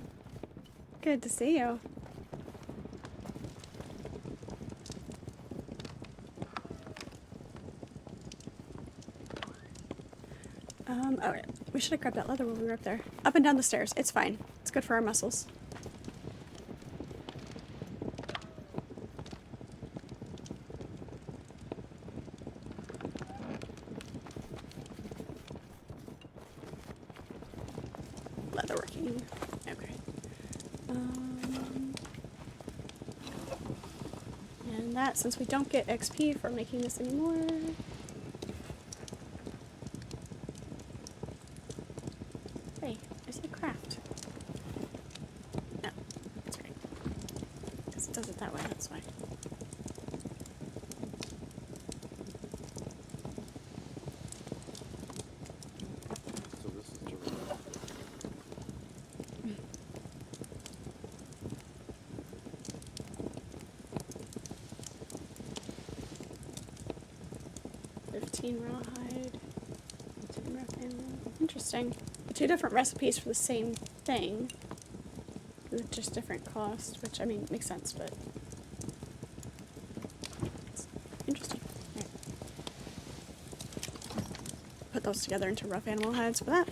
Good to see you. Oh, we should have grabbed that leather when we were up there. Up and down the stairs. It's fine. It's good for our muscles. Leatherworking. Okay. And that, since we don't get XP for making this anymore. Hey, I said craft. No, that's right. Because it does it that way, that's why. So this is to remove. 18 rawhide, 10 rough animal. Interesting. Two different recipes for the same thing, with just different cost, which, I mean, makes sense, but it's interesting. Right. Put those together into rough animal hides for that.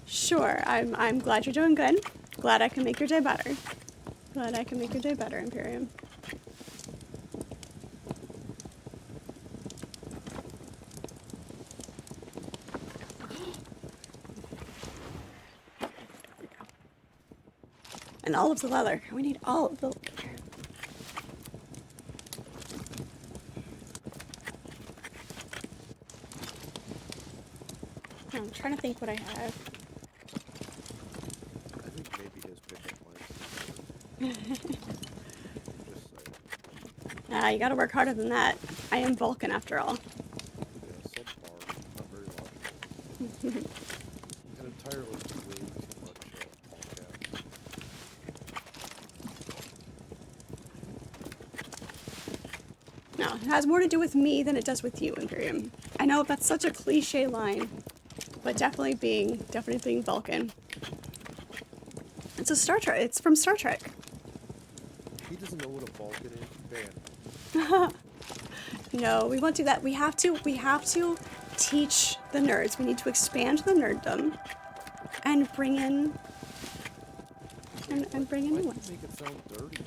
Sure, I'm glad you're doing good. Glad I can make your day better. Glad I can make your day better, Imperium. And all of the leather. We need all of the leather. I'm trying to think what I have. I think maybe his pickup lines. Just saying. You gotta work harder than that. I am Vulcan after all. Yeah, subpar, not very logical. An entirely way too much all caps. No, it has more to do with me than it does with you, Imperium. I know that's such a cliche line, but definitely being Vulcan. It's a Star Trek. It's from Star Trek. He doesn't know what a Vulcan is. Ban. No, we won't do that. We have to teach the nerds. We need to expand the nerddom and bring in and bring in new ones. Make it sound dirty.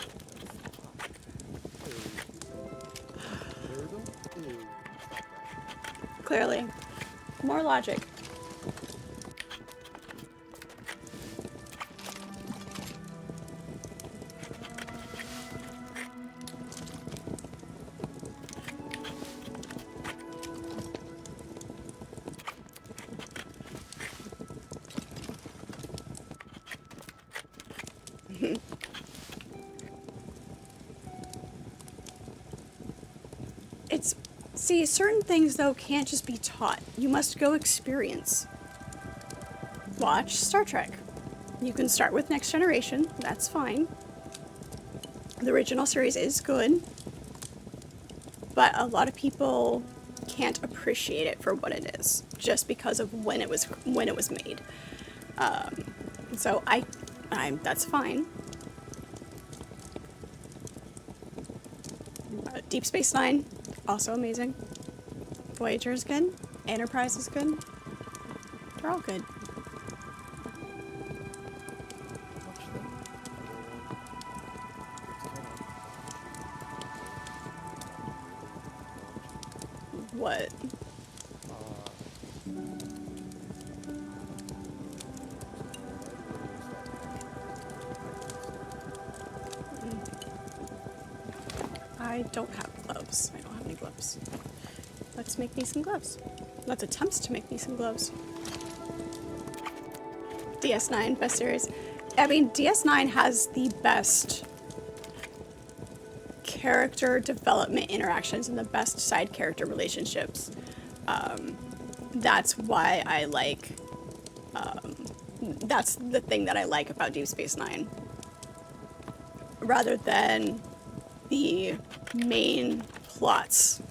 Clearly. More logic. See, certain things, though, can't just be taught. You must go experience. Watch Star Trek. You can start with Next Generation. That's fine. The original series is good. But a lot of people can't appreciate it for what it is, just because of when it was made. So that's fine. Deep Space Nine, also amazing. Voyager is good. Enterprise is good. They're all good. What? I don't have gloves. I don't have any gloves. Let's make me some gloves. Let's attempt to make me some gloves. DS9, best series. I mean, DS9 has the best character development interactions and the best side character relationships. That's why I like, that's the thing that I like about Deep Space Nine. Rather than the main plots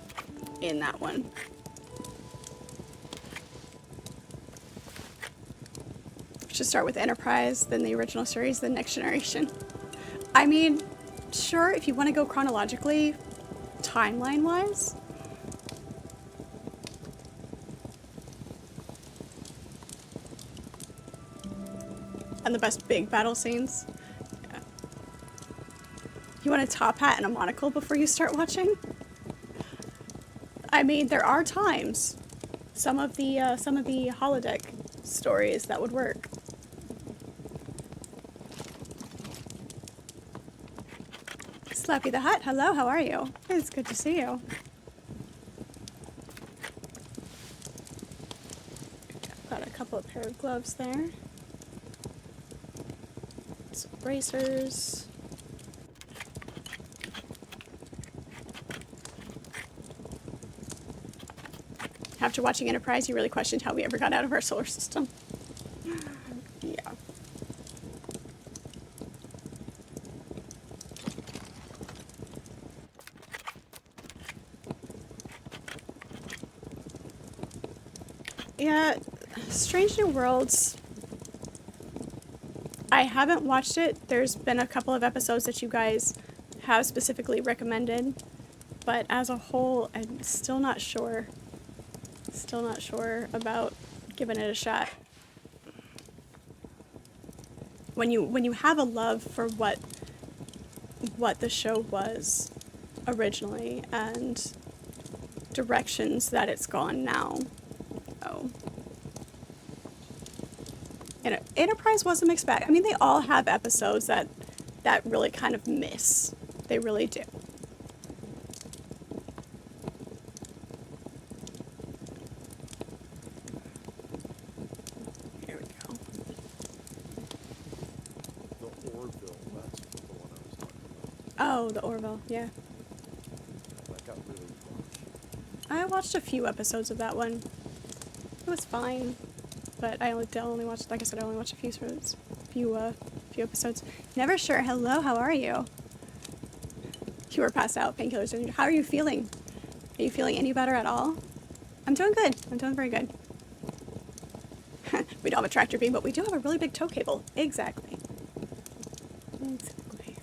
in that one. Should start with Enterprise, then the original series, then Next Generation. I mean, sure, if you want to go chronologically, timeline-wise. And the best big battle scenes. Yeah. You want a top hat and a monocle before you start watching? I mean, there are times. Some of the holodeck stories that would work. Slappy the Hut, hello, how are you? It's good to see you. Got a couple of pair of gloves there. Some bracers. After watching Enterprise, you really questioned how we ever got out of our solar system. Yeah. Yeah, Strange New Worlds. I haven't watched it. There's been a couple of episodes that you guys have specifically recommended, but as a whole, I'm still not sure. Still not sure about giving it a shot. When you have a love for what the show was originally and directions that it's gone now. Oh. Enterprise was a mixed bag. I mean, they all have episodes that really kind of miss. They really do. Here we go. The Orville, that's the one I was talking about. Oh, the Orville, yeah. That got really rushed. I watched a few episodes of that one. It was fine, but I only watched, like I said, I only watched a few episodes. Never sure. Hello, how are you? You were passed out, painkillers. How are you feeling? Are you feeling any better at all? I'm doing good. I'm doing very good. We don't have a tractor beam, but we do have a really big tow cable. Exactly. Exactly. Okay,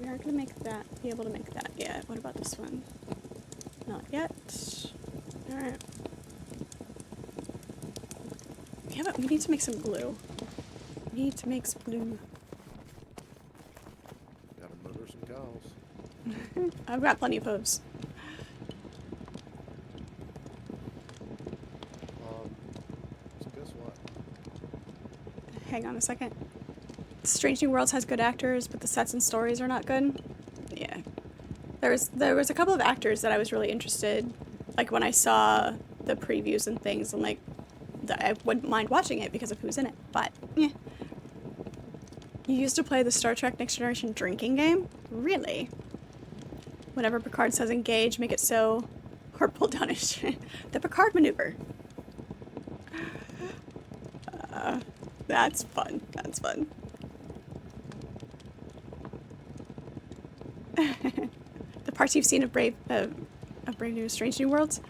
we aren't going to be able to make that yet. What about this one? Not yet. Alright. We need to make some glue. We need to make some glue. Gotta murder some cows. I've got plenty of hooves. So guess what? Hang on a second. Strange New Worlds has good actors, but the sets and stories are not good. Yeah. There was a couple of actors that I was really interested. Like when I saw the previews and things, I'm like, I wouldn't mind watching it because of who's in it. But yeah. You used to play the Star Trek Next Generation drinking game? Really? Whenever Picard says engage, make it so, or pull down his the Picard maneuver. That's fun. That's fun. The parts you've seen of Brave New Strange New Worlds,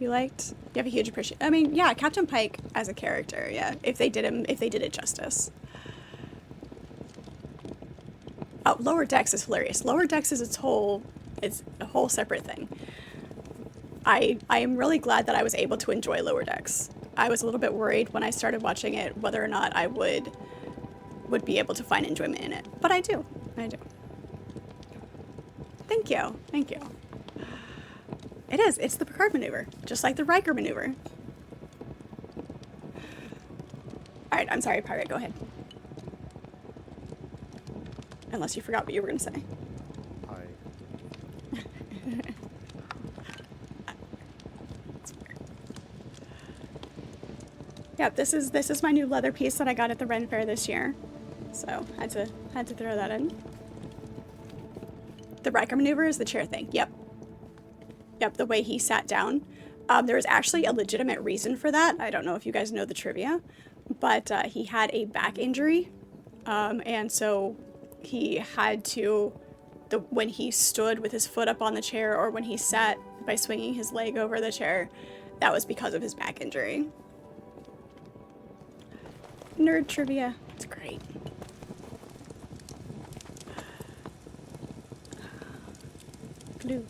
you liked? You have a huge appreciation. I mean, yeah, Captain Pike as a character, yeah. If they did it justice. Oh, Lower Decks is hilarious. Lower Decks is it's a whole separate thing. I am really glad that I was able to enjoy Lower Decks. I was a little bit worried when I started watching it whether or not I would be able to find enjoyment in it. But I do. I do. Thank you. Thank you. It is. It's the Picard maneuver. Just like the Riker maneuver. Alright, I'm sorry, Pirate. Go ahead. Unless you forgot what you were going to say. Yeah, this is my new leather piece that I got at the Ren Fair this year. So, had to throw that in. The Riker maneuver is the chair thing. Yep. Yep, the way he sat down. There was actually a legitimate reason for that. I don't know if you guys know the trivia, but he had a back injury. And so he had to, when he stood with his foot up on the chair or when he sat by swinging his leg over the chair, that was because of his back injury. Nerd trivia. It's great. Glue.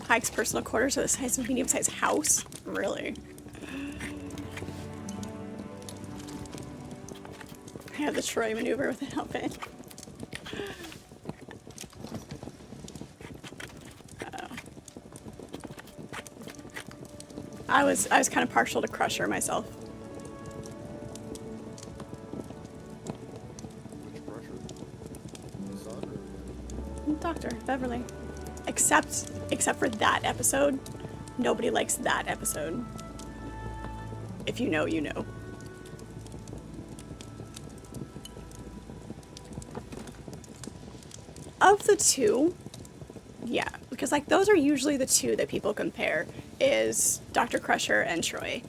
Pike's personal quarters are the size of a medium-sized house? Really? I have the Troy maneuver with an outfit. I was kind of partial to Crusher myself. Which Crusher? The son or Dr. Beverly. Except for that episode. Nobody likes that episode. If you know, you know. of the two, yeah, because like those are usually the two that people compare is Dr. Crusher and Troy.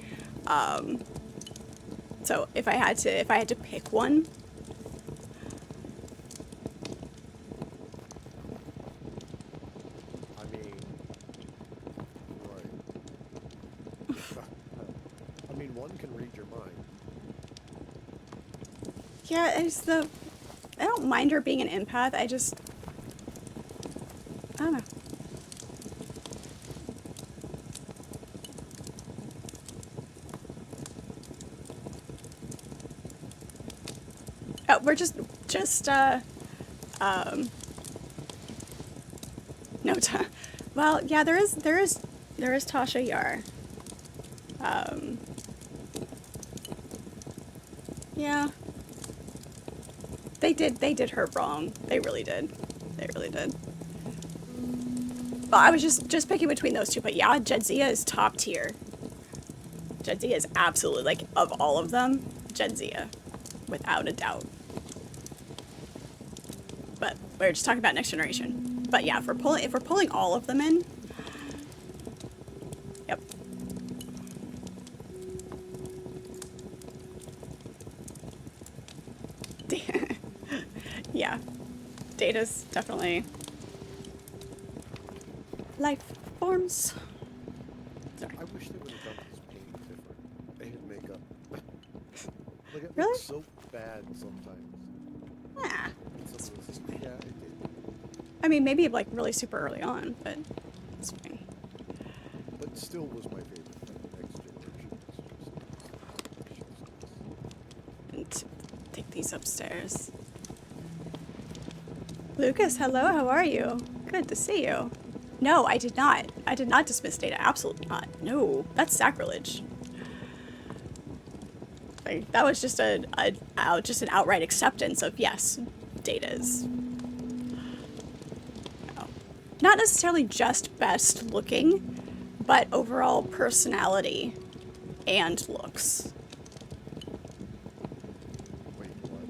So if I had to pick one, I mean, right. I mean, one can read your mind. yeah, I don't mind her being an empath. I don't know. Oh, we're just no time. Well, yeah, there is Tasha Yar. Yeah. They did her wrong. They really did. They really did. Well, I was just picking between those two, but yeah, Jadzia is top tier. Jadzia is absolutely, like, of all of them, Jadzia, without a doubt. But we're just talking about Next Generation. But yeah, if we're pulling all of them in, yep. Yeah, Data's definitely life forms. Sorry. I wish they would have done his paint different. They had makeup. Like, it Really? looks so bad sometimes. Ah. Yeah, it did. I mean, maybe like really super early on, but it's fine. But still was my favorite from the Next Generation. And take these upstairs. Lucas, hello, how are you? Good to see you. No, I did not. I did not dismiss Data. Absolutely not. No, that's sacrilege. Like, that was just an outright acceptance of yes, Data's. No. Not necessarily just best looking, but overall personality and looks. Wait, what?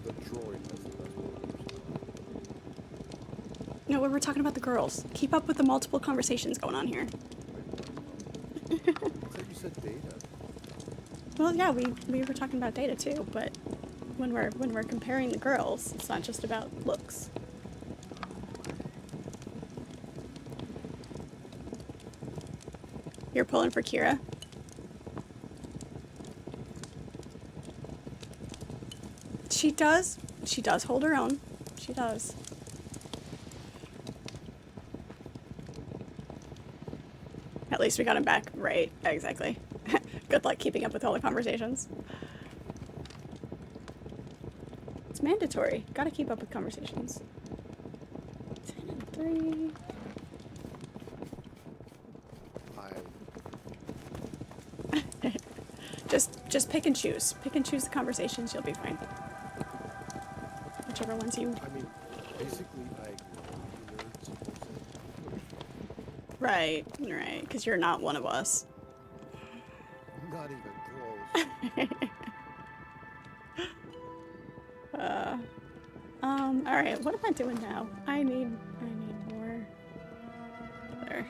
The droid has the best personality. No, we were talking about the girls. Keep up with the multiple conversations going on here. Wait, what? I thought you said Data. Well, yeah, we were talking about Data too, but when we're comparing the girls, it's not just about looks. You're pulling for Kira? She does hold her own. She does. At least we got him back. Right, exactly. Good luck keeping up with all the conversations. It's mandatory. Gotta keep up with conversations. 10 and 3. Just pick and choose. Pick and choose the conversations, you'll be fine. Whichever ones you... I mean, basically, I ignore you nerds mostly. Right, because you're not one of us. Not even close. Alright, what am I doing now? I need more. There.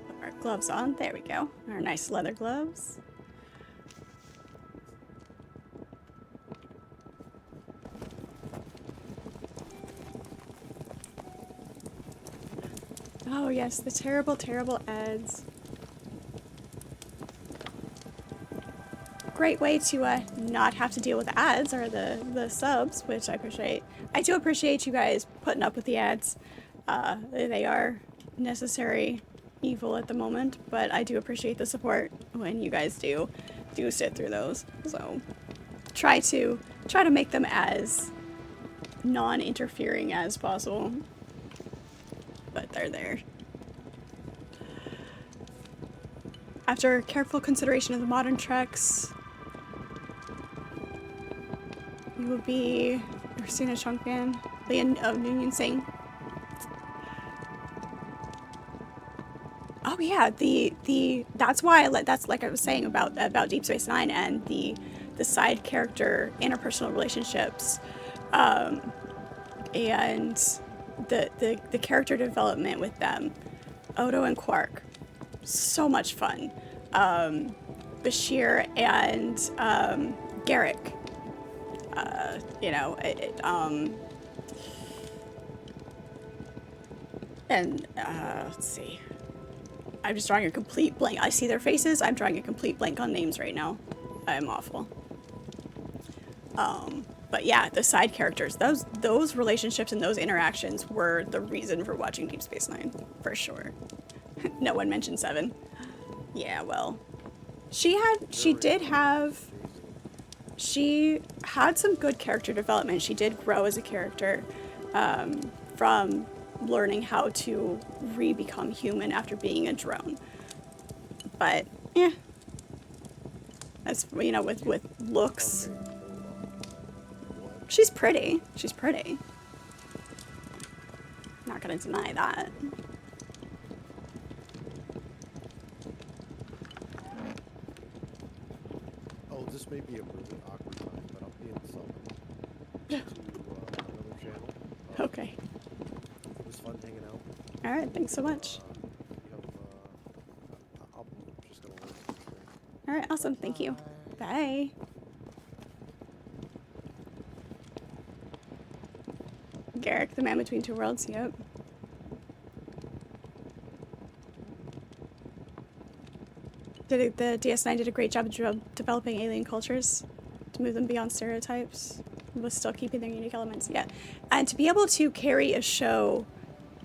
Put our gloves on. There we go. Our nice leather gloves. Oh yes, the terrible, terrible ads. Great way to not have to deal with ads are the subs, which I appreciate. I do appreciate you guys putting up with the ads. They are necessary evil at the moment, but I do appreciate the support when you guys do sit through those. So try to make them as non-interfering as possible. But they're there. After careful consideration of the modern treks, you will be Christina Chongpan, Lian of Noonien Singh. Oh yeah, that's why that's like I was saying about Deep Space Nine and the the side character interpersonal relationships, and the character development with them. Odo and Quark, so much fun. Bashir and Garrick, and let's see. I'm just drawing a complete blank. I see their faces. I'm drawing a complete blank on names right now. I'm awful. But yeah, the side characters, those relationships and those interactions were the reason for watching Deep Space Nine, for sure. No one mentioned Seven. Yeah, well, she had some good character development. She did grow as a character, from learning how to re-become human after being a drone. But yeah, as with looks, Okay, hold on. What? she's pretty. She's pretty. Not gonna deny that. Oh, this may be a really awkward time, but I'm being summoned to another channel. Okay. It was fun hanging out. All right. Thanks so much. I'm just gonna listen. All right. Awesome. Thank you. Bye. Garrick, the man between two worlds. Yep. The DS9 did a great job of developing alien cultures to move them beyond stereotypes, with still keeping their unique elements. Yeah, and to be able to carry a show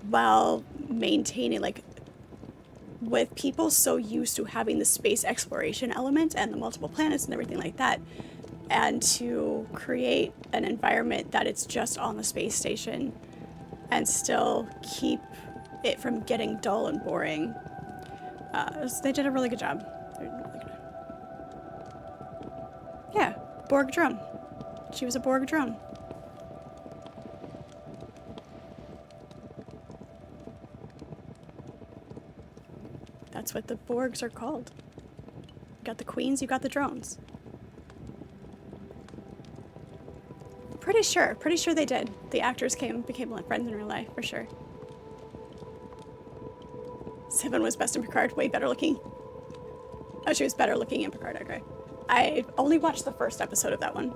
while maintaining, like, with people so used to having the space exploration element and the multiple planets and everything like that, and to create an environment that it's just on the space station and still keep it from getting dull and boring. They did a really good job. Yeah, Borg drone. She was a Borg drone. That's what the Borgs are called. You got the queens, you got the drones. Pretty sure they did. The actors became like friends in real life, for sure. Seven was best in Picard, way better looking. Oh, she was better looking in Picard, okay. I only watched the first episode of that one.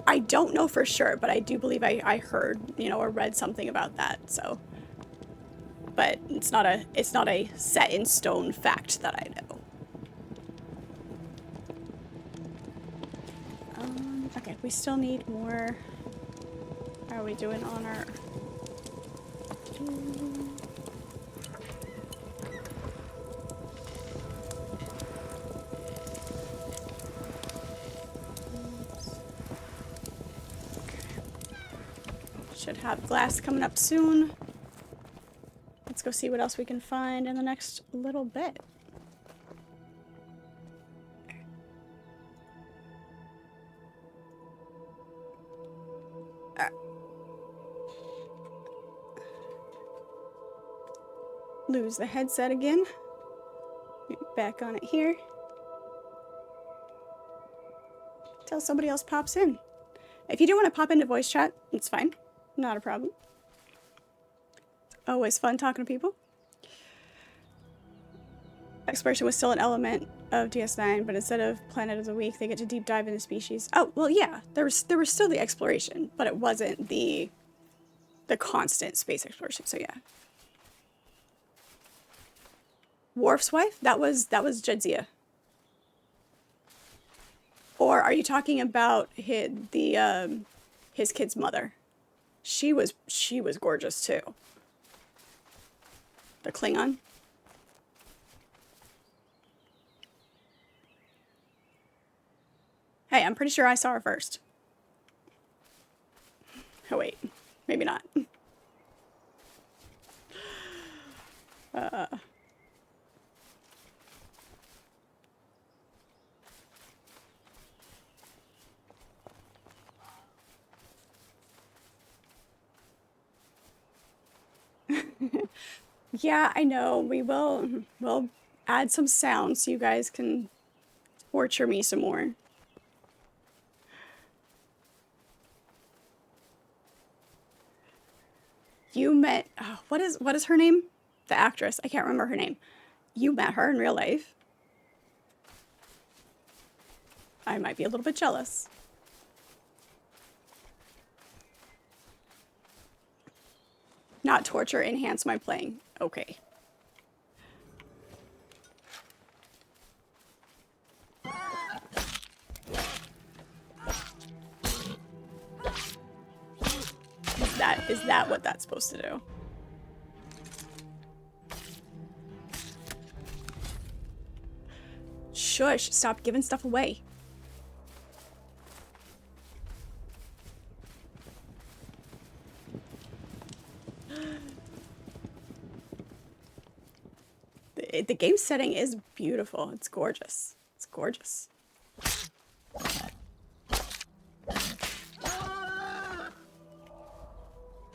I don't know for sure, but I do believe I heard, or read something about that, so. But it's not a set in stone fact that I know. Okay, we still need more. How are we doing on our... Should have glass coming up soon. Let's go see what else we can find in the next little bit. Lose the headset again. Back on it here. Till somebody else pops in. If you do want to pop into voice chat, it's fine. Not a problem. Always fun talking to people. Exploration was still an element of DS9, but instead of Planet of the Week, they get to deep dive into species. Oh, well, yeah, there was still the exploration, but it wasn't the constant space exploration. So yeah. Worf's wife? That was Jadzia. Or are you talking about his kid's mother? She was gorgeous too. The Klingon. Hey, I'm pretty sure I saw her first. Oh wait, maybe not. Yeah, I know. We'll add some sound so you guys can torture me some more. You met, what is her name? The actress. I can't remember her name. You met her in real life. I might be a little bit jealous. Not torture, enhance my playing. Okay. Is that what that's supposed to do? Shush, stop giving stuff away. The game setting is beautiful. It's gorgeous. It's gorgeous.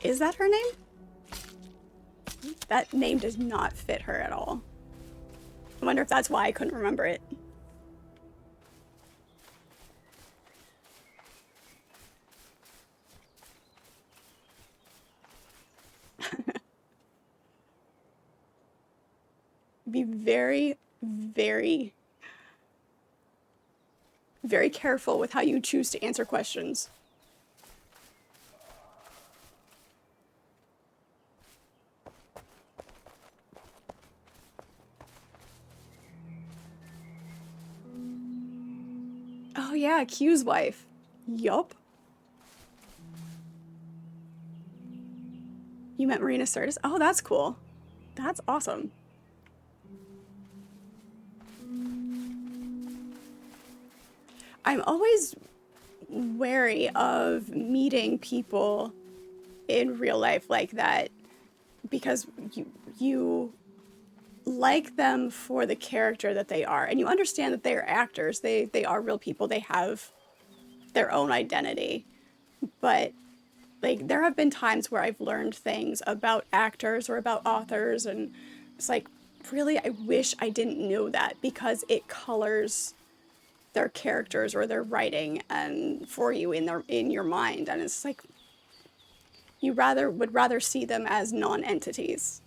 Is that her name? That name does not fit her at all. I wonder if that's why I couldn't remember it. Be very, very, very careful with how you choose to answer questions. Oh yeah, Q's wife. Yup. You met Marina Sirtis? Oh, that's cool. That's awesome. I'm always wary of meeting people in real life like that because you like them for the character that they are, and you understand that they are actors. They are real people. They have their own identity. But like there have been times where I've learned things about actors or about authors, and it's like, really, I wish I didn't know that, because it colors their characters or their writing and for you in your mind, and it's like you would rather see them as non-entities.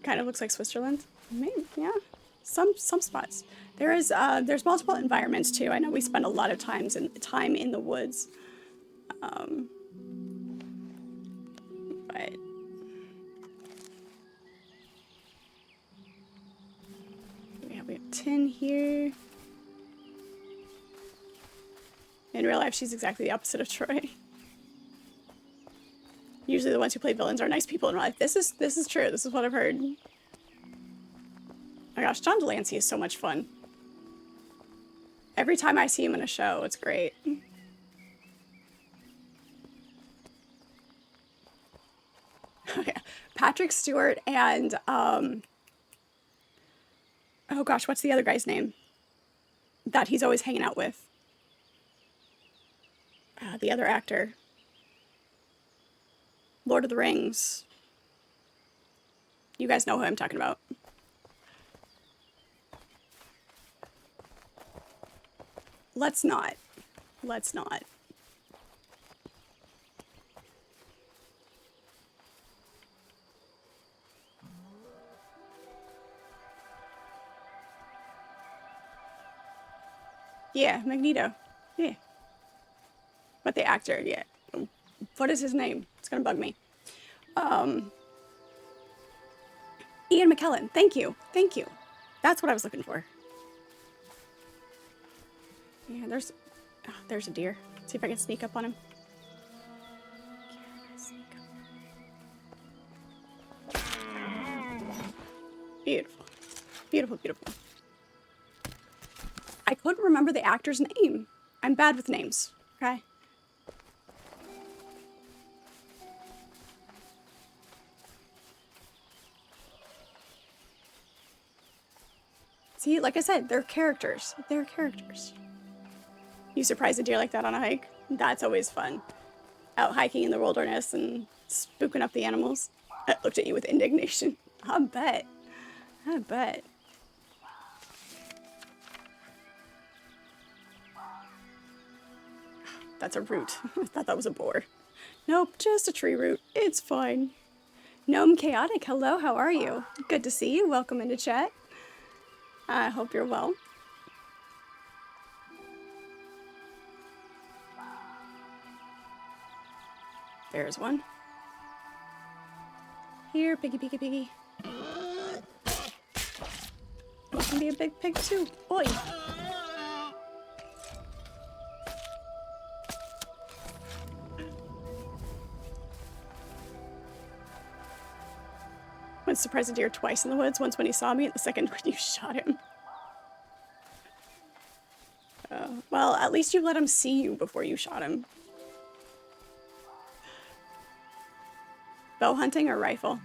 Kind of looks like Switzerland. Maybe, yeah. Some spots. There's multiple environments too. I know we spend a lot of time in the woods. But we have tin here. In real life, she's exactly the opposite of Troy. Usually the ones who play villains are nice people in real life. This is true. This is what I've heard. Oh my gosh, John Delancey is so much fun. Every time I see him in a show, it's great. Okay. Patrick Stewart and oh gosh, what's the other guy's name that he's always hanging out with? The other actor. Lord of the Rings. You guys know who I'm talking about. Let's not. Let's not. Yeah, Magneto. Yeah. But the actor, yeah. What is his name? It's gonna bug me. Ian McKellen. Thank you. Thank you. That's what I was looking for. Yeah, there's a deer. See if I can sneak up on him. Beautiful. Beautiful, beautiful. I couldn't remember the actor's name. I'm bad with names, okay? See, like I said, they're characters. They're characters. You surprise a deer like that on a hike? That's always fun. Out hiking in the wilderness and spooking up the animals. I looked at you with indignation. I bet. I bet. That's a root. I thought that was a boar. Nope, just a tree root. It's fine. Gnome Chaotic, hello, how are you? Good to see you. Welcome into chat. I hope you're well. There's one. Here, piggy, piggy, piggy. You can be a big pig too. Boy. Once surprised a deer twice in the woods. Once when he saw me, and the second when you shot him. Well, at least you let him see you before you shot him. Bow hunting or rifle?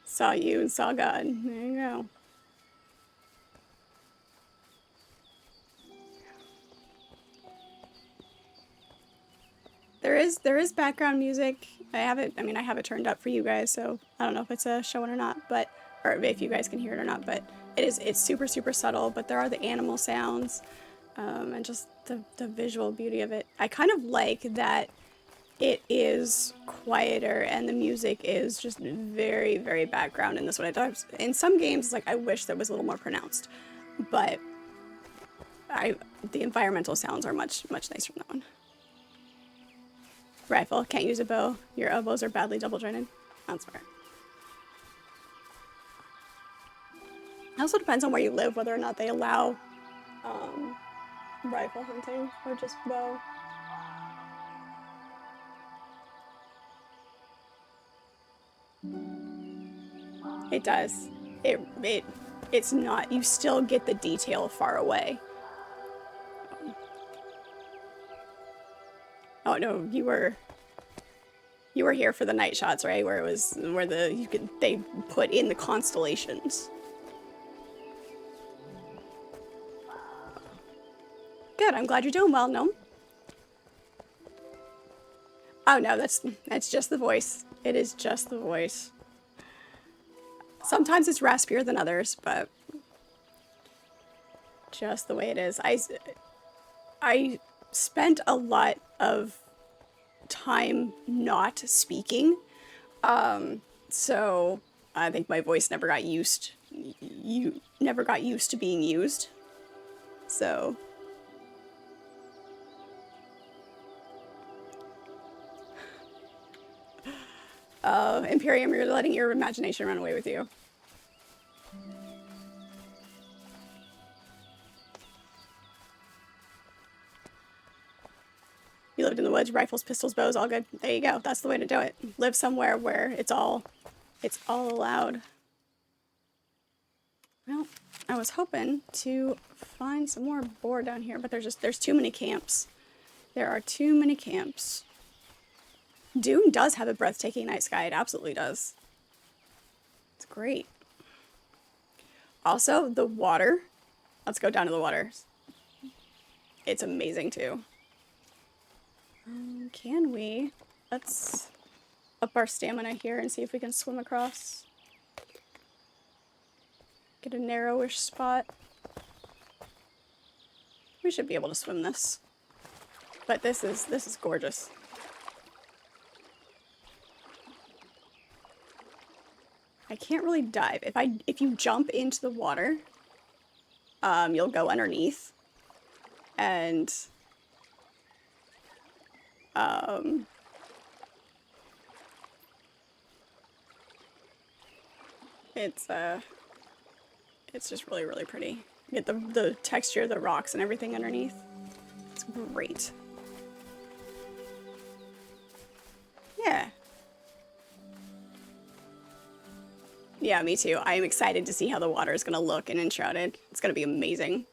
Saw you and saw God. There you go. There is background music. I have it turned up for you guys, so I don't know if it's showing or not, but or if you guys can hear it or not, but it's super subtle, but there are the animal sounds, and just the visual beauty of it. I kind of like that it is quieter and the music is just very, very background in this one. In some games, it's like I wish that was a little more pronounced, but the environmental sounds are much nicer than that one. Rifle, can't use a bow. Your elbows are badly double jointed. That's fair. It also depends on where you live, whether or not they allow rifle hunting or just bow. It does. It's not. You still get the detail far away. Oh no, you were here for the night shots, right? Where they put in the constellations. Good. I'm glad you're doing well, Gnome. Oh no, that's just the voice. It is just the voice. Sometimes it's raspier than others, but just the way it is. I spent a lot of time not speaking, so I think my voice never got used. You never got used to being used. So Imperium, you're letting your imagination run away with you. You lived in the woods, rifles, pistols, bows, all good. There you go. That's the way to do it. Live somewhere where it's all allowed. Well, I was hoping to find some more boar down here, but there's too many camps. There are too many camps. Dune does have a breathtaking night sky. It absolutely does. It's great. Also, the water. Let's go down to the water. It's amazing too. Can we? Let's up our stamina here and see if we can swim across. Get a narrowish spot. We should be able to swim this. But this is gorgeous. I can't really dive. If you jump into the water, you'll go underneath. And it's just really, really pretty. You get the texture of the rocks and everything underneath. It's great. Yeah. Yeah, me too. I am excited to see how the water is going to look in Enshrouded. It's going to be amazing.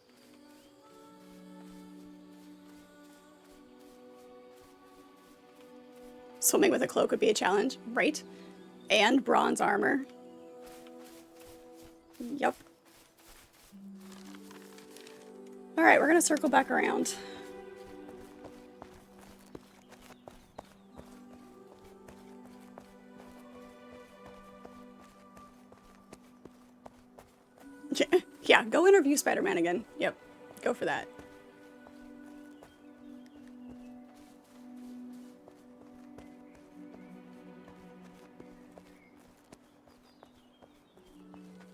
swimming with a cloak would be a challenge, right? And bronze armor. Yep. Alright, we're gonna circle back around. Yeah, go interview Spider-Man again. Yep, go for that.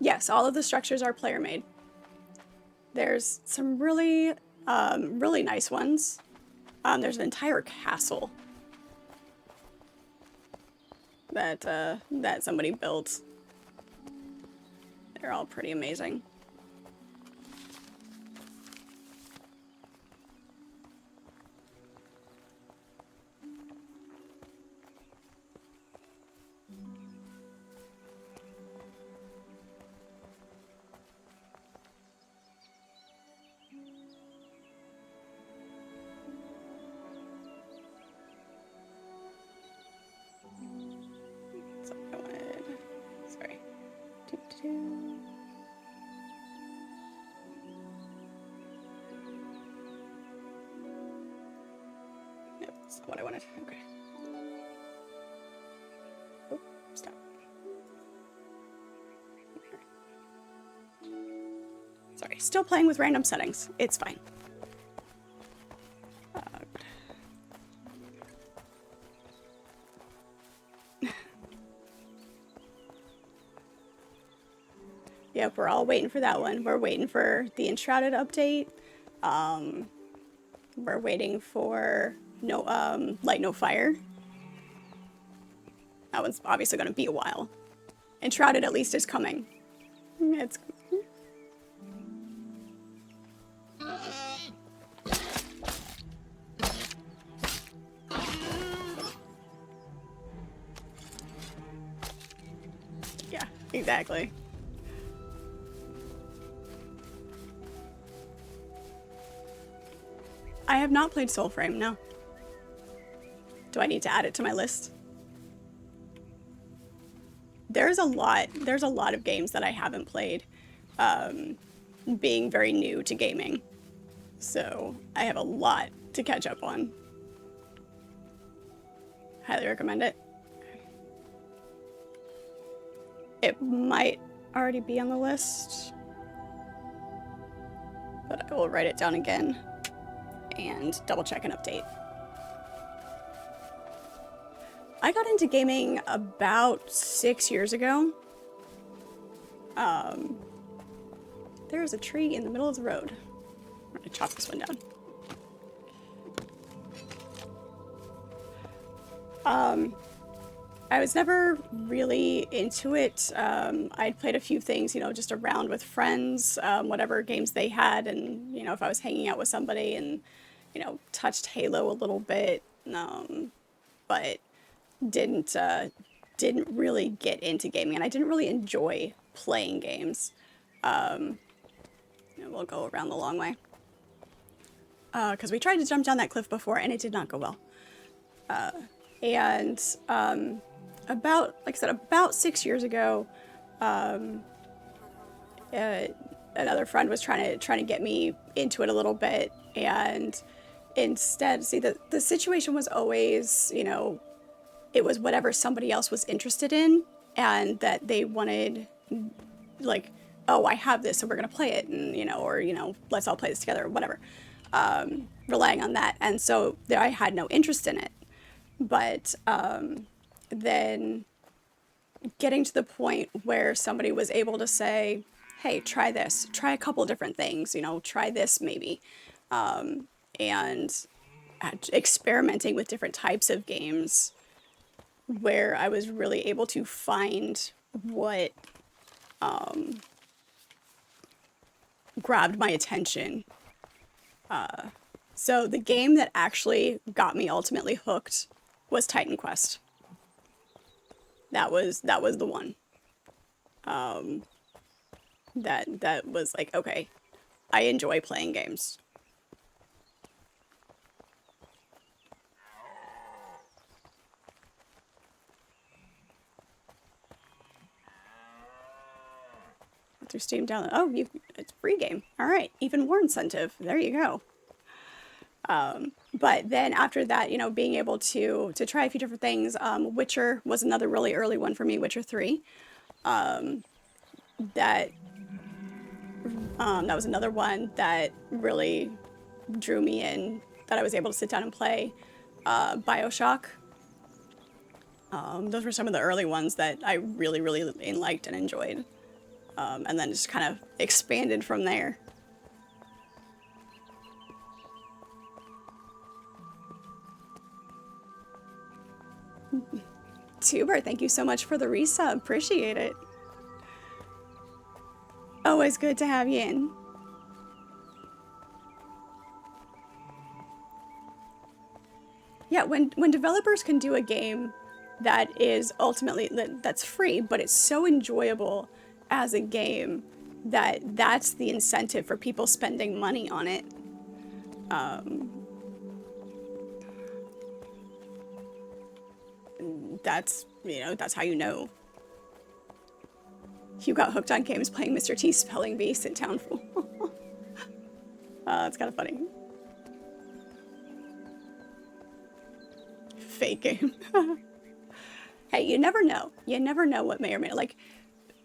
Yes, all of the structures are player-made. There's some really, really nice ones. There's an entire castle that that somebody built. They're all pretty amazing. So I wanted, sorry. Nope, that's not what I wanted. Okay. Oh, stop. Sorry, still playing with random settings. It's fine. Yep, we're all waiting for that one. We're waiting for the Enshrouded update. We're waiting for no Light No Fire. That one's obviously going to be a while. Enshrouded at least is coming. It's yeah, exactly. I have not played Soulframe, no. Do I need to add it to my list? There's a lot of games that I haven't played, being very new to gaming. So I have a lot to catch up on. Highly recommend it. It might already be on the list, but I will write it down again and double check an update. I got into gaming about 6 years ago. There is a tree in the middle of the road. I'm gonna chop this one down. I was never really into it. I'd played a few things, you know, just around with friends, whatever games they had, and, you know, if I was hanging out with somebody and, you know, touched Halo a little bit, but didn't really get into gaming, and I didn't really enjoy playing games. We'll go around the long way. Because we tried to jump down that cliff before, and it did not go well. About, like I said, about 6 years ago, another friend was trying to get me into it a little bit, and instead, see, the situation was always, you know, it was whatever somebody else was interested in, and that they wanted, like, oh, I have this, so we're gonna play it, and, you know, or, you know, let's all play this together, or whatever. Relying on that, and so I had no interest in it. But then getting to the point where somebody was able to say, hey, try this, try a couple different things, you know, try this maybe, and experimenting with different types of games, where I was really able to find what grabbed my attention. So the game that actually got me ultimately hooked was Titan Quest. That was the one. That was like, okay, I enjoy playing games. through Steam download. Oh, it's a free game. All right, even more incentive. There you go. But then after that, you know, being able to try a few different things. Witcher was another really early one for me. Witcher 3. That was another one that really drew me in. That I was able to sit down and play. BioShock. Those were some of the early ones that I really, really liked and enjoyed. And then just kind of expanded from there. Tuber, thank you so much for the resub. Appreciate it. Always good to have you in. Yeah, when developers can do a game that is ultimately, that's free, but it's so enjoyable as a game that's the incentive for people spending money on it. That's, you know, that's how you know. You got hooked on games playing Mr. T's Spelling Bee, Sit Down Fool. It's kind of funny. Fake game. Hey, you never know. You never know what may or may not. Like,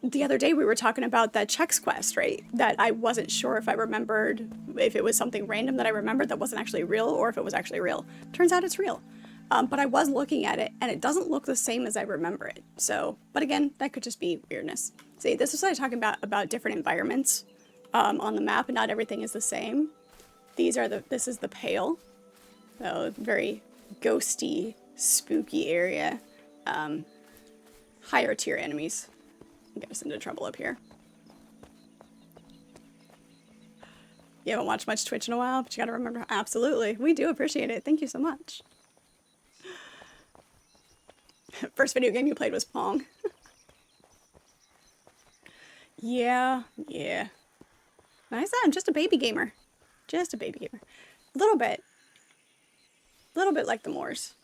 the other day we were talking about that Chex Quest, right? That I wasn't sure if I remembered, if it was something random that I remembered that wasn't actually real, or if it was actually real. Turns out it's real. But I was looking at it, and it doesn't look the same as I remember it. So, but again, that could just be weirdness. See, this is what I'm talking about different environments on the map, and not everything is the same. This is the Pale. So, very ghosty, spooky area. Higher tier enemies. Get us into trouble up here. You haven't watched much Twitch in a while, but you gotta remember, absolutely. We do appreciate it. Thank you so much. First video game you played was Pong. Yeah. I said I'm just a baby gamer. Just a baby gamer. A little bit like the Moors.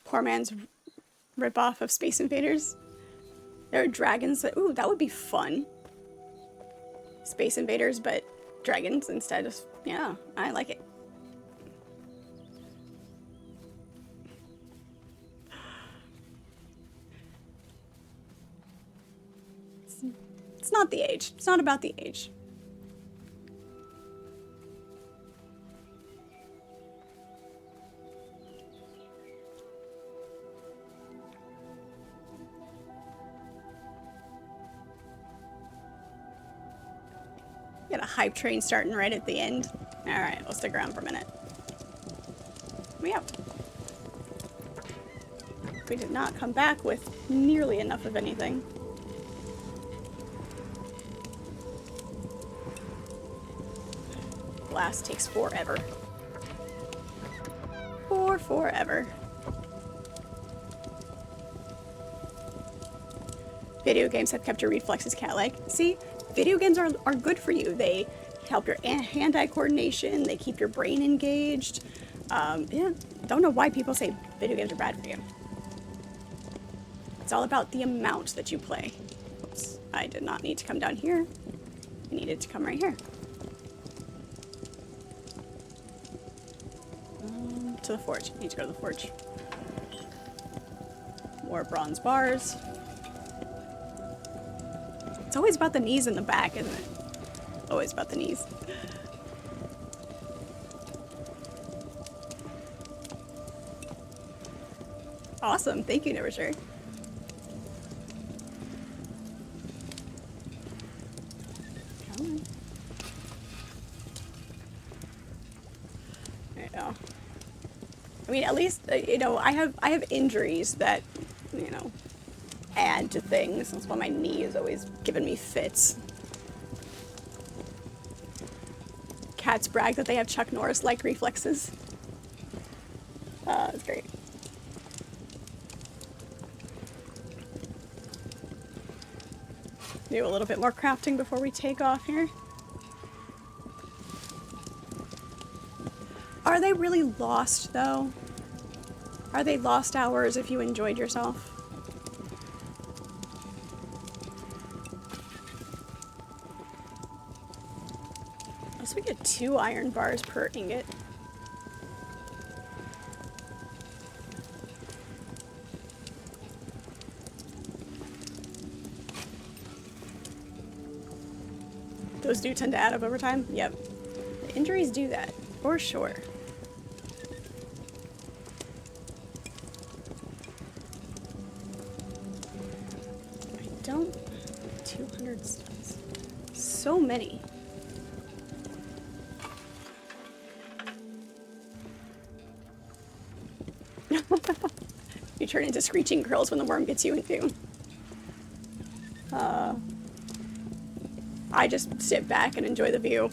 Poor man's ripoff of Space Invaders. There are dragons that, ooh, that would be fun. Space Invaders, but dragons instead of, yeah, I like it. It's not the age. It's not about the age. Got a hype train starting right at the end. Alright, we'll stick around for a minute. We out. We did not come back with nearly enough of anything. Blast takes forever. Forever. Video games have kept your reflexes cat-like. See? Video games are good for you. They help your hand-eye coordination. They keep your brain engaged. Yeah, don't know why people say video games are bad for you. It's all about the amount that you play. Oops, I did not need to come down here. I needed to come right here. To the forge. I need to go to the forge. More bronze bars. It's always about the knees and the back, isn't it? Always about the knees. Awesome. Thank you, Never Sure. Come on. There you go. I mean, at least, you know, I have injuries that, you know, add to things. That's why my knee is always giving me fits. Cats brag that they have Chuck Norris-like reflexes. That's great. Do a little bit more crafting before we take off here. Are they really lost, though? Are they lost hours if you enjoyed yourself? Unless we get 2 iron bars per ingot. Those do tend to add up over time? Yep. The injuries do that, for sure. I don't... 200 studs. So many. You turn into screeching curls when the worm gets you into. I just sit back and enjoy the view.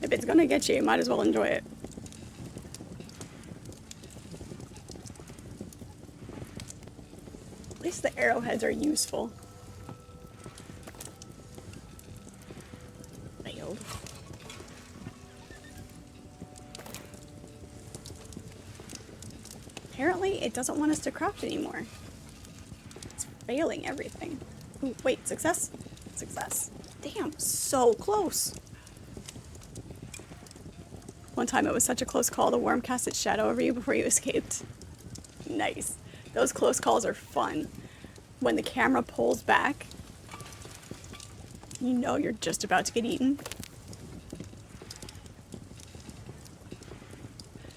If it's gonna get you, you might as well enjoy it. At least the arrowheads are useful. Failed. Apparently, it doesn't want us to craft anymore. It's failing everything. Ooh, wait, success? Success. Damn, so close. One time it was such a close call, the worm cast its shadow over you before you escaped. Nice. Those close calls are fun. When the camera pulls back, you know you're just about to get eaten.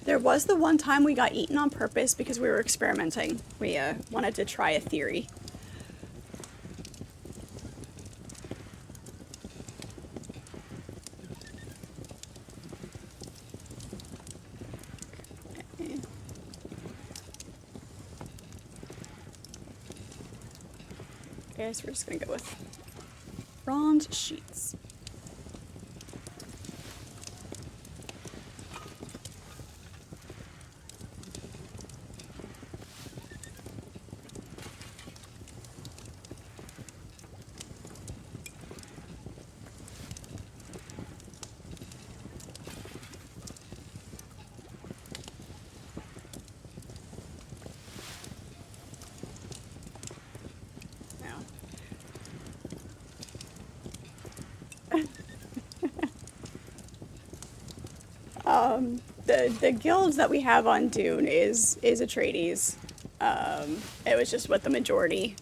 There was the one time we got eaten on purpose because we were experimenting. We wanted to try a theory. Okay, so we're just gonna go with bronze sheets. The guilds that we have on Dune is Atreides. It was just what the majority,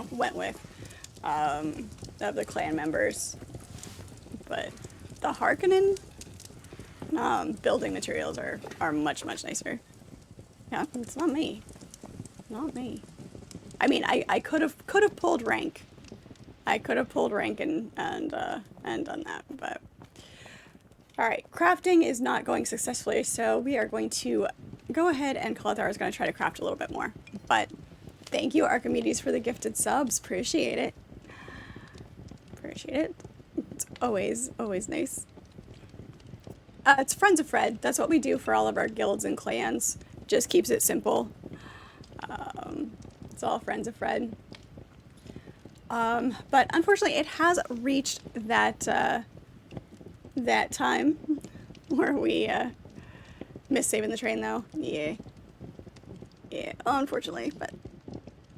went with, of the clan members. But the Harkonnen, building materials are much, much nicer. Yeah, it's not me. Not me. I mean, I could have pulled rank. I could have pulled rank and done that, but all right, crafting is not going successfully, so we are going to go ahead and Cauliflower is going to try to craft a little bit more. But thank you, Archimedes, for the gifted subs. Appreciate it. Appreciate it. It's always nice. It's Friends of Fred. That's what we do for all of our guilds and clans. Just keeps it simple. It's all Friends of Fred. But unfortunately, it has reached that that time where we miss saving the train, though. Yeah, unfortunately, but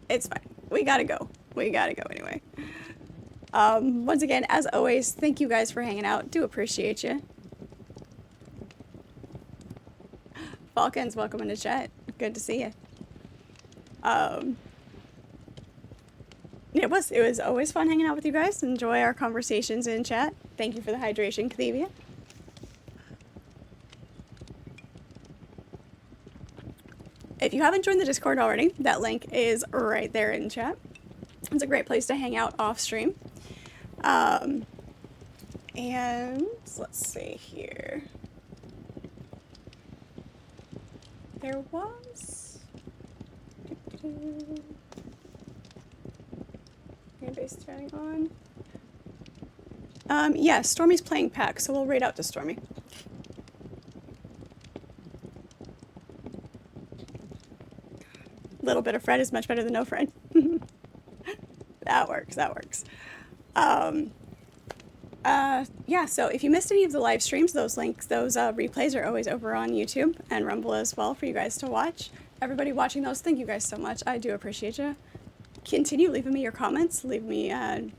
it's fine. We gotta go anyway. Once again, as always, thank you guys for hanging out. Do appreciate you. Falcons, welcome into chat. Good to see you. It was always fun hanging out with you guys. Enjoy our conversations in chat. Thank you for the hydration, Cthevia. If you haven't joined the Discord already, that link is right there in chat. It's a great place to hang out off stream. And let's see here. There was... Base turning on. Yeah, Stormy's playing Pax, so we'll raid out to Stormy. Little bit of Fred is much better than no Fred. That works. Yeah, so if you missed any of the live streams, those links, those replays are always over on YouTube and Rumble as well for you guys to watch. Everybody watching those, thank you guys so much. I do appreciate you. Continue leaving me your comments, leave me and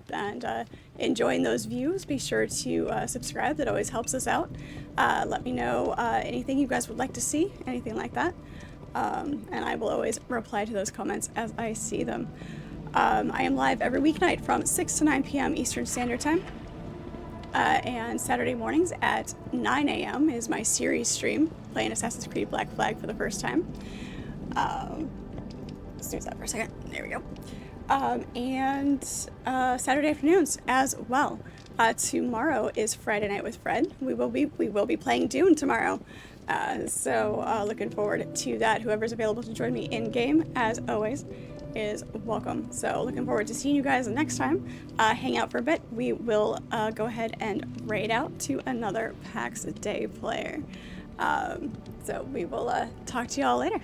enjoying those views. Be sure to subscribe. That always helps us out. Let me know anything you guys would like to see, anything like that. And I will always reply to those comments as I see them. I am live every weeknight from 6 to 9 p.m. Eastern Standard Time. And Saturday mornings at 9 a.m. is my series stream, playing Assassin's Creed Black Flag for the first time. Snooze that for a second. There we go. And Saturday afternoons as well. Tomorrow is Friday Night with Fred. We will be playing Dune tomorrow. So looking forward to that. Whoever's available to join me in game, as always, is welcome. So looking forward to seeing you guys next time. Hang out for a bit. We will go ahead and raid out to another Pax Dei player. So we will talk to y'all later.